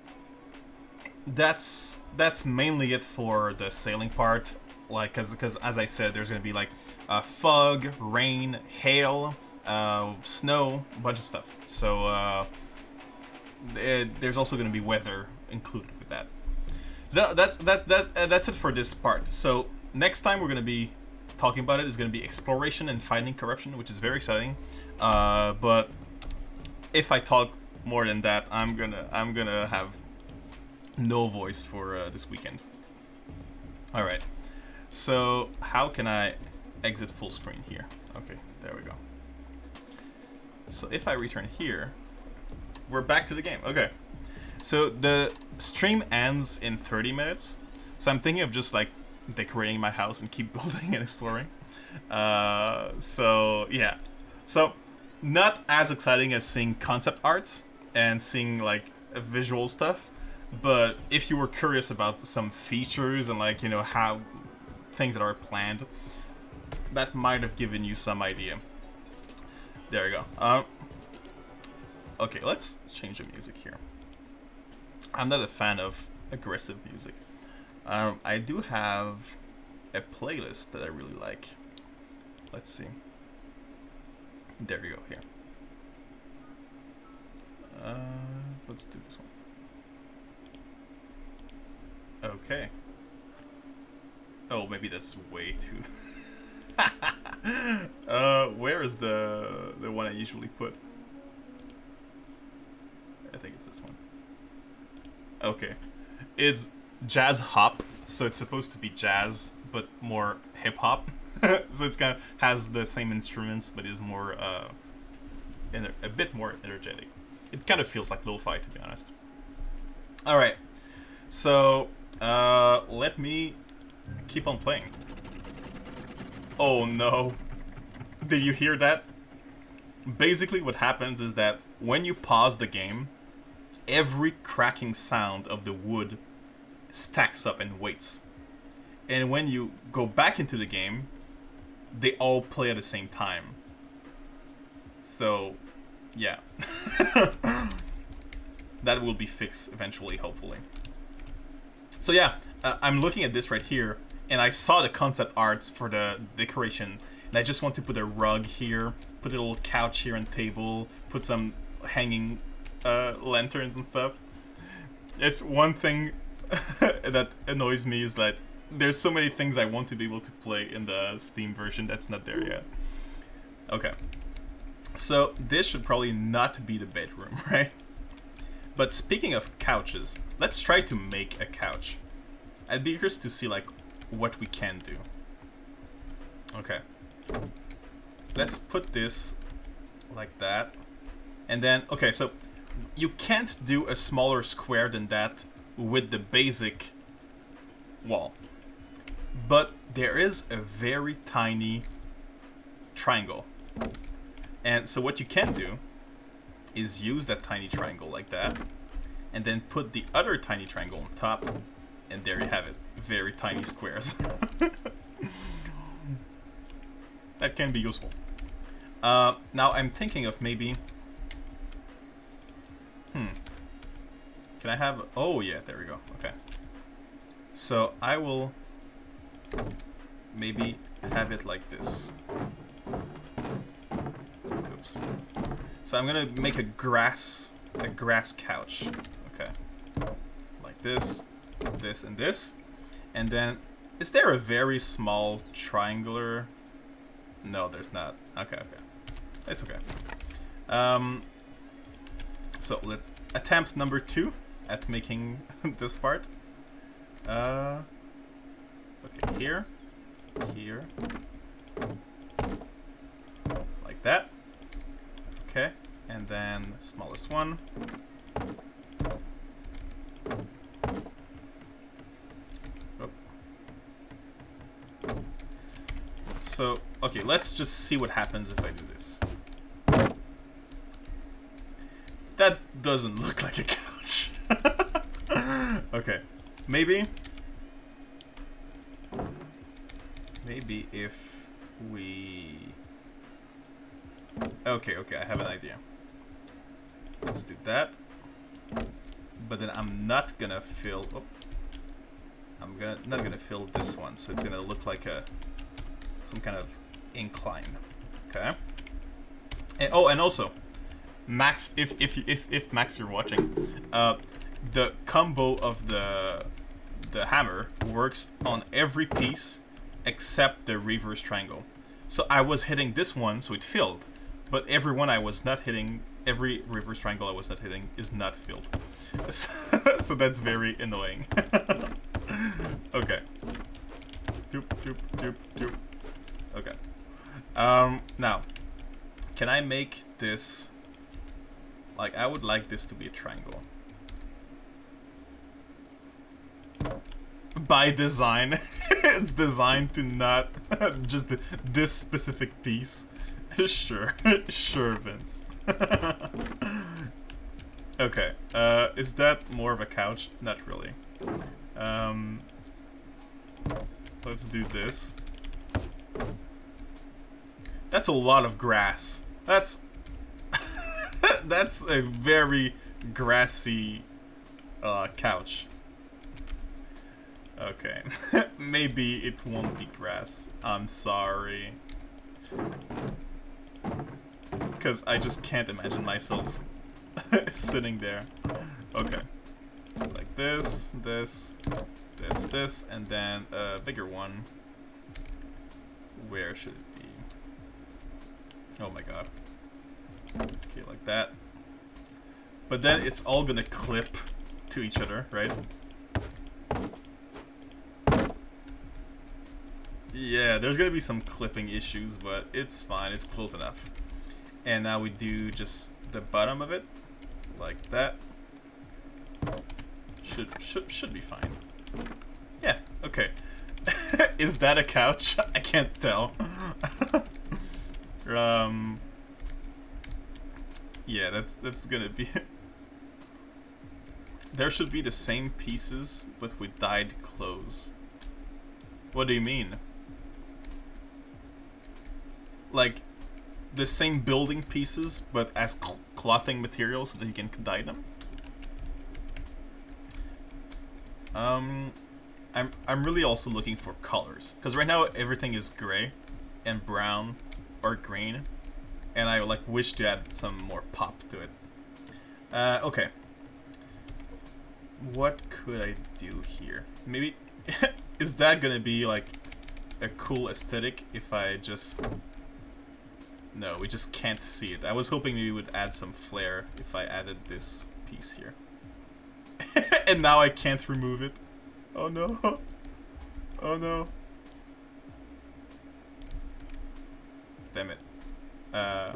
that's mainly it for the sailing part. like, because as I said, there's gonna be like fog, rain, hail, snow, a bunch of stuff. So there's also gonna be weather included with that. So that's it for this part. So next time we're gonna be talking about it is gonna be exploration and finding corruption, which is very exciting. But if I talk more than that, I'm gonna have no voice for this weekend. All right. So how can I exit full screen here? Okay, there we go. So if I return here, we're back to the game. Okay. So the stream ends in 30 minutes. So I'm thinking of just like decorating my house and keep building and exploring. So yeah. So not as exciting as seeing concept arts and seeing like visual stuff. But if you were curious about some features and like, you know, how things that are planned, that might have given you some idea. There you go. Okay, let's change the music here. I'm not a fan of aggressive music. I do have a playlist that I really like. Let's see. There you go, here. Let's do this one. Okay. Oh, maybe that's way too... where is the one I usually put? I think it's this one. Okay. It's jazz hop, so it's supposed to be jazz, but more hip hop. So it's kind of has the same instruments, but is more a bit more energetic. It kind of feels like lo-fi, to be honest. All right. So let me keep on playing. Oh no. Did you hear that? Basically what happens is that when you pause the game, every cracking sound of the wood stacks up and waits. And when you go back into the game, they all play at the same time. So, yeah. That will be fixed eventually, hopefully. So yeah, I'm looking at this right here, and I saw the concept art for the decoration, and I just want to put a rug here, put a little couch here and table, put some hanging lanterns and stuff. It's one thing that annoys me is that there's so many things I want to be able to play in the Steam version that's not there yet. Okay. So this should probably not be the bedroom, right? But speaking of couches, let's try to make a couch. I'd be curious to see like what we can do. Okay. Let's put this like that. And then, okay, so you can't do a smaller square than that with the basic wall. But there is a very tiny triangle. And so what you can do is use that tiny triangle like that, and then put the other tiny triangle on top, and there you have it. Very tiny squares. That can be useful. Now I'm thinking of maybe... Can I have... Oh yeah, there we go. Okay. So I will maybe have it like this. Oops. So I'm gonna make a grass couch. Okay. Like this, this, and this. And then, is there a very small triangular? No, there's not. Okay, okay. It's okay. So let's attempt number 2 at making this part. Okay, here, here, like that. Okay, and then smallest one. Oh. So, okay, let's just see what happens if I do this. That doesn't look like a couch. Okay, maybe if we... Okay, I have an idea. Let's do that. But then I'm not gonna fill... Oh. I'm not gonna fill this one, so it's gonna look like some kind of incline. Okay. And, oh, and also, Max, if Max you're watching, the combo of the hammer works on every piece except the reverse triangle. So I was hitting this one, so it filled, but every one I was not hitting, every reverse triangle I was not hitting is not filled. So that's very annoying. Okay. Doop, doop, doop, doop. Okay. Now, can I make this, like, I would like this to be a triangle. By design, it's designed to not just this specific piece. Sure, sure, Vince. Okay, is that more of a couch? Not really. Let's do this. That's a lot of grass. That's that's a very grassy couch. Okay, maybe it won't be grass. I'm sorry. Because I just can't imagine myself sitting there. Okay. Like this, this, this, this, and then a bigger one. Where should it be? Oh my god. Okay, like that. But then it's all gonna clip to each other, right? Yeah, there's gonna be some clipping issues, but it's fine, it's close enough. And now we do just the bottom of it, like that. Should be fine. Yeah, okay. Is that a couch? I can't tell. Yeah, that's gonna be. There should be the same pieces, but with dyed clothes. What do you mean? Like, the same building pieces, but as clothing materials so that you can dye them? I'm really also looking for colors, because right now everything is gray and brown or green, and I like wish to add some more pop to it. Okay. What could I do here? Maybe is that gonna be like a cool aesthetic if I just... No, we just can't see it. I was hoping we would add some flair if I added this piece here. And now I can't remove it. Oh no. Oh no. Damn it. There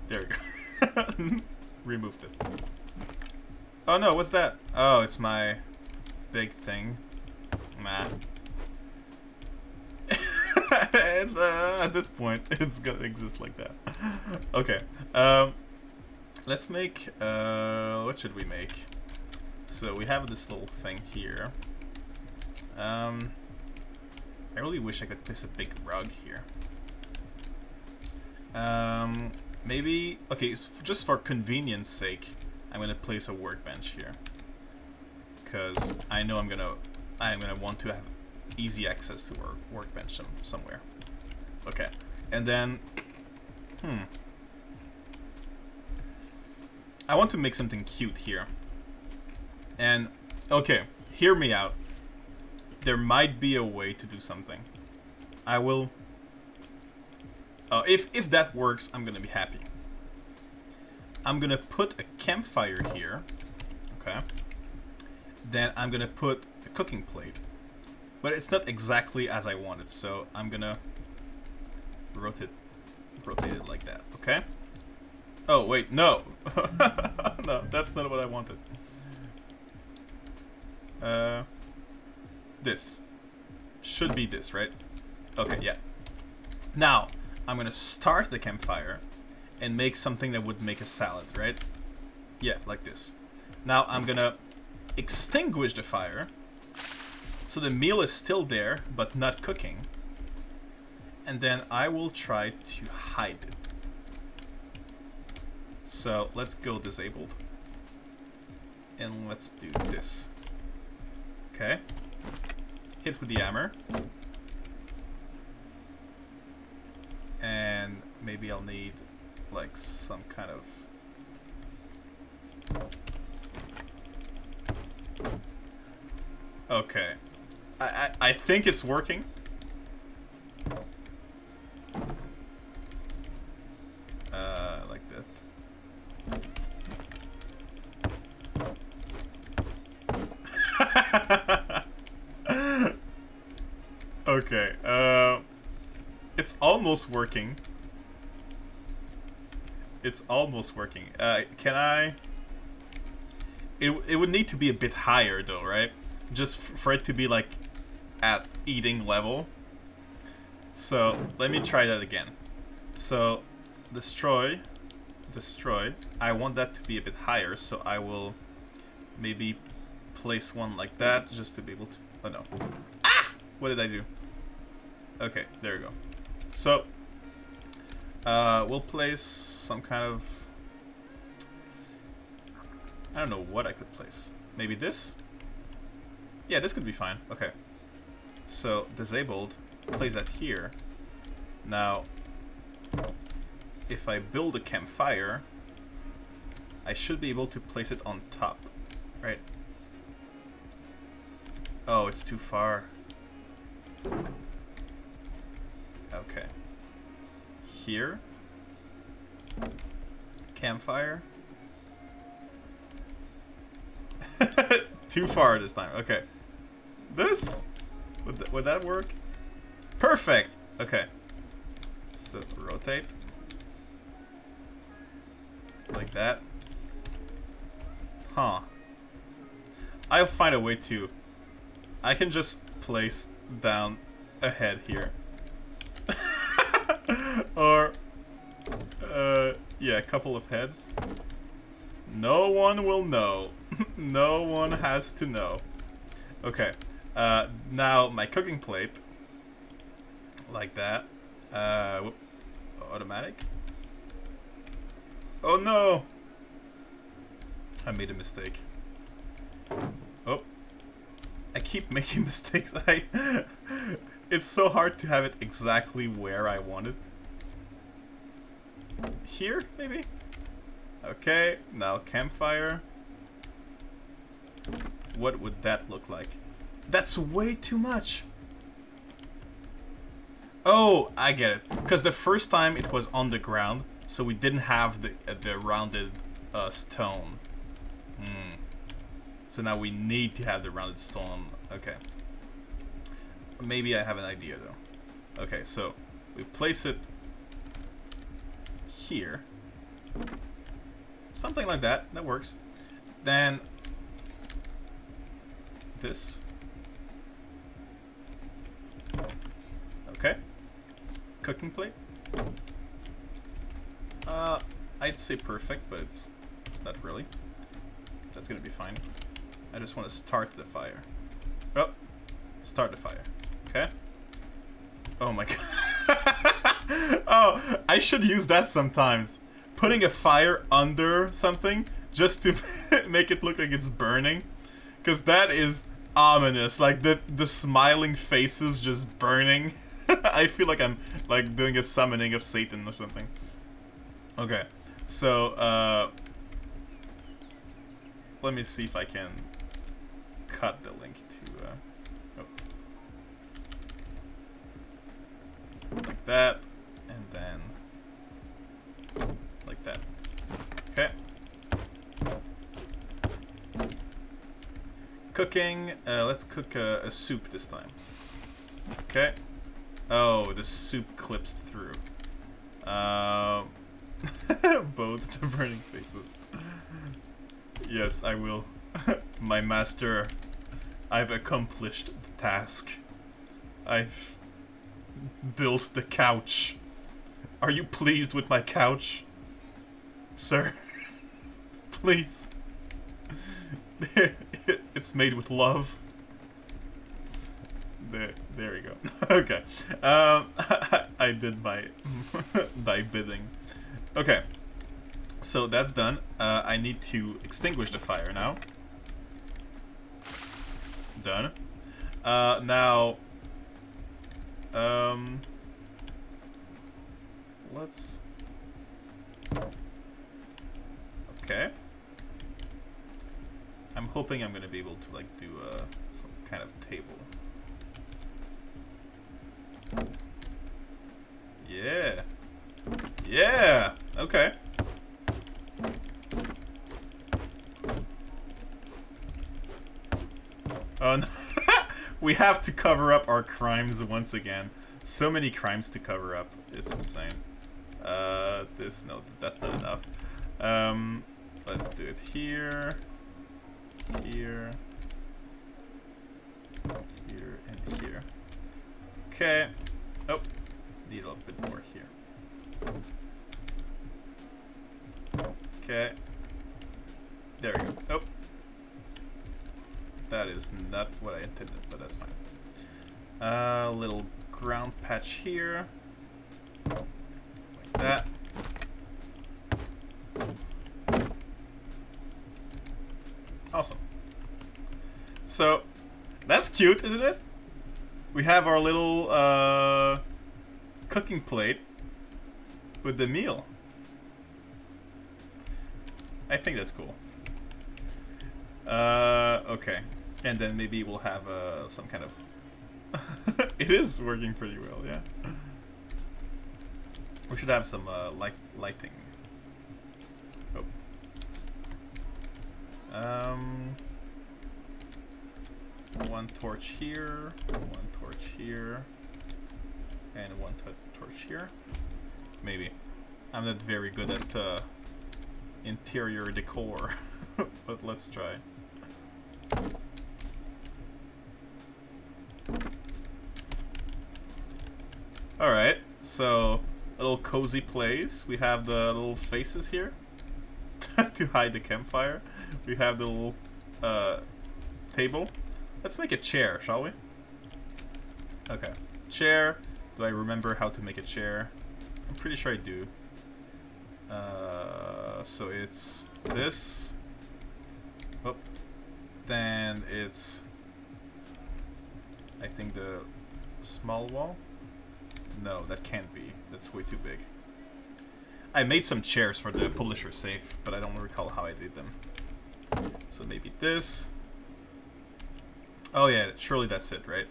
we go. Removed it. Oh no, what's that? Oh, it's my big thing. Nah. And, at this point, it's gonna exist like that. Okay. Let's make... what should we make? So we have this little thing here. I really wish I could place a big rug here. Maybe... Okay, so just for convenience sake, I'm gonna place a workbench here. Because I know I'm gonna want to have easy access to our workbench somewhere. Okay, and then... I want to make something cute here. And, okay, hear me out. There might be a way to do something. I will... if that works, I'm gonna be happy. I'm gonna put a campfire here. Okay. Then I'm gonna put a cooking plate. But it's not exactly as I wanted, so I'm gonna rotate it like that, okay? Oh, wait, no! No, that's not what I wanted. This. Should be this, right? Okay, yeah. Now, I'm gonna start the campfire and make something that would make a salad, right? Yeah, like this. Now, I'm gonna extinguish the fire. So the meal is still there, but not cooking. And then I will try to hide it. So let's go disabled. And let's do this. Okay. hit with the hammer. And maybe I'll need like some kind of... Okay. I think it's working. Like that. Okay. It's almost working. It's almost working. Can I... It would need to be a bit higher though, right? Just for it to be like at eating level. So let me try that again. So destroy. I want that to be a bit higher, so I will maybe place one like that just to be able to... Oh no. Ah! What did I do? Okay, there we go. So we'll place some kind of... I don't know what I could place. Maybe this? Yeah, this could be fine. Okay. So, disabled. Place that here. Now, if I build a campfire, I should be able to place it on top. Right? Oh, it's too far. Okay. Here. Campfire. Too far this time. Okay. This? Would that work? Perfect! Okay. So, rotate. Like that. Huh. I'll find a way to... I can just place down a head here. Or... yeah, a couple of heads. No one will know. No one has to know. Okay. Now my cooking plate. Like that. Whoop. Automatic. Oh no! I made a mistake. Oh. I keep making mistakes. It's so hard to have it exactly where I want it. Here, maybe? Okay, now campfire. What would that look like? That's way too much! Oh, I get it. Because the first time it was on the ground, so we didn't have the rounded stone. So now we need to have the rounded stone. Okay. Maybe I have an idea though. Okay, so we place it here. Something like that. That works. Then this. Okay. Cooking plate. I'd say perfect, but it's not really. That's gonna be fine. I just want to start the fire. Oh, start the fire. Okay. Oh my god. Oh, I should use that sometimes. Putting a fire under something just to make it look like it's burning, because that is ominous. Like the smiling faces just burning. I feel like I'm like doing a summoning of Satan or something. Okay, so let me see if I can cut the link to like that, and then like that. Okay. Cooking. Let's cook a soup this time. Okay. Oh, the soup clips through. Both the burning faces. Yes, I will. My master, I've accomplished the task. I've built the couch. Are you pleased with my couch, sir? Please. It's made with love. There we go. Okay. I did my bidding. Okay. So that's done. I need to extinguish the fire now. Done. Now, let's. Okay. I'm hoping I'm gonna be able to like do some kind of table. Yeah. Yeah. Okay. Oh no. We have to cover up our crimes once again. So many crimes to cover up. It's insane. No, that's not enough. Let's do it here. Here. Here and here. Okay. Oh. Need a little bit more here. Okay. There we go. Oh. That is not what I intended, but that's fine. Little ground patch here. Like that. Awesome. So, that's cute, isn't it? We have our little cooking plate with the meal. I think that's cool. Okay. And then maybe we'll have some kind of... It is working pretty well, yeah. We should have some lighting. Oh. One torch here, one torch here, and one torch here. Maybe. I'm not very good at interior decor, but let's try. Alright, so a little cozy place. We have the little faces here to hide the campfire. We have the little table. Let's make a chair, shall we? Okay. Chair. Do I remember how to make a chair? I'm pretty sure I do. So it's this. Oh. Then it's... I think the small wall? No, that can't be. That's way too big. I made some chairs for the publisher safe, but I don't recall how I did them. So maybe this. Oh yeah, surely that's it, right?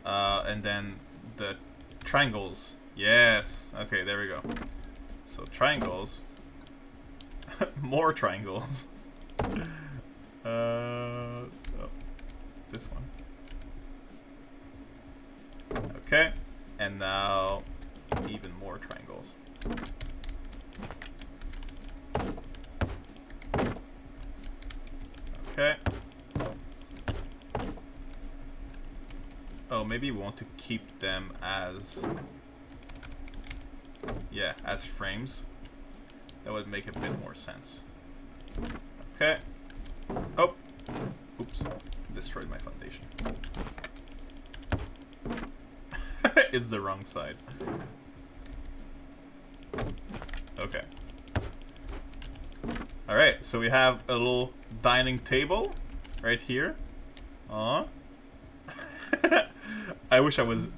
And then the triangles. Yes. Okay, there we go. So triangles. More triangles. Oh, this one. Okay. And now even more triangles. Okay. Oh, maybe we want to keep them as... yeah, as frames. That would make a bit more sense. Okay. Oh! Oops. Destroyed my foundation. It's the wrong side. Okay. Alright, so we have a little dining table right here. I wish I was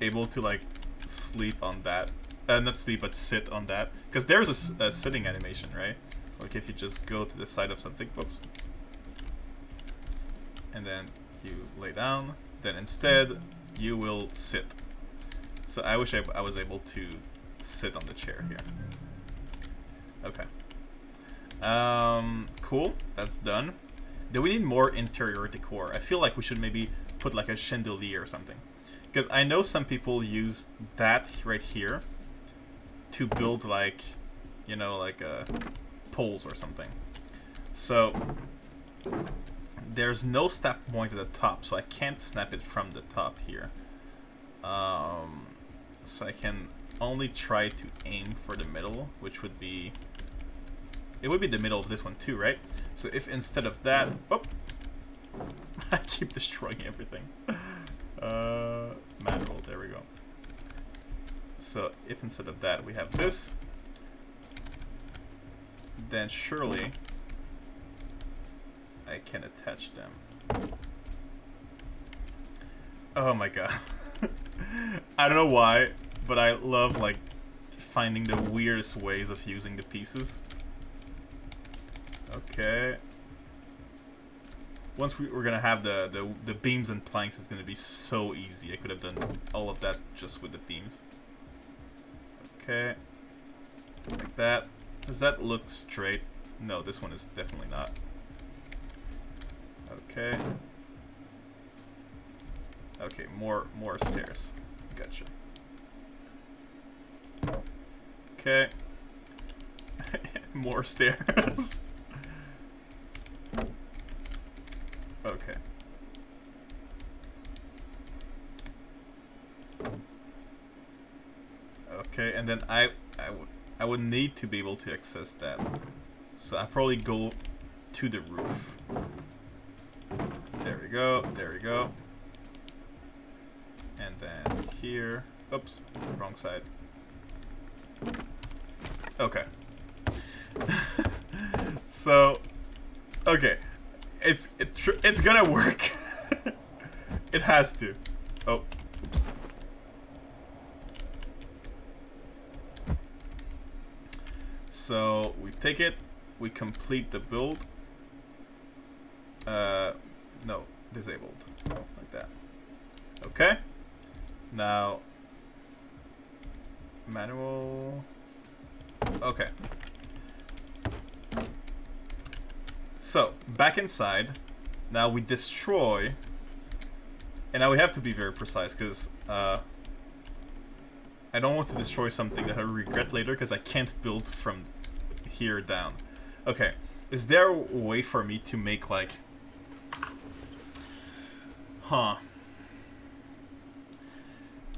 able to, like, sleep on that. Not sleep, but sit on that. Because there's a sitting animation, right? Like if you just go to the side of something. Whoops. And then you lay down. Then instead, you will sit. So I wish I was able to sit on the chair here. Okay. Cool. That's done. Do we need more interior decor? I feel like we should maybe put like a chandelier or something. Because I know some people use that right here to build like, you know, like poles or something. So there's no snap point at the top, so I can't snap it from the top here. So I can only try to aim for the middle, which would be... it would be the middle of this one too, right? So if instead of that... oh! I keep destroying everything. Manual, there we go. So if instead of that we have this, then surely I can attach them. Oh my god. I don't know why, but I love, like, finding the weirdest ways of using the pieces. Okay. Once we're gonna have the beams and planks, it's gonna be so easy. I could have done all of that just with the beams. Okay. Like that. Does that look straight? No, this one is definitely not. Okay. Okay, more stairs. Gotcha. Okay. More stairs. Okay. Okay, and then I would need to be able to access that. So I probably go to the roof. There we go. There we go. And then here. Oops, wrong side. Okay. So, okay, it's gonna work. It has to. Oh, oops. So we take it, we complete the build. No, disabled, like that. Okay. Now, manual. Okay. So, back inside. Now we destroy. And now we have to be very precise, because I don't want to destroy something that I regret later, because I can't build from here down. Okay. Is there a way for me to make, like... Huh.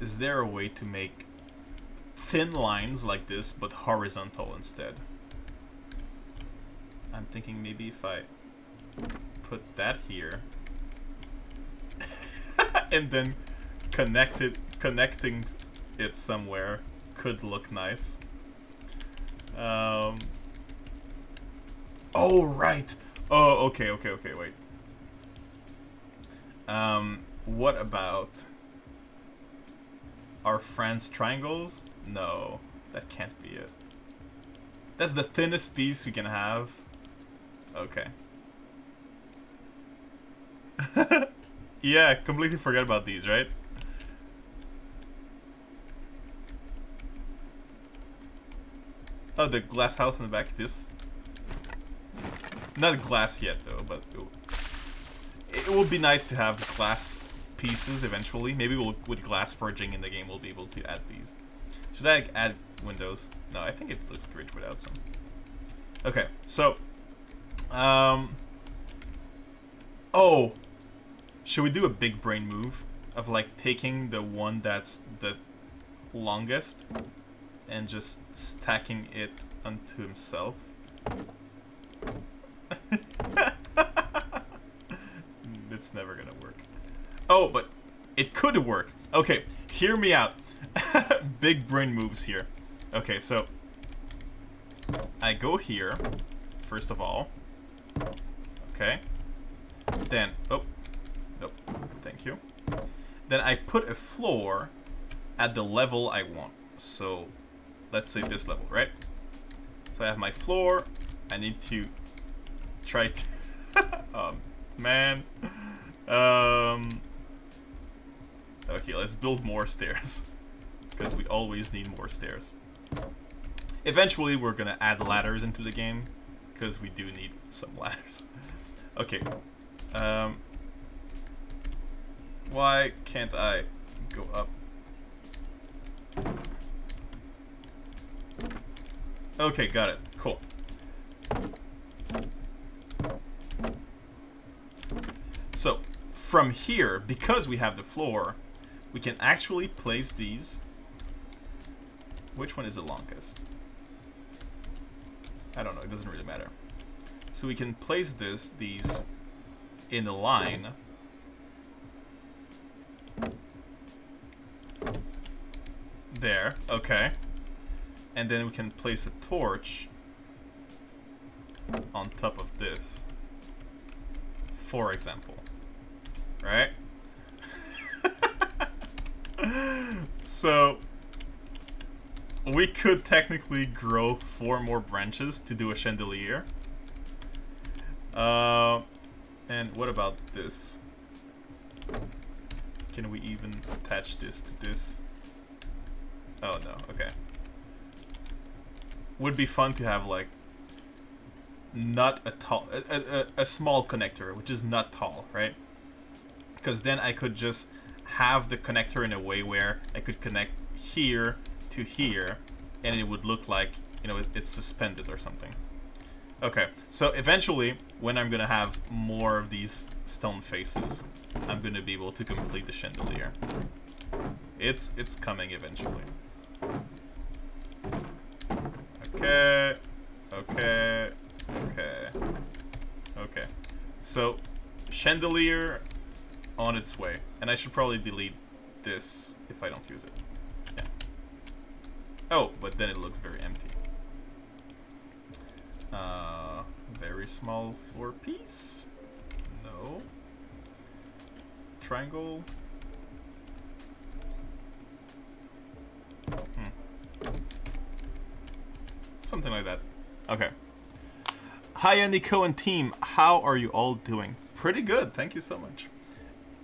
Is there a way to make thin lines like this, but horizontal instead? I'm thinking maybe if I put that here and then connecting it somewhere could look nice. Oh, right. Oh, okay, wait. What about our friends' triangles? No, that can't be it. That's the thinnest piece we can have. Okay. Yeah, completely forget about these, right? Oh, the glass house in the back. This. Not glass yet, though, but it would be nice to have glass pieces eventually. Maybe with glass forging in the game, we'll be able to add these. Should I add windows? No, I think it looks great without some. Okay, so... Oh! Should we do a big brain move? Of, like, taking the one that's the longest and just stacking it onto himself? It's never gonna work. Oh, but it could work. Okay, hear me out. Big brain moves here. Okay, so I go here, first of all. Okay. Then, oh, nope, thank you. Then I put a floor at the level I want. So, let's say this level, right? So I have my floor. I need to try to... man. Okay, let's build more stairs. Because we always need more stairs. Eventually, we're gonna add ladders into the game. Because we do need some ladders. Okay. Why can't I go up? Okay, got it. Cool. So, from here, because we have the floor, we can actually place these. Which one is the longest? I don't know, it doesn't really matter. So we can place these in a line. There, okay. And then we can place a torch on top of this. For example. Right? So we could technically grow 4 more branches to do a chandelier. And what about this? Can we even attach this to this? Oh no, okay. Would be fun to have like not a tall, a small connector, which is not tall, right? Because then I could just have the connector in a way where I could connect here to here, and it would look like, you know, it's suspended or something. Okay, so eventually, when I'm gonna have more of these stone faces, I'm gonna be able to complete the chandelier. It's coming eventually. Okay, okay, okay, okay. So, chandelier on its way, and I should probably delete this if I don't use it. Yeah. Oh, but then it looks very empty. Very small floor piece. No. Triangle. Something like that. Okay. Hiya, Nico and team. How are you all doing? Pretty good. Thank you so much.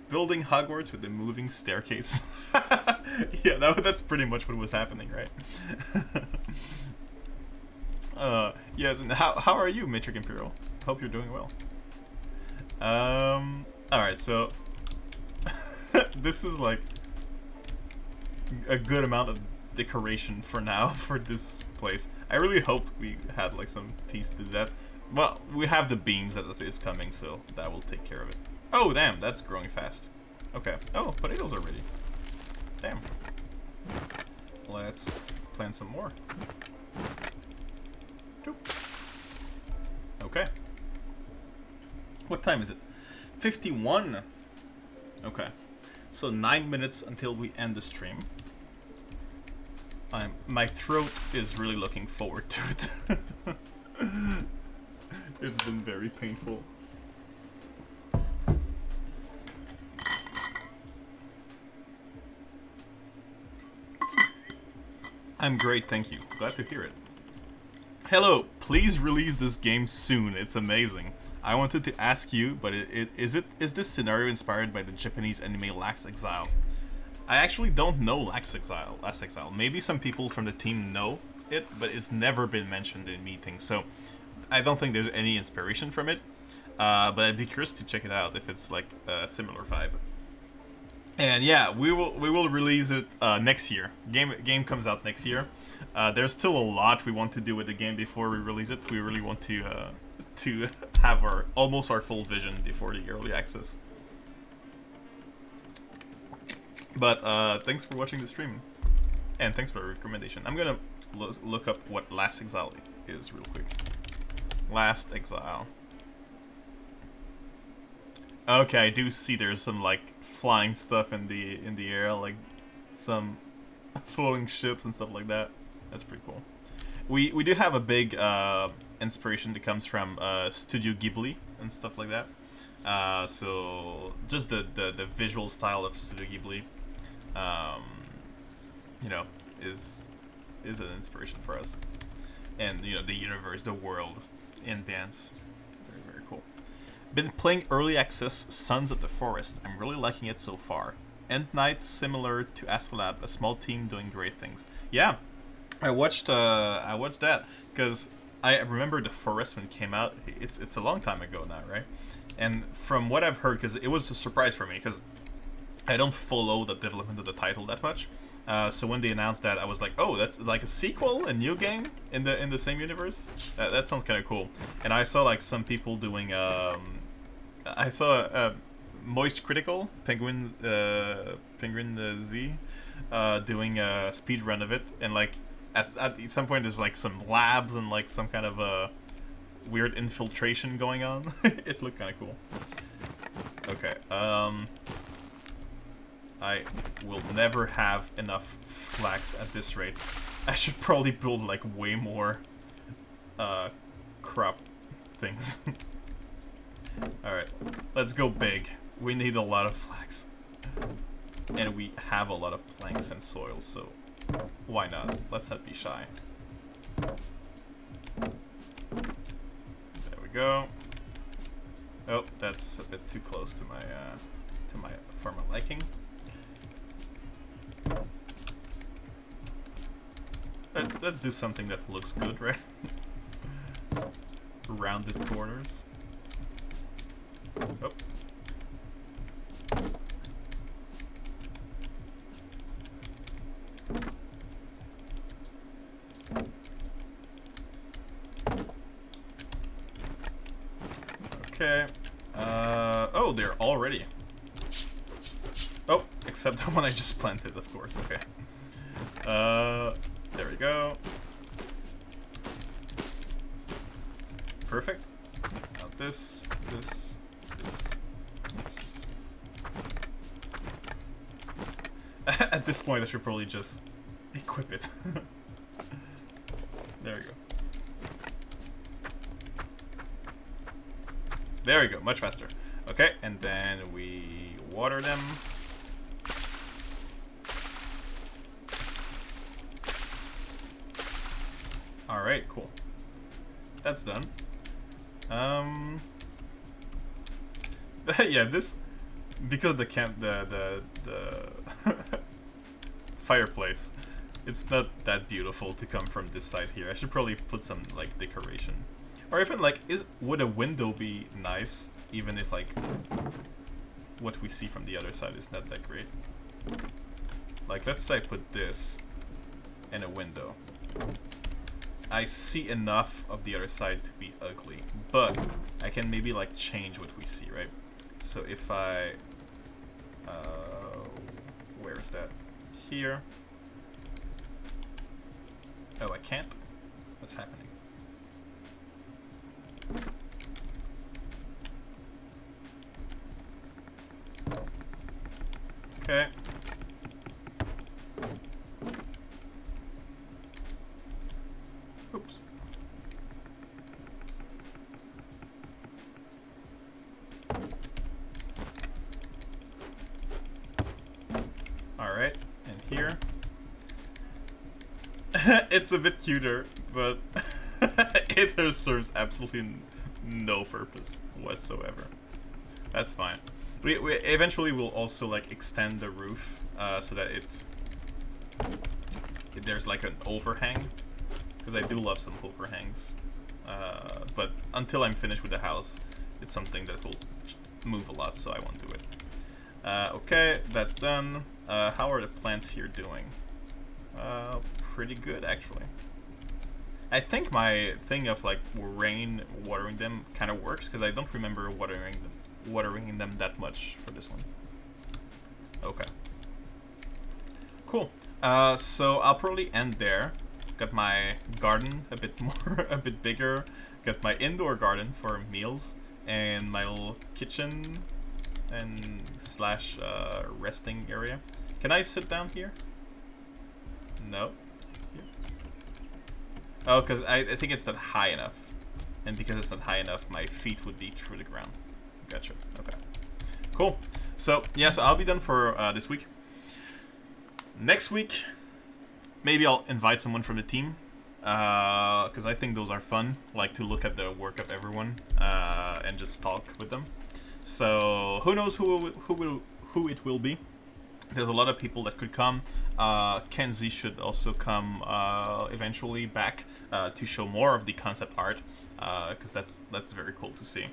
Building Hogwarts with the moving staircase. Yeah, that's pretty much what was happening, right? Yes, and how are you, Matrix Imperial? Hope you're doing well. Alright, so this is like a good amount of decoration for now for this place. I really hoped we had like some piece to do that. Well, we have the beams that is coming, so that will take care of it. Oh, damn, that's growing fast. Okay. Oh, potatoes are ready. Damn. Let's plant some more. Okay. What time is it? 51. Okay. So 9 minutes until we end the stream. My throat is really looking forward to it. It's been very painful. I'm great, thank you. Glad to hear it. Hello, please release this game soon. It's amazing. I wanted to ask you, but is this scenario inspired by the Japanese anime Last Exile? I actually don't know Last Exile. Maybe some people from the team know it, but it's never been mentioned in meetings, so I don't think there's any inspiration from it. But I'd be curious to check it out if it's like a similar vibe. And yeah, we will release it next year. Game comes out next year. There's still a lot we want to do with the game before we release it. We really want to have almost our full vision before the early access. But thanks for watching the stream, and thanks for the recommendation. I'm gonna look up what Last Exile is real quick. Last Exile. Okay, I do see there's some like flying stuff in the air, like some floating ships and stuff like that. That's pretty cool. We do have a big inspiration that comes from Studio Ghibli and stuff like that. So just the visual style of Studio Ghibli, you know, is an inspiration for us, and you know, the universe, the world, ambience, very cool. Been playing early access Sons of the Forest. I'm really liking it so far. End Night, similar to Astrolab, a small team doing great things. Yeah, I watched that because I remember the Forest when it came out. It's a long time ago now, right? And from what I've heard, because it was a surprise for me, because I don't follow the development of the title that much. So when they announced that, I was like, oh, that's like a sequel, a new game in the same universe. That sounds kind of cool. And I saw like some people doing. I saw Moist Critical Penguin Z doing a speed run of it, and like at some point there's like some labs and like some kind of a weird infiltration going on. It looked kind of cool. Okay. I will never have enough flax at this rate. I should probably build like way more crop things. Alright, let's go big. We need a lot of flax. and we have a lot of planks and soil, so why not? Let's not be shy. There we go. Oh, that's a bit too close to my for my liking. Let's do something that looks good, right? Rounded corners. Oh. Okay. Oh, they're all ready. Oh, except the one I just planted, of course. Okay. There we go. Perfect. Now this. At this point, I should probably just equip it. There we go. There we go, much faster. Okay, and then we water them. Alright, cool. That's done. Yeah, this, because the fireplace, it's not that beautiful to come from this side here. I should probably put some like decoration, or even like, would a window be nice, even if like what we see from the other side is not that great. Like, let's say I put this in a window. I see enough of the other side to be ugly, but I can maybe like change what we see, right? So if I, where is that? Here. Oh, I can't? What's happening? Okay. Oops. Alright, and here. It's a bit cuter, but it serves absolutely no purpose whatsoever. That's fine. We eventually will also like extend the roof so that there's like an overhang, because I do love some overhangs. But until I'm finished with the house, it's something that will move a lot, so I won't do it. Okay, that's done. How are the plants here doing? Pretty good, actually. I think my thing of like rain watering them kind of works, because I don't remember watering them that much for this one. Okay. Cool. So I'll probably end there. Got my garden a bit more, a bit bigger. Got my indoor garden for meals, and my little kitchen and slash resting area. Can I sit down here? No. Here. Oh, because I think it's not high enough, and because it's not high enough, my feet would be through the ground. Gotcha. Okay. Cool. So yeah, so I'll be done for this week. Next week, maybe I'll invite someone from the team, because I think those are fun, like to look at the work of everyone and just talk with them. So who knows who it will be. There's a lot of people that could come. Kenzie should also come eventually back to show more of the concept art, because that's very cool to see.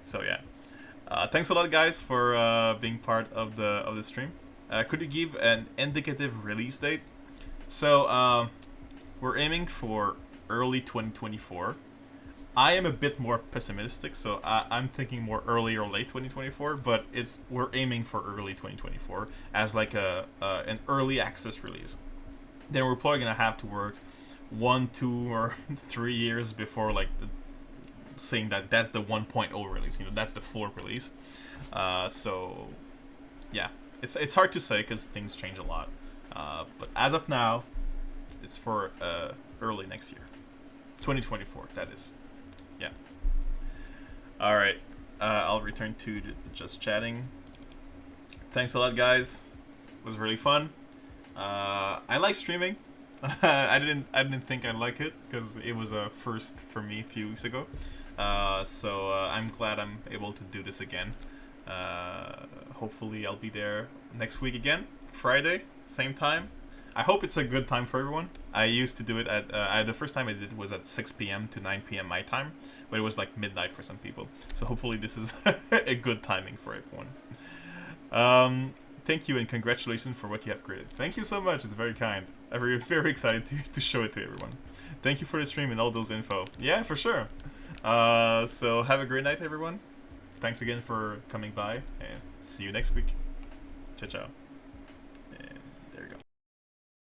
So yeah, thanks a lot, guys, for being part of the stream. Could you give an indicative release date? So we're aiming for early 2024. I am a bit more pessimistic, so I'm thinking more early or late 2024. But we're aiming for early 2024 as like an early access release. Then we're probably gonna have to work 1, 2, or 3 years before like saying that that's the 1.0 release. You know, that's the full release. So yeah, it's hard to say because things change a lot. But as of now, it's for early next year, 2024. That is. Yeah. All right. I'll return to just chatting. Thanks a lot, guys. was really fun. I like streaming. I didn't think I'd like it because it was a first for me a few weeks ago. So I'm glad I'm able to do this again. Hopefully I'll be there next week again, Friday, same time. I hope it's a good time for everyone. I used to do it at the first time I did it was at 6 p.m. to 9 p.m. my time, but it was like midnight for some people. So hopefully this is a good timing for everyone. Thank you and congratulations for what you have created. Thank you so much. It's very kind. I'm very, very excited to show it to everyone. Thank you for the stream and all those info. Yeah, for sure. So have a great night, everyone. Thanks again for coming by, and see you next week. Ciao, ciao. And there you go.